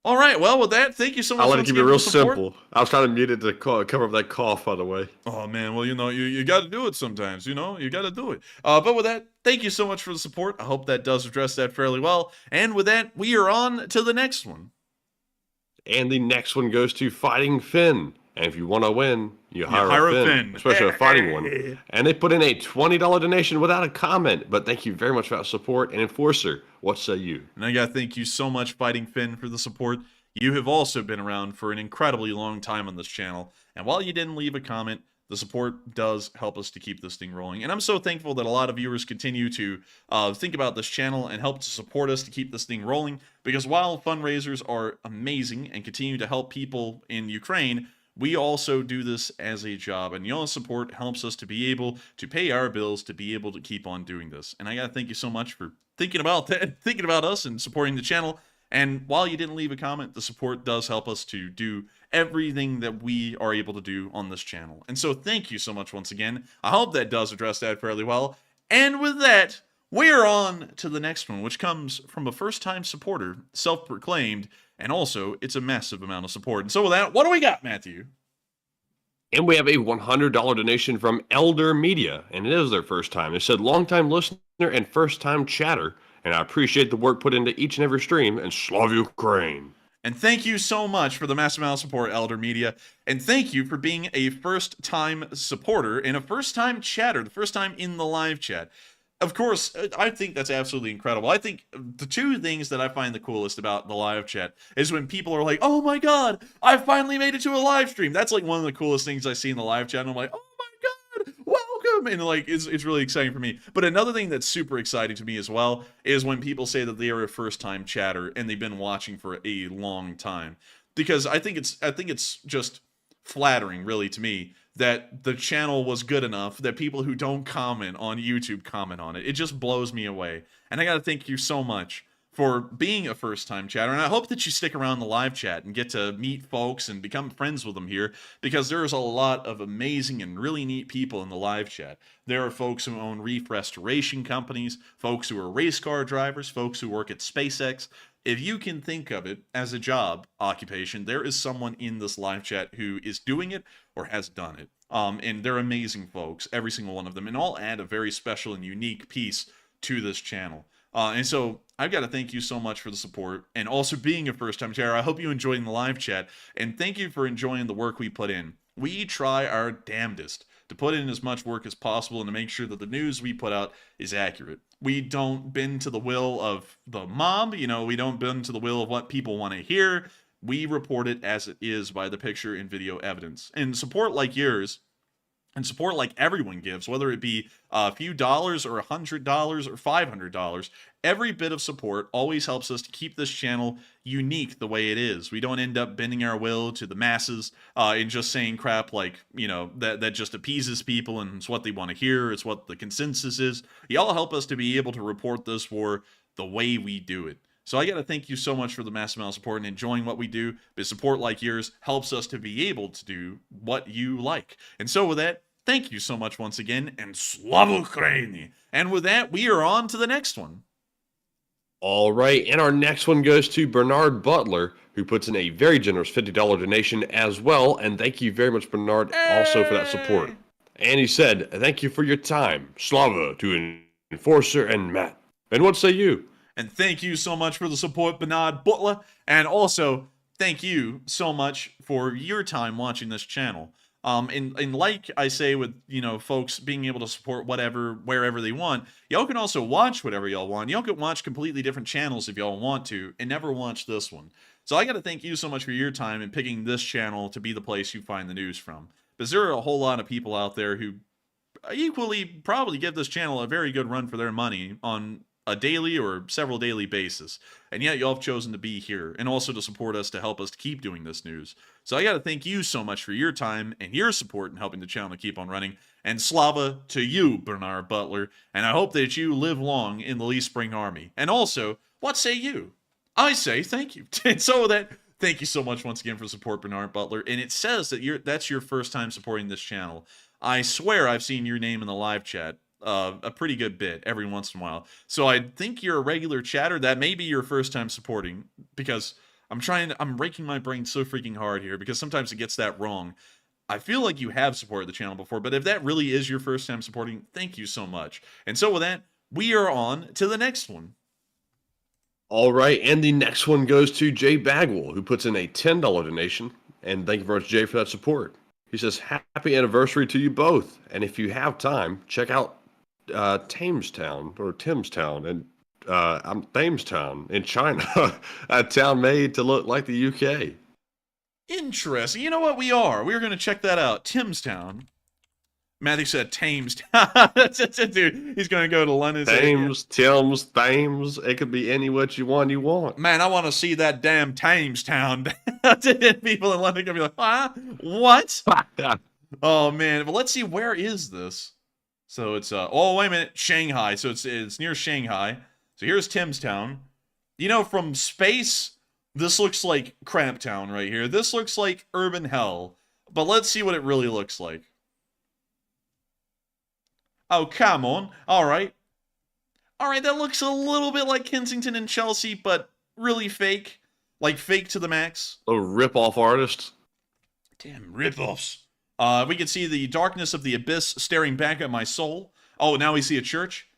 Speaker 3: All right. Well, with that, thank you so much.
Speaker 4: I'll let it keep it real simple. I was trying to mute it to cover up that cough, by the way.
Speaker 3: Oh man, well, you know, you got to do it sometimes. You know, you got to do it. But with that, thank you so much for the support. I hope that does address that fairly well. And with that, we are on to the next one.
Speaker 4: And the next one goes to Fighting Finn. And if you want to win, you hire a Finn, especially a fighting one. And they put in a $20 donation without a comment. But thank you very much for that support. And Enforcer, what say you?
Speaker 3: And I got to thank you so much, Fighting Finn, for the support. You have also been around for an incredibly long time on this channel. And while you didn't leave a comment, the support does help us to keep this thing rolling. And I'm so thankful that a lot of viewers continue to think about this channel and help to support us to keep this thing rolling. Because while fundraisers are amazing and continue to help people in Ukraine, we also do this as a job. And y'all's support helps us to be able to pay our bills, to be able to keep on doing this. And I got to thank you so much for thinking about that, thinking about us and supporting the channel. And while you didn't leave a comment, the support does help us to do everything that we are able to do on this channel. And so thank you so much once again. I hope that does address that fairly well. And with that, we're on to the next one, which comes from a first-time supporter, self-proclaimed, and also it's a massive amount of support. And so with that, what do we got, Matthew?
Speaker 4: And we have a $100 donation from Elder Media, and it is their first time. They said, long-time listener and first-time chatter, and I appreciate the work put into each and every stream, and Slava Ukraine.
Speaker 3: And thank you so much for the massive amount of support, Elder Media. And thank you for being a first-time supporter and a first-time chatter, the first time in the live chat. Of course, I think that's absolutely incredible. I think the two things that I find the coolest about the live chat is when people are like, oh my god, I finally made it to a live stream. That's like one of the coolest things I see in the live chat. And I'm like, oh my god, welcome. And like, it's really exciting for me. But another thing that's super exciting to me as well is when people say that they are a first-time chatter and they've been watching for a long time. Because I think it's just flattering, really, to me, that the channel was good enough that people who don't comment on YouTube comment on it. It just blows me away. And I gotta thank you so much for being a first-time chatter, and I hope that you stick around the live chat and get to meet folks and become friends with them here, because there's a lot of amazing and really neat people in the live chat. There are folks who own reef restoration companies, folks who are race car drivers, folks who work at SpaceX. If you can think of it as a job occupation, there is someone in this live chat who is doing it or has done it. And they're amazing folks, every single one of them, and all add a very special and unique piece to this channel. And so I've got to thank you so much for the support and also being a first-time chatter. I hope you enjoyed the live chat, and thank you for enjoying the work we put in. We try our damnedest to put in as much work as possible and to make sure that the news we put out is accurate. We don't bend to the will of the mob, we don't bend to the will of what people want to hear. We report it as it is by the picture and video evidence. And support like yours, and support like everyone gives, whether it be a few dollars or $100 or $500, every bit of support always helps us to keep this channel unique the way it is. We don't end up bending our will to the masses and just saying crap like, that just appeases people and it's what they want to hear. It's what the consensus is. Y'all help us to be able to report this war the way we do it. So I got to thank you so much for the massive amount of support and enjoying what we do. But support like yours helps us to be able to do what you like. And so with that, thank you so much once again, and Slava Ukraini. And with that, we are on to the next one.
Speaker 4: All right, and our next one goes to Bernard Butler, who puts in a very generous $50 donation as well. And thank you very much, Bernard, also for that support. And he said, thank you for your time. Slava to Enforcer and Matt. And what say you?
Speaker 3: And thank you so much for the support, Bernard Butler. And also, thank you so much for your time watching this channel. And like I say with, folks being able to support wherever they want, y'all can also watch whatever y'all want. Y'all can watch completely different channels if y'all want to, and never watch this one. So I got to thank you so much for your time in picking this channel to be the place you find the news from. Because there are a whole lot of people out there who equally probably give this channel a very good run for their money on a daily or several daily basis, and yet y'all have chosen to be here and also to support us to help us to keep doing this news. So I got to thank you so much for your time and your support in helping the channel to keep on running. And Slava to you, Bernard Butler, and I hope that you live long in the Lee Spring Army. And also, what say you? I say thank you. And so with that, thank you so much once again for support, Bernard Butler. And it says that that's your first time supporting this channel. I swear I've seen your name in the live chat a pretty good bit every once in a while. So I think you're a regular chatter. That may be your first time supporting, because I'm raking my brain so freaking hard here, because sometimes it gets that wrong. I feel like you have supported the channel before, but if that really is your first time supporting, thank you so much. And so with that, we are on to the next one.
Speaker 4: All right, and the next one goes to Jay Bagwell, who puts in a $10 donation. And thank you very much, Jay, for that support. He says, happy anniversary to you both. And if you have time, check out Thamestown in China, a town made to look like the UK.
Speaker 3: Interesting. You know what? We're going to check that out. Thamestown. Matthew said Thamestown. Dude, he's going to go to London.
Speaker 4: Thames. It could be any what you want.
Speaker 3: Man, I want to see that damn Thamestown. People in London going to be like, huh? What? Oh, man. Well, let's see. Where is this? So it's, oh, wait a minute. Shanghai. So it's near Shanghai. So here's Thamestown. From space, this looks like Crap Town right here. This looks like urban hell. But let's see what it really looks like. Oh, come on. All right. That looks a little bit like Kensington and Chelsea, but really fake. Like fake to the max.
Speaker 4: A rip-off artist.
Speaker 3: Damn rip-offs. We can see the darkness of the abyss staring back at my soul. Oh, now we see a church.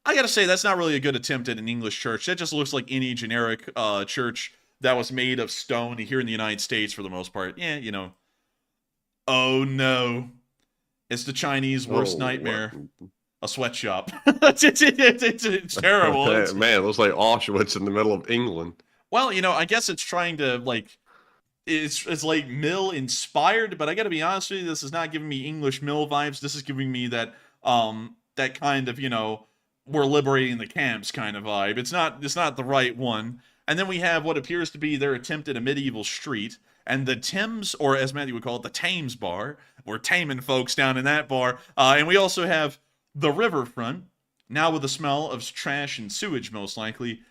Speaker 3: I gotta say, that's not really a good attempt at an English church. That just looks like any generic church that was made of stone here in the United States for the most part. Yeah, Oh, no. It's the Chinese worst nightmare.
Speaker 4: What?
Speaker 3: A sweatshop. It's terrible.
Speaker 4: Man, it looks like Auschwitz in the middle of England.
Speaker 3: Well, I guess it's trying to, it's like mill inspired, but I gotta be honest with you, this is not giving me English mill vibes. This is giving me that kind of, we're liberating the camps kind of vibe. It's not the right one. And then we have what appears to be their attempt at a medieval street. And the Thames, or as Matthew would call it, the Thames bar. We're taming folks down in that bar. And we also have the riverfront, now with the smell of trash and sewage, most likely.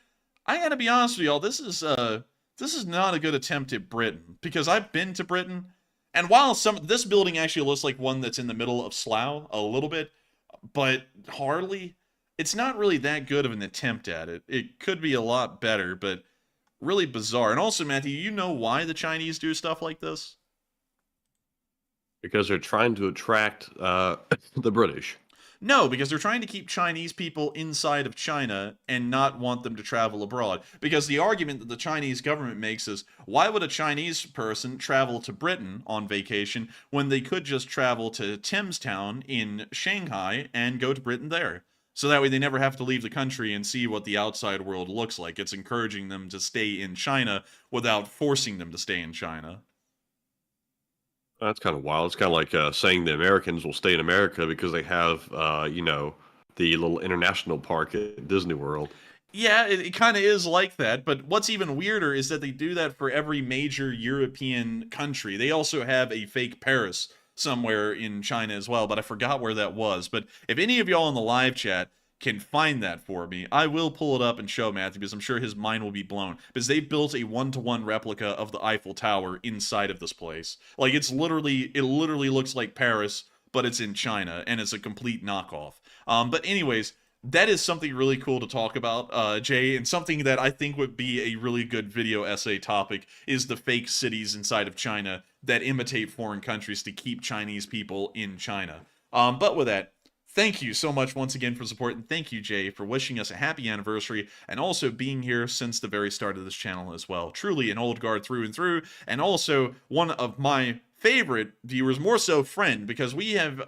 Speaker 3: I gotta be honest with y'all, this is not a good attempt at Britain, because I've been to Britain, and while this building actually looks like one that's in the middle of Slough a little bit, but hardly, it's not really that good of an attempt at it. It could be a lot better, but really bizarre. And also, Matthew, you know why the Chinese do stuff like this?
Speaker 4: Because they're trying to attract the British.
Speaker 3: No, because they're trying to keep Chinese people inside of China and not want them to travel abroad. Because the argument that the Chinese government makes is, why would a Chinese person travel to Britain on vacation when they could just travel to Thamstown in Shanghai and go to Britain there? So that way they never have to leave the country and see what the outside world looks like. It's encouraging them to stay in China without forcing them to stay in China.
Speaker 4: That's kind of wild. It's kind of like saying the Americans will stay in America because they have, the little international park at Disney World.
Speaker 3: Yeah, it kind of is like that, but what's even weirder is that they do that for every major European country. They also have a fake Paris somewhere in China as well, but I forgot where that was. But if any of y'all in the live chat can find that for me, I will pull it up and show Matthew, because I'm sure his mind will be blown. Because they built a 1-to-1 replica of the Eiffel Tower inside of this place. Like, it literally looks like Paris, but it's in China, and it's a complete knockoff. But anyways, that is something really cool to talk about, Jay, and something that I think would be a really good video essay topic is the fake cities inside of China that imitate foreign countries to keep Chinese people in China. But with that, thank you so much once again for support, and thank you, Jay, for wishing us a happy anniversary and also being here since the very start of this channel as well. Truly an old guard through and through, and also one of my favorite viewers, more so friend, because we have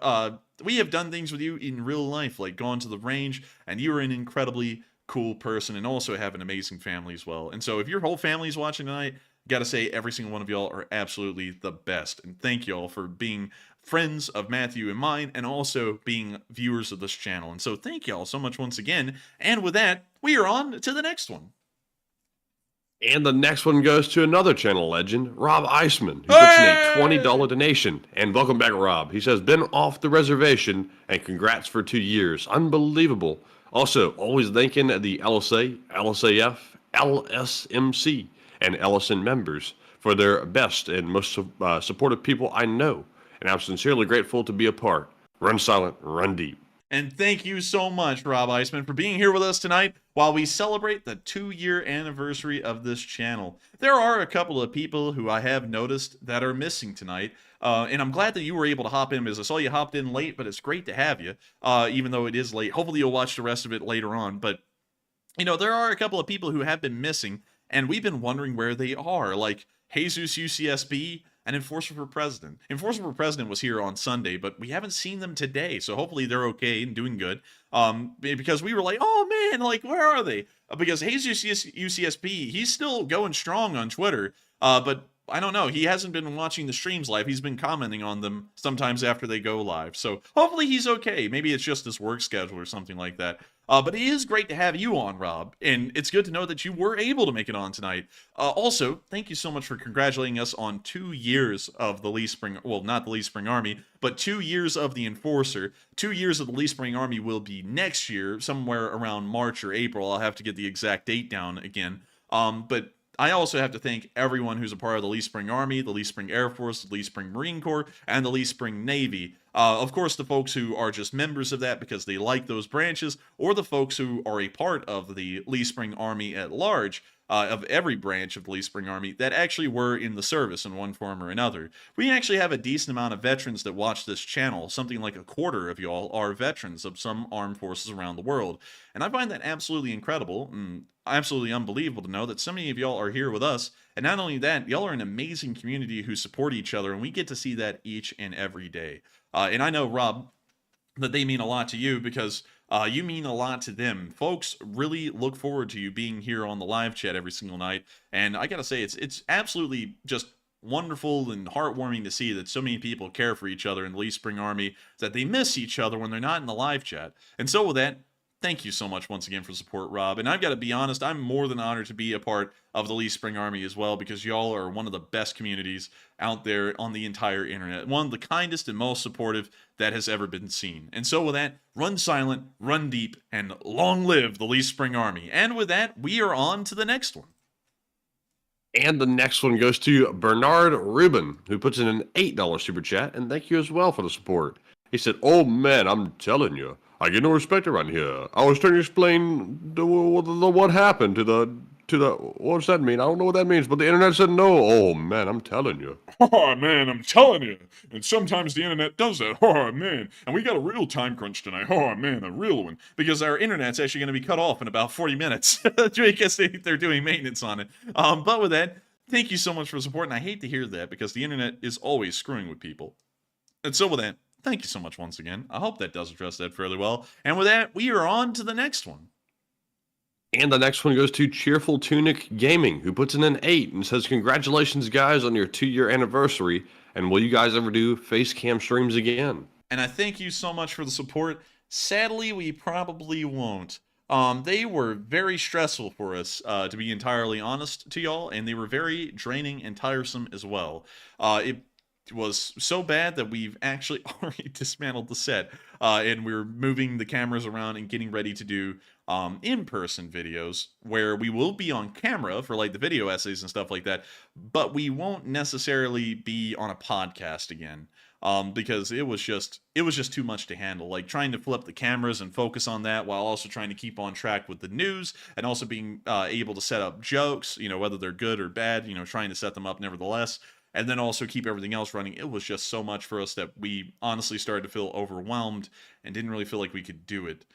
Speaker 3: done things with you in real life, like gone to the range, and you are an incredibly cool person and also have an amazing family as well. And so if your whole family is watching tonight, gotta say every single one of y'all are absolutely the best. And thank y'all for being friends of Matthew and mine, and also being viewers of this channel. And so thank y'all so much once again. And with that, we are on to the next one.
Speaker 4: And the next one goes to another channel legend, Rob Eisman, who puts in a $20 donation. And welcome back, Rob. He says, been off the reservation, and congrats for 2 years. Unbelievable. Also, always thanking the LSA, LSAF, LSMC, and Ellison members for their best and most supportive people I know. And I'm sincerely grateful to be a part. Run silent, run deep.
Speaker 3: And thank you so much, Rob Eisman, for being here with us tonight while we celebrate the 2-year anniversary of this channel. There are a couple of people who I have noticed that are missing tonight, and I'm glad that you were able to hop in, because I saw you hopped in late, but it's great to have you, even though it is late. Hopefully you'll watch the rest of it later on, but, you know, there are a couple of people who have been missing, and we've been wondering where they are, like Jesus UCSB, and Enforcer for President. Enforcer for President was here on Sunday, but we haven't seen them today, so hopefully they're okay and doing good. Because we were like, oh man, like, where are they? Because Jesus UCSB, he's still going strong on Twitter, but I don't know, he hasn't been watching the streams live. He's been commenting on them sometimes after they go live, so hopefully he's okay. Maybe it's just his work schedule or something like that. But it is great to have you on, Rob, and it's good to know that you were able to make it on tonight. Also, thank you so much for congratulating us on 2 years of the Lee Spring, well, not the Lee Spring Army, but 2 years of the Enforcer. 2 years of the Lee Spring Army will be next year, somewhere around March or April. I'll have to get the exact date down again. But I also have to thank everyone who's a part of the Lee Spring Army, the Lee Spring Air Force, the Lee Spring Marine Corps, and the Lee Spring Navy. Of course, the folks who are just members of that because they like those branches, or the folks who are a part of the Lee Spring Army at large, of every branch of the Lee Spring Army that actually were in the service in one form or another. We actually have a decent amount of veterans that watch this channel. Something like a quarter of y'all are veterans of some armed forces around the world. And I find that absolutely incredible and absolutely unbelievable to know that so many of y'all are here with us. And not only that, y'all are an amazing community who support each other, and we get to see that each and every day. And I know, Rob, that they mean a lot to you because you mean a lot to them. Folks really look forward to you being here on the live chat every single night. And I gotta say, it's absolutely just wonderful and heartwarming to see that so many people care for each other in the Lee Spring Army, that they miss each other when they're not in the live chat. And so with that, thank you so much once again for support, Rob. And I've got to be honest, I'm more than honored to be a part of the Lee Spring Army as well, because y'all are one of the best communities out there on the entire internet. One of the kindest and most supportive that has ever been seen. And so with that, run silent, run deep, and long live the Lee Spring Army. And with that, we are on to the next one.
Speaker 4: And the next one goes to Bernard Rubin, who puts in an $8 super chat, and thank you as well for the support. He said, oh man, I'm telling you, I get no respect around here. I was trying to explain what happened to the to the, what does that mean? I don't know what that means, but the internet said no. Oh, man, I'm telling you.
Speaker 9: Oh, man, I'm telling you. And sometimes the internet does that. Oh, man. And we got a real time crunch tonight. Oh, man, a real one.
Speaker 3: Because our internet's actually going to be cut off in about 40 minutes because they're doing maintenance on it. But with that, thank you so much for the support. And I hate to hear that because the internet is always screwing with people. And so with that, thank you so much once again. I hope that does address that fairly well. And with that, we are on to the next one.
Speaker 4: And the next one goes to Cheerful Tunic Gaming, who puts in an 8 and says, congratulations, guys, on your 2-year anniversary. And will you guys ever do face cam streams again?
Speaker 3: And I thank you so much for the support. Sadly, we probably won't. They were very stressful for us, to be entirely honest to y'all, and they were very draining and tiresome as well. It was so bad that we've actually already dismantled the set, and we're moving the cameras around and getting ready to do in-person videos where we will be on camera for like the video essays and stuff like that, but we won't necessarily be on a podcast again. Because it was just too much to handle, like trying to flip the cameras and focus on that while also trying to keep on track with the news and also being able to set up jokes, whether they're good or bad, trying to set them up nevertheless, and then also keep everything else running. It was just so much for us that we honestly started to feel overwhelmed and didn't really feel like we could do it.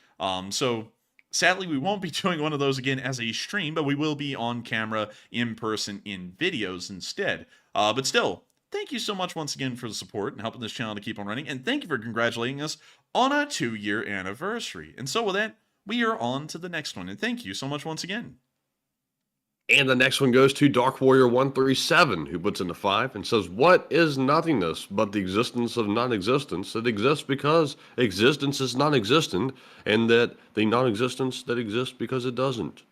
Speaker 3: So sadly, we won't be doing one of those again as a stream, but we will be on camera in person in videos instead. But still, thank you so much once again for the support and helping this channel to keep on running. And thank you for congratulating us on a 2-year anniversary. And so with that, we are on to the next one. And thank you so much once again.
Speaker 4: And the next one goes to Dark Warrior 137, who puts in a 5 and says, what is nothingness but the existence of non-existence that exists because existence is non-existent, and that the non-existence that exists because it doesn't?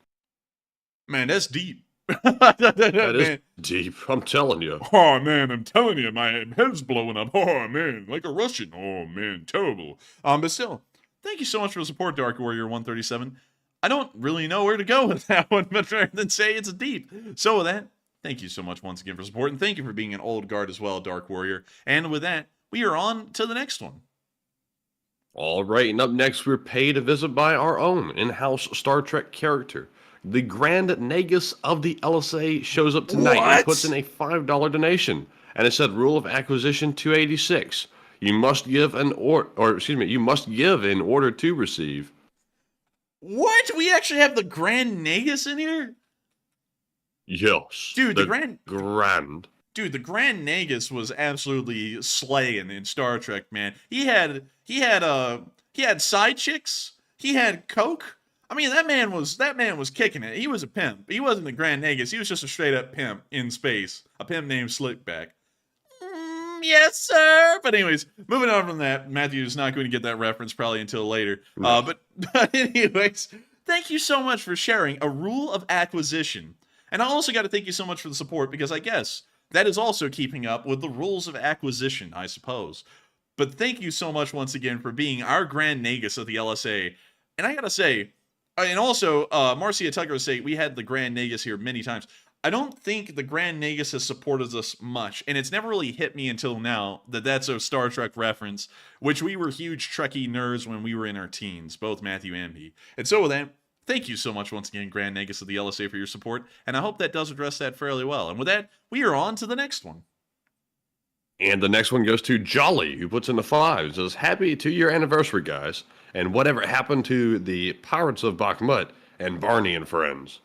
Speaker 3: Man, that's deep.
Speaker 4: That is deep, I'm telling you.
Speaker 9: Oh, man, I'm telling you, my head's blowing up. Oh, man, like a Russian. Oh, man, terrible.
Speaker 3: But still, thank you so much for the support, Dark Warrior 137. I don't really know where to go with that one, but rather than say it's deep. So with that, thank you so much once again for support, and thank you for being an old guard as well, Dark Warrior. And with that, we are on to the next one.
Speaker 4: All right, and up next, we're paid a visit by our own in-house Star Trek character. The Grand Nagus of the LSA shows up tonight and puts in a $5 donation. And it said rule of acquisition 286. You must give you must give in order to receive.
Speaker 3: What? We actually have the Grand Nagus in here?
Speaker 4: Yes.
Speaker 3: Dude,
Speaker 4: the
Speaker 3: the Grand Nagus was absolutely slaying in Star Trek, man. He had side chicks. He had coke. I mean, that man was kicking it. He was a pimp. He wasn't the Grand Nagus. He was just a straight up pimp in space. A pimp named Slickback. Yes, sir. But anyways, moving on from that, Matthew is not going to get that reference probably until later.
Speaker 4: No.
Speaker 3: But anyways, thank you so much for sharing a rule of acquisition. And I also got to thank you so much for the support, because I guess that is also keeping up with the rules of acquisition, I suppose. But thank you so much once again for being our Grand Nagus of the LSA. And I got to say, and also, Marcia Tucker was saying we had the Grand Nagus here many times. I don't think the Grand Nagus has supported us much, and it's never really hit me until now that that's a Star Trek reference, which we were huge Trekkie nerds when we were in our teens, both Matthew and me. And so with that, thank you so much once again, Grand Nagus of the LSA, for your support, and I hope that does address that fairly well. And with that, we are on to the next one.
Speaker 4: And the next one goes to Jolly, who puts in the 5 and says, happy 2-year anniversary, guys. And whatever happened to the Pirates of Bakhmut and Barney and Friends?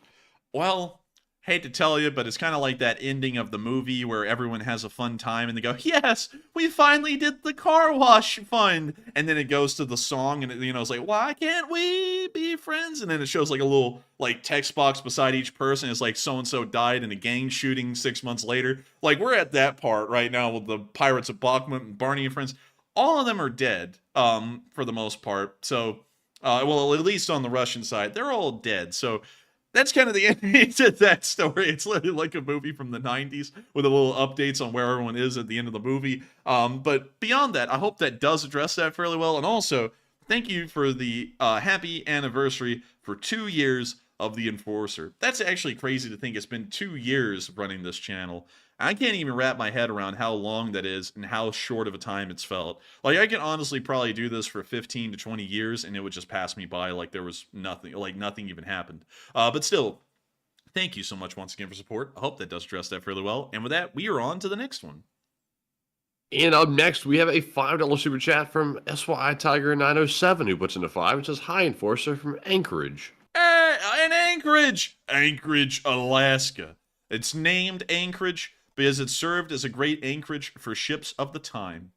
Speaker 3: Well, hate to tell you, but it's kind of like that ending of the movie where everyone has a fun time and they go, yes, we finally did the car wash fund. And then it goes to the song and it's like, why can't we be friends? And then it shows like a little like text box beside each person. It's like so-and-so died in a gang shooting 6 months later. Like, we're at that part right now with the Pirates of Bakhmut and Barney and Friends. All of them are dead, for the most part. So, well, at least on the Russian side, they're all dead. So that's kind of the ending to that story. It's literally like a movie from the 90s with a little updates on where everyone is at the end of the movie. But beyond that, I hope that does address that fairly well. And also, thank you for the happy anniversary for 2 years of The Enforcer. That's actually crazy to think it's been 2 years running this channel. I can't even wrap my head around how long that is and how short of a time it's felt. Like, I can honestly probably do this for 15 to 20 years and it would just pass me by like there was nothing, like nothing even happened. But still, Thank you so much once again for support. I hope that does address that fairly well. And with that, we are on to the next one.
Speaker 4: And up next, we have a $5 super chat from SY Tiger 907 who puts in a 5 and says, "Hi, Enforcer from Anchorage."
Speaker 3: In Anchorage, Alaska. It's named Anchorage because it served as a great anchorage for ships of the time.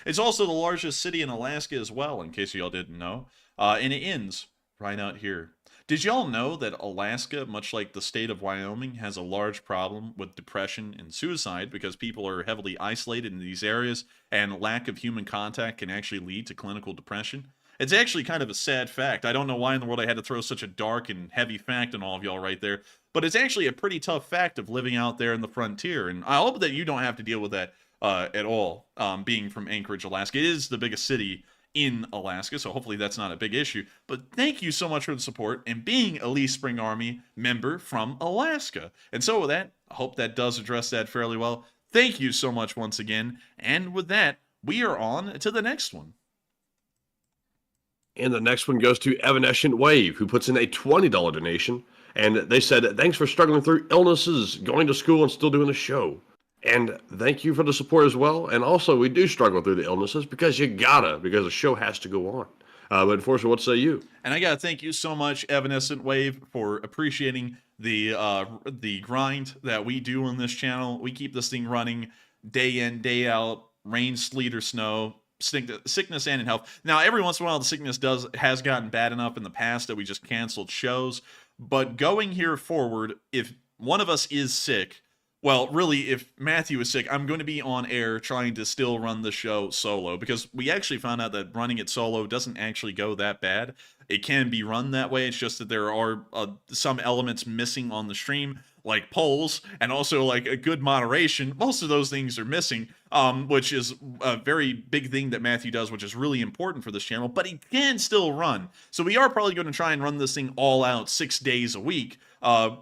Speaker 3: It's also the largest city in Alaska as well, in case y'all didn't know. And it ends right out here. Did y'all know that Alaska, much like the state of Wyoming, has a large problem with depression and suicide because people are heavily isolated in these areas and lack of human contact can actually lead to clinical depression? It's actually kind of a sad fact. I don't know why in the world I had to throw such a dark and heavy fact on all of y'all right there, but it's actually a pretty tough fact of living out there in the frontier, and I hope that you don't have to deal with that at all, being from Anchorage, Alaska. It is the biggest city in Alaska, so hopefully that's not a big issue. But thank you so much for the support and being a Lee Spring Army member from Alaska. And so with that, I hope that does address that fairly well. Thank you so much once again. And with that, we are on to the next one.
Speaker 4: And the next one goes to Evanescent Wave, who puts in a $20 donation. And they said, "Thanks for struggling through illnesses, going to school, and still doing the show." And thank you for the support as well. And also, we do struggle through the illnesses because you gotta, because the show has to go on. But Enforcer, what say you?
Speaker 3: And I gotta thank you so much, Evanescent Wave, for appreciating the grind that we do on this channel. We keep this thing running day in, day out, rain, sleet, or snow, sickness and in health. Now, every once in a while, the sickness has gotten bad enough in the past that we just canceled shows. But going here forward, if one of us is sick, well, really, if Matthew is sick, I'm going to be on air trying to still run the show solo, because we actually found out that running it solo doesn't actually go that bad. It can be run that way. It's just that there are some elements missing on the stream, like polls, and also like a good moderation. Most of those things are missing, which is a very big thing that Matthew does, which is really important for this channel, but he can still run. So we are probably going to try and run this thing all out 6 days a week.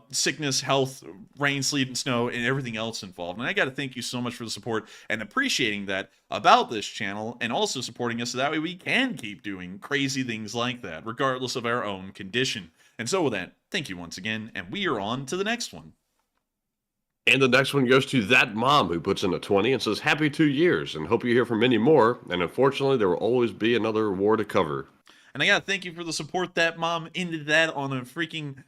Speaker 3: Sickness, health, rain, sleet, and snow, and everything else involved. And I got to thank you so much for the support and appreciating that about this channel, and also supporting us so that way we can keep doing crazy things like that, regardless of our own condition. And so with that, thank you once again, and we are on to the next one.
Speaker 4: And the next one goes to That Mom, who puts in a 20 and says, "Happy 2 years, and hope you hear from many more. And unfortunately, there will always be another war to cover."
Speaker 3: And I gotta thank you for the support, That Mom, ended that on a freaking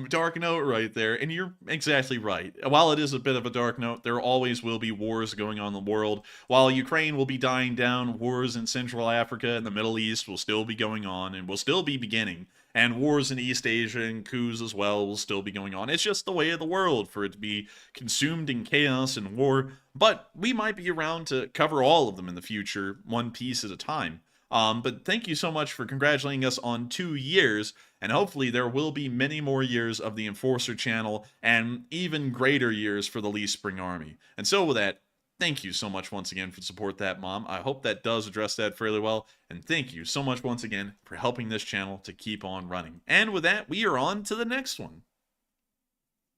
Speaker 3: dark note right there. And you're exactly right. While it is a bit of a dark note, there always will be wars going on in the world. While Ukraine will be dying down, wars in Central Africa and the Middle East will still be going on and will still be beginning. And wars in East Asia and coups as well will still be going on. It's just the way of the world for it to be consumed in chaos and war. But we might be around to cover all of them in the future, one piece at a time. But thank you so much for congratulating us on 2 years, and hopefully there will be many more years of the Enforcer channel, and even greater years for the Lee Spring Army. And so with that, thank you so much once again for support, That Mom. I hope that does address that fairly well, and thank you so much once again for helping this channel to keep on running. And with that, we are on to the next one.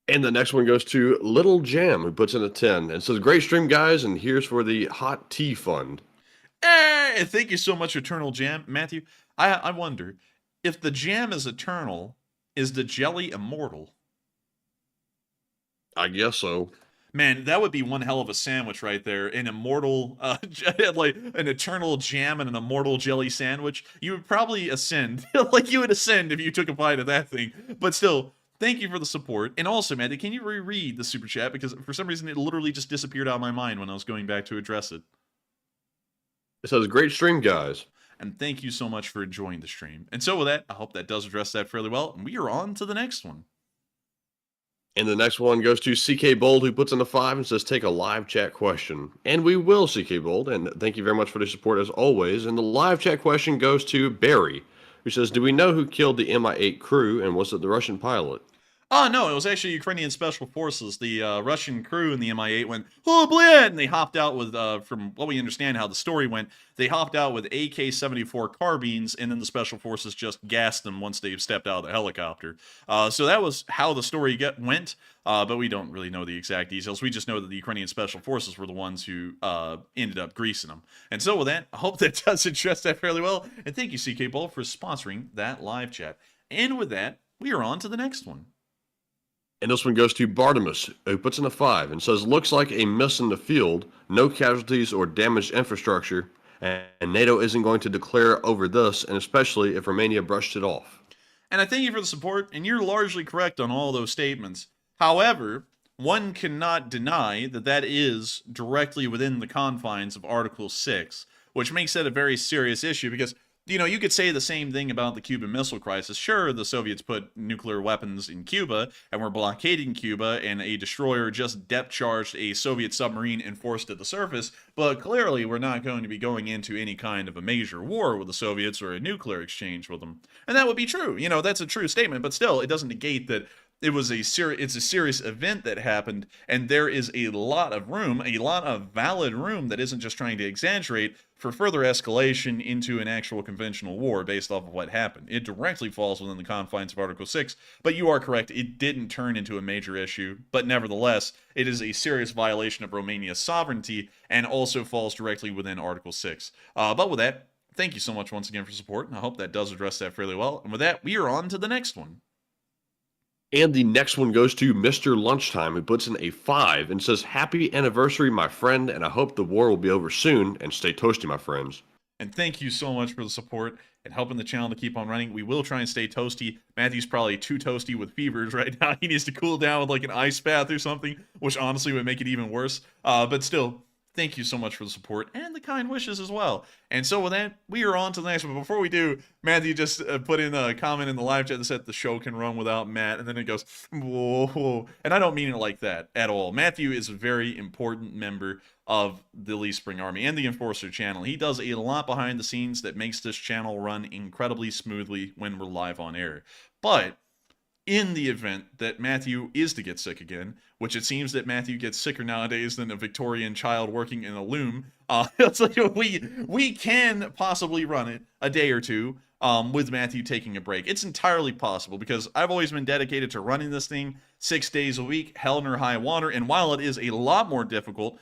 Speaker 4: And the next one goes to Little Jam, who puts in a 10 and says, "Great stream, guys, and here's for the hot tea fund."
Speaker 3: Hey, thank you so much, Eternal Jam. Matthew, I wonder, if the jam is eternal, is the jelly immortal?
Speaker 4: I guess so.
Speaker 3: Man, that would be one hell of a sandwich right there. An immortal, like an eternal jam and an immortal jelly sandwich. You would probably ascend. Like you would ascend if you took a bite of that thing. But still, thank you for the support. And also, Matthew, can you reread the super chat? Because for some reason, it literally just disappeared out of my mind when I was going back to address it.
Speaker 4: It says, "Great stream, guys."
Speaker 3: And thank you so much for enjoying the stream. And so with that, I hope that does address that fairly well. And we are on to the next one.
Speaker 4: And the next one goes to CK Bold, who puts in a 5 and says, "Take a live chat question." And we will, CK Bold. And thank you very much for the support as always. And the live chat question goes to Barry, who says, "Do we know who killed the MI8 crew, and was it the Russian pilot?"
Speaker 3: Oh, no, it was actually Ukrainian Special Forces. The Russian crew in the MI8 went, "Oh, bleh!" And they hopped out with, from what we understand how the story went, they hopped out with AK-74 carbines, and then the Special Forces just gassed them once they stepped out of the helicopter. So that was how the story went, but we don't really know the exact details. We just know that the Ukrainian Special Forces were the ones who ended up greasing them. And so with that, I hope that does address that fairly well. And thank you, CK Bull, for sponsoring that live chat. And with that, we are on to the next one.
Speaker 4: And this one goes to Bartimus, who puts in a 5 and says, looks like a miss in the field, no casualties or damaged infrastructure, and NATO isn't going to declare over this, and especially if Romania brushed it off.
Speaker 3: And I thank you for the support, and you're largely correct on all those statements. However, one cannot deny that that is directly within the confines of Article 6, which makes it a very serious issue because, you know, you could say the same thing about the Cuban Missile Crisis. Sure, the Soviets put nuclear weapons in Cuba and were blockading Cuba, and a destroyer just depth-charged a Soviet submarine and forced it to the surface, but clearly we're not going to be going into any kind of a major war with the Soviets or a nuclear exchange with them. And that would be true. You know, that's a true statement, but still, it doesn't negate that it was it's a serious event that happened, and there is a lot of room, a lot of valid room that isn't just trying to exaggerate for further escalation into an actual conventional war based off of what happened. It directly falls within the confines of Article 6, but you are correct, it didn't turn into a major issue, but nevertheless, it is a serious violation of Romania's sovereignty and also falls directly within Article 6. But with that, thank you so much once again for support, and I hope that does address that fairly well. And with that, we are on to the next one.
Speaker 4: And the next one goes to Mr. Lunchtime, who puts in a 5 and says, happy anniversary, my friend, and I hope the war will be over soon, and stay toasty, my friends.
Speaker 3: And thank you so much for the support and helping the channel to keep on running. We will try and stay toasty. Matthew's probably too toasty with fevers right now. He needs to cool down with like an ice bath or something, which honestly would make it even worse. But still, thank you so much for the support and the kind wishes as well. And so with that, we are on to the next one. But before we do, Matthew just put in a comment in the live chat that said the show can run without Matt. And then it goes, whoa. And I don't mean it like that at all. Matthew is a very important member of the Lee Spring Army and the Enforcer channel. He does a lot behind the scenes that makes this channel run incredibly smoothly when we're live on air. But in the event that Matthew is to get sick again, which it seems that Matthew gets sicker nowadays than a Victorian child working in a loom, it's like we can possibly run it a day or two with Matthew taking a break. It's entirely possible because I've always been dedicated to running this thing 6 days a week, hell or high water, and while it is a lot more difficult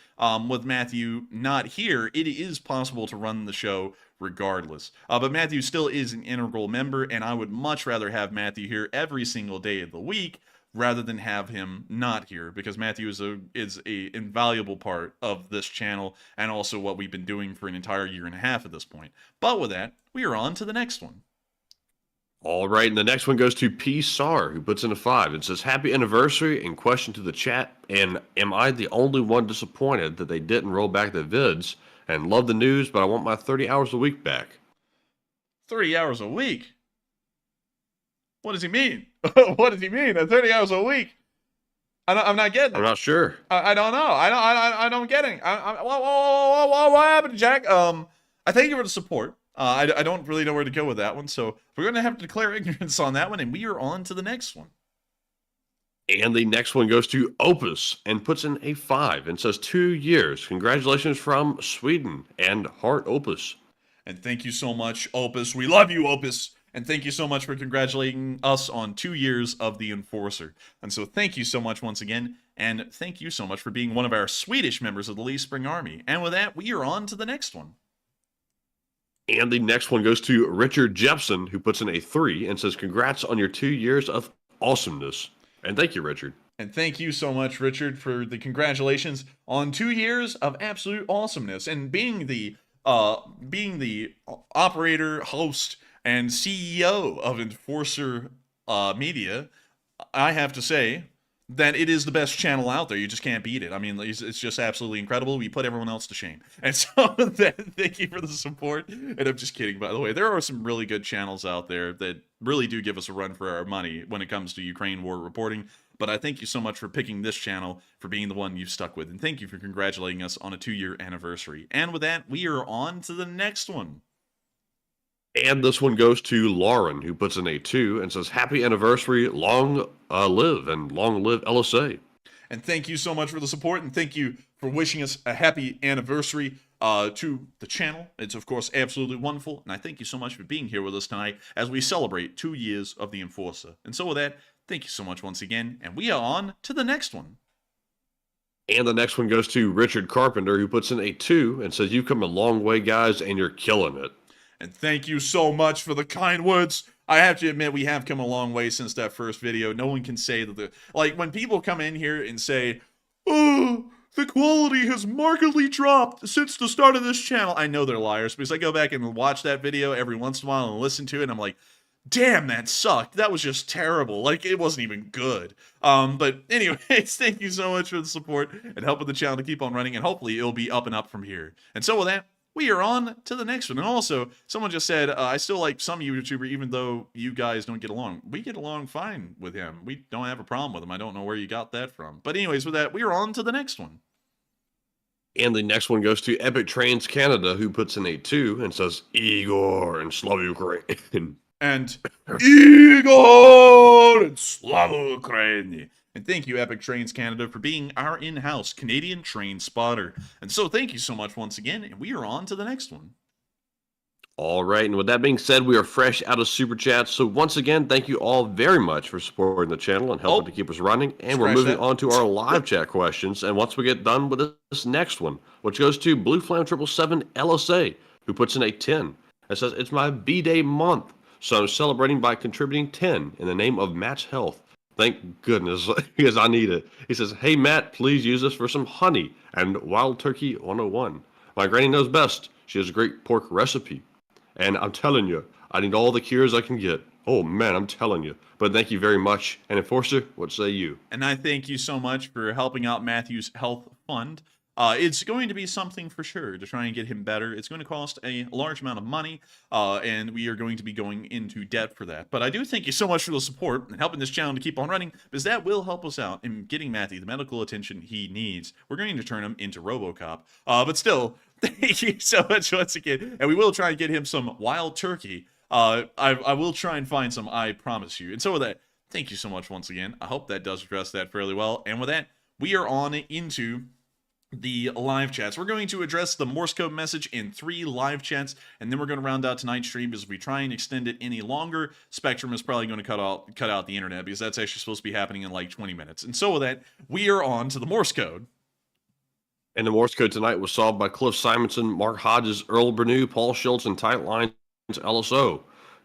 Speaker 3: with Matthew not here, it is possible to run the show regardless. But Matthew still is an integral member, and I would much rather have Matthew here every single day of the week rather than have him not here, because Matthew is a invaluable part of this channel and also what we've been doing for an entire year and a half at this point. But with that, we are on to the next one.
Speaker 4: All right, and the next one goes to P. Sar, who puts in a 5 and says, happy anniversary, and question to the chat, and am I the only one disappointed that they didn't roll back the vids? And love the news, but I want my 30 hours a week back.
Speaker 3: 30 hours a week? What does he mean? What does he mean? 30 hours a week? I'm not getting it.
Speaker 4: I'm not sure.
Speaker 3: I don't know. I don't get it. What happened, Jack? I thank you for the support. I don't really know where to go with that one, so we're going to have to declare ignorance on that one, and we are on to the next one.
Speaker 4: And the next one goes to Opus and puts in a 5 and says 2 years. Congratulations from Sweden and Heart Opus.
Speaker 3: And thank you so much, Opus. We love you, Opus. And thank you so much for congratulating us on 2 years of the Enforcer. And so thank you so much once again. And thank you so much for being one of our Swedish members of the Lee Spring Army. And with that, we are on to the next one.
Speaker 4: And the next one goes to Richard Jepson, who puts in a 3 and says, congrats on your 2 years of awesomeness. And thank you, Richard.
Speaker 3: And thank you so much, Richard, for the congratulations on 2 years of absolute awesomeness. And being the operator, host, and CEO of Enforcer Media, I have to say that it is the best channel out there. You just can't beat it. I mean, it's just absolutely incredible. We put everyone else to shame. And so thank you for the support. And I'm just kidding, by the way. There are some really good channels out there that really do give us a run for our money when it comes to Ukraine war reporting. But I thank you so much for picking this channel, for being the one you've stuck with. And thank you for congratulating us on a 2-year anniversary. And with that, we are on to the next one.
Speaker 4: And this one goes to Lauren, who puts in a 2 and says, happy anniversary, long live, and long live LSA.
Speaker 3: And thank you so much for the support, and thank you for wishing us a happy anniversary to the channel. It's, of course, absolutely wonderful, and I thank you so much for being here with us tonight as we celebrate 2 years of the Enforcer. And so with that, thank you so much once again, and we are on to the next one.
Speaker 4: And the next one goes to Richard Carpenter, who puts in a 2 and says, you've come a long way, guys, and you're killing it.
Speaker 3: And thank you so much for the kind words. I have to admit, we have come a long way since that first video. No one can say that like, when people come in here and say, oh, the quality has markedly dropped since the start of this channel. I know they're liars, because I go back and watch that video every once in a while and listen to it, and I'm like, damn, that sucked. That was just terrible. Like, it wasn't even good. But anyways, thank you so much for the support and helping the channel to keep on running, and hopefully it'll be up and up from here. And so with that, we are on to the next one. And also, someone just said, I still like some YouTuber, even though you guys don't get along. We get along fine with him. We don't have a problem with him. I don't know where you got that from. But anyways, with that, we are on to the next one.
Speaker 4: And the next one goes to Epic Trains Canada, who puts in a 2 and says, Igor and Slava Ukraine.
Speaker 3: And Igor and Slava Ukraine. And thank you, Epic Trains Canada, for being our in-house Canadian train spotter. And so thank you so much once again, and we are on to the next one.
Speaker 4: All right, and with that being said, we are fresh out of Super Chats. So once again, thank you all very much for supporting the channel and helping to keep us running. And we're moving on to our live chat questions. And once we get done with this next one, which goes to Blue Flame 777 LSA, who puts in a 10. It says, it's my B-Day month, so I'm celebrating by contributing 10 in the name of Matt's health. Thank goodness, because I need it. He says, hey, Matt, please use this for some honey and Wild Turkey 101. My granny knows best. She has a great pork recipe. And I'm telling you, I need all the cures I can get. Oh, man, I'm telling you. But thank you very much. And Enforcer, what say you?
Speaker 3: And I thank you so much for helping out Matthew's health fund. It's going to be something for sure to try and get him better. It's going to cost a large amount of money, and we are going to be going into debt for that. But I do thank you so much for the support and helping this channel to keep on running, because that will help us out in getting Matthew the medical attention he needs. We're going to turn him into RoboCop. But still, thank you so much once again. And we will try and get him some wild turkey. I will try and find some, I promise you. And so with that, thank you so much once again. I hope that does address that fairly well. And with that, we are on into the live chats. We're going to address the Morse code message in 3 live chats, and then we're going to round out tonight's stream. As we try and extend it any longer, Spectrum is probably going to cut out the internet, because that's actually supposed to be happening in like 20 minutes. And so with that, we are on to the Morse code.
Speaker 4: And the Morse code tonight was solved by Cliff Simonson, Mark Hodges, Earl Bernew, Paul Schultz, and Tight Lines LSO.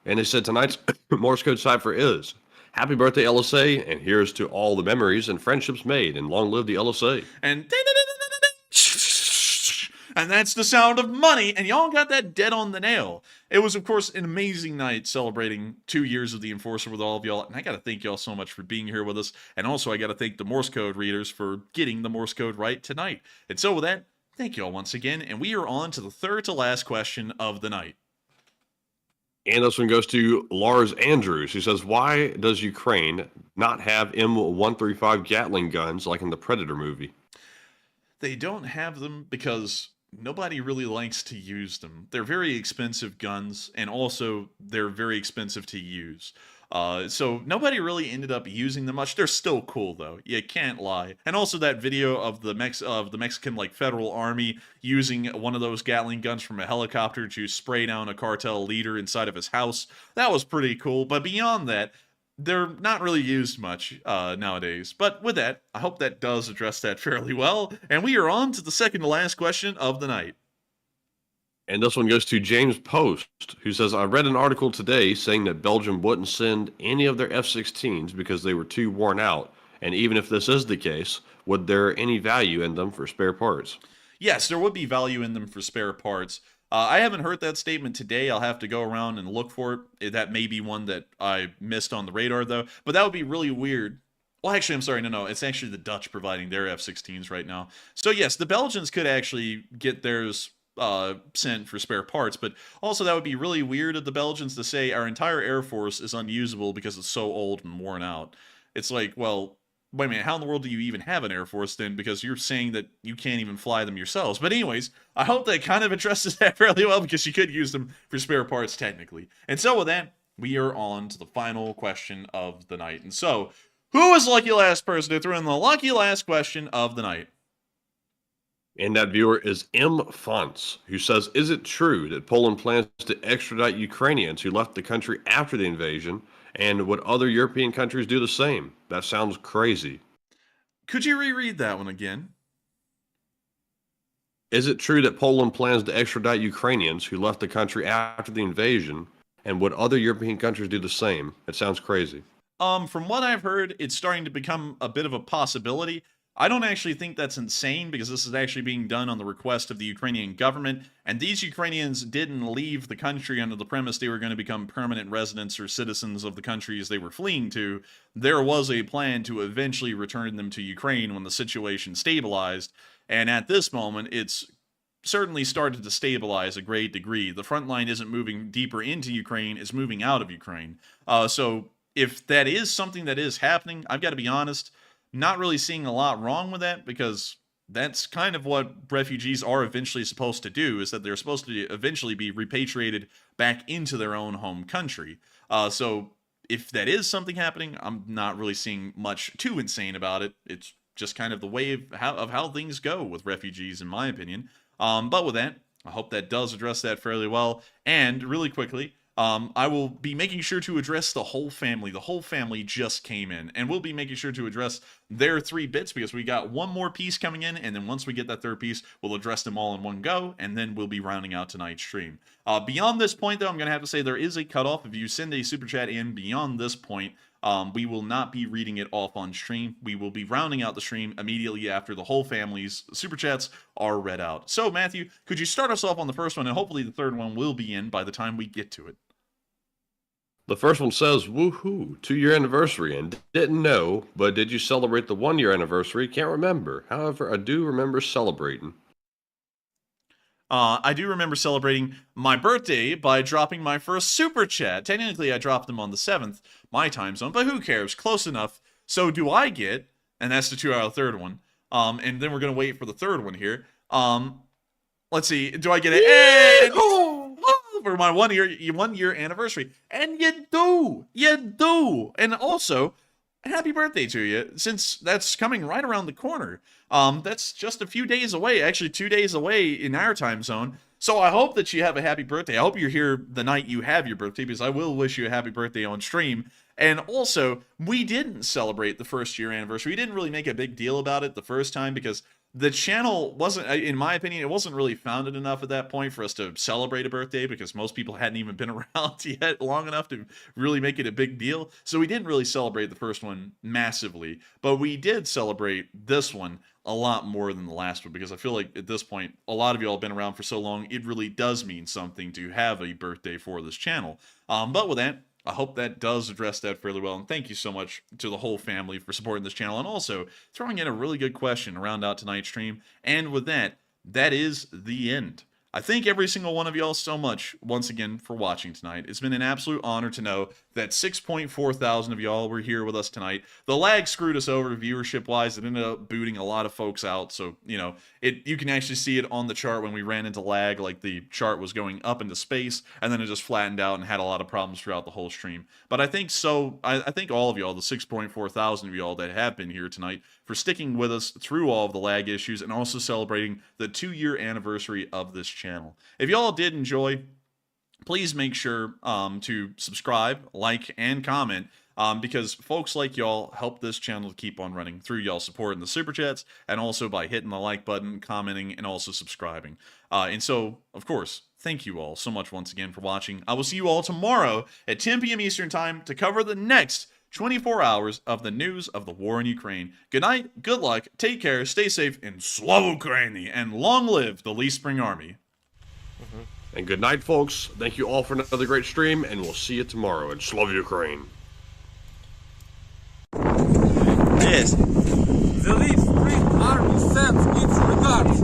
Speaker 4: And they said tonight's Morse code cipher is, happy birthday, LSA, and here's to all the memories and friendships made, and long live the LSA.
Speaker 3: And that's the sound of money, and y'all got that dead on the nail. It was, of course, an amazing night celebrating 2 years of the Enforcer with all of y'all, and I gotta thank y'all so much for being here with us, and also I gotta thank the Morse code readers for getting the Morse code right tonight. And so with that, thank y'all once again, and we are on to the third to last question of the night.
Speaker 4: And this one goes to Lars Andrews, who says, why does Ukraine not have M135 Gatling guns like in the Predator movie?
Speaker 3: They don't have them because nobody really likes to use them. They're very expensive guns, and also they're very expensive to use. So nobody really ended up using them much. They're still cool though. You can't lie. And also that video of the Mexican like federal army using one of those Gatling guns from a helicopter to spray down a cartel leader inside of his house. That was pretty cool. But beyond that, they're not really used much nowadays. But with that, I hope that does address that fairly well. And we are on to the second to last question of the night.
Speaker 4: And this one goes to James Post, who says, I read an article today saying that Belgium wouldn't send any of their F-16s because they were too worn out. And even if this is the case, would there any value in them for spare parts?
Speaker 3: Yes, there would be value in them for spare parts. I haven't heard that statement today. I'll have to go around and look for it. That may be one that I missed on the radar, though. But that would be really weird. Well, actually, I'm sorry. No. It's actually the Dutch providing their F-16s right now. So, yes, the Belgians could actually get theirs sent for spare parts, but also that would be really weird of the Belgians to say our entire Air Force is unusable because it's so old and worn out. It's like, well, wait a minute, how in the world do you even have an Air Force then? Because you're saying that you can't even fly them yourselves. But anyways, I hope that kind of addresses that fairly well, because you could use them for spare parts technically. And so with that, we are on to the final question of the night. And so, who is the lucky last person to throw in the lucky last question of the night?
Speaker 4: And that viewer is M. Fonts, who says, is it true that Poland plans to extradite Ukrainians who left the country after the invasion? And would other European countries do the same? That sounds crazy.
Speaker 3: Could you reread that one again?
Speaker 4: Is it true that Poland plans to extradite Ukrainians who left the country after the invasion? And would other European countries do the same? It sounds crazy.
Speaker 3: From what I've heard, it's starting to become a bit of a possibility. I don't actually think that's insane because this is actually being done on the request of the Ukrainian government, and these Ukrainians didn't leave the country under the premise they were going to become permanent residents or citizens of the countries they were fleeing to. There was a plan to eventually return them to Ukraine when the situation stabilized, and at this moment, it's certainly started to stabilize a great degree. The front line isn't moving deeper into Ukraine, it's moving out of Ukraine. So if that is something that is happening, I've got to be honest, not really seeing a lot wrong with that, because that's kind of what refugees are eventually supposed to do, is that they're supposed to eventually be repatriated back into their own home country. So if that is something happening, I'm not really seeing much too insane about it. It's just kind of the way of how things go with refugees, in my opinion. But with that, I hope that does address that fairly well. And really quickly, I will be making sure to address the whole family. The whole family just came in, and we'll be making sure to address their 3 bits because we got one more piece coming in, and then once we get that third piece, we'll address them all in one go, and then we'll be rounding out tonight's stream. Beyond this point, though, I'm going to have to say there is a cutoff. If you send a super chat in beyond this point, we will not be reading it off on stream. We will be rounding out the stream immediately after the whole family's super chats are read out. So, Matthew, could you start us off on the first one, and hopefully the third one will be in by the time we get to it.
Speaker 4: The first one says, woohoo, 2-year anniversary, and didn't know, but did you celebrate the 1-year anniversary? Can't remember. However, I do remember celebrating.
Speaker 3: I do remember celebrating my birthday by dropping my first super chat. Technically, I dropped them on the 7th, my time zone, but who cares? Close enough. So do I get, and that's the 2-hour third one, and then we're going to wait for the third one here. Let's see, do I get it? For my 1-year anniversary. And you do. And also, happy birthday to you, since that's coming right around the corner. That's just a few days away, actually 2 days away in our time zone. So I hope that you have a happy birthday. I hope you're here the night you have your birthday, because I will wish you a happy birthday on stream. And also, we didn't celebrate the 1st-year anniversary. We didn't really make a big deal about it the first time, because the channel wasn't, in my opinion, it wasn't really founded enough at that point for us to celebrate a birthday, because most people hadn't even been around yet long enough to really make it a big deal. So we didn't really celebrate the first one massively, but we did celebrate this one a lot more than the last one, because I feel like at this point, a lot of y'all have been around for so long, it really does mean something to have a birthday for this channel. But with that, I hope that does address that fairly well, and thank you so much to the whole family for supporting this channel, and also throwing in a really good question to round out tonight's stream. And with that, that is the end. I thank every single one of y'all so much, once again, for watching tonight. It's been an absolute honor to know that 6.4 thousand of y'all were here with us tonight. The lag screwed us over viewership-wise. It ended up booting a lot of folks out, so, you know, you can actually see it on the chart when we ran into lag, like the chart was going up into space, and then it just flattened out and had a lot of problems throughout the whole stream. But I think I think all of y'all, the 6.4 thousand of y'all that have been here tonight, for sticking with us through all of the lag issues and also celebrating the 2-year anniversary of this channel. If y'all did enjoy, please make sure to subscribe, like, and comment, because folks like y'all help this channel to keep on running through y'all support in the super chats, and also by hitting the like button, commenting, and also subscribing. And so, of course, thank you all so much once again for watching. I will see you all tomorrow at 10 p.m. Eastern Time to cover the next 24 hours of the news of the war in Ukraine. Good night, good luck, take care, stay safe, and Slava Ukraini, and long live the Lee Spring Army.
Speaker 4: And good night, folks. Thank you all for another great stream, and we'll see you tomorrow. And Slava Ukraine.
Speaker 5: Yes.
Speaker 6: The Lee Spring Army sends its regards.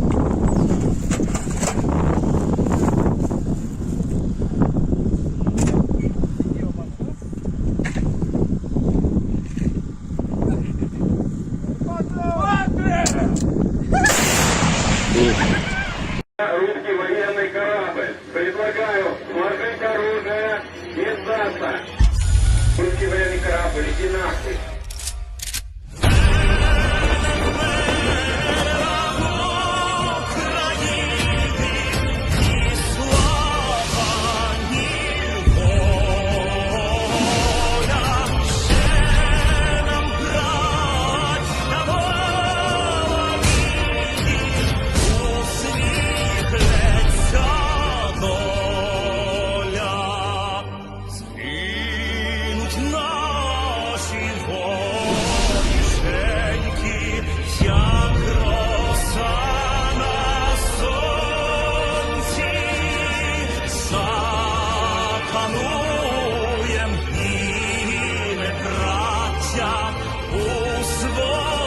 Speaker 2: Русский военный корабль. Предлагаю сложить оружие и сдаться. Русский военный корабль, иди нахуй.
Speaker 1: у свободі.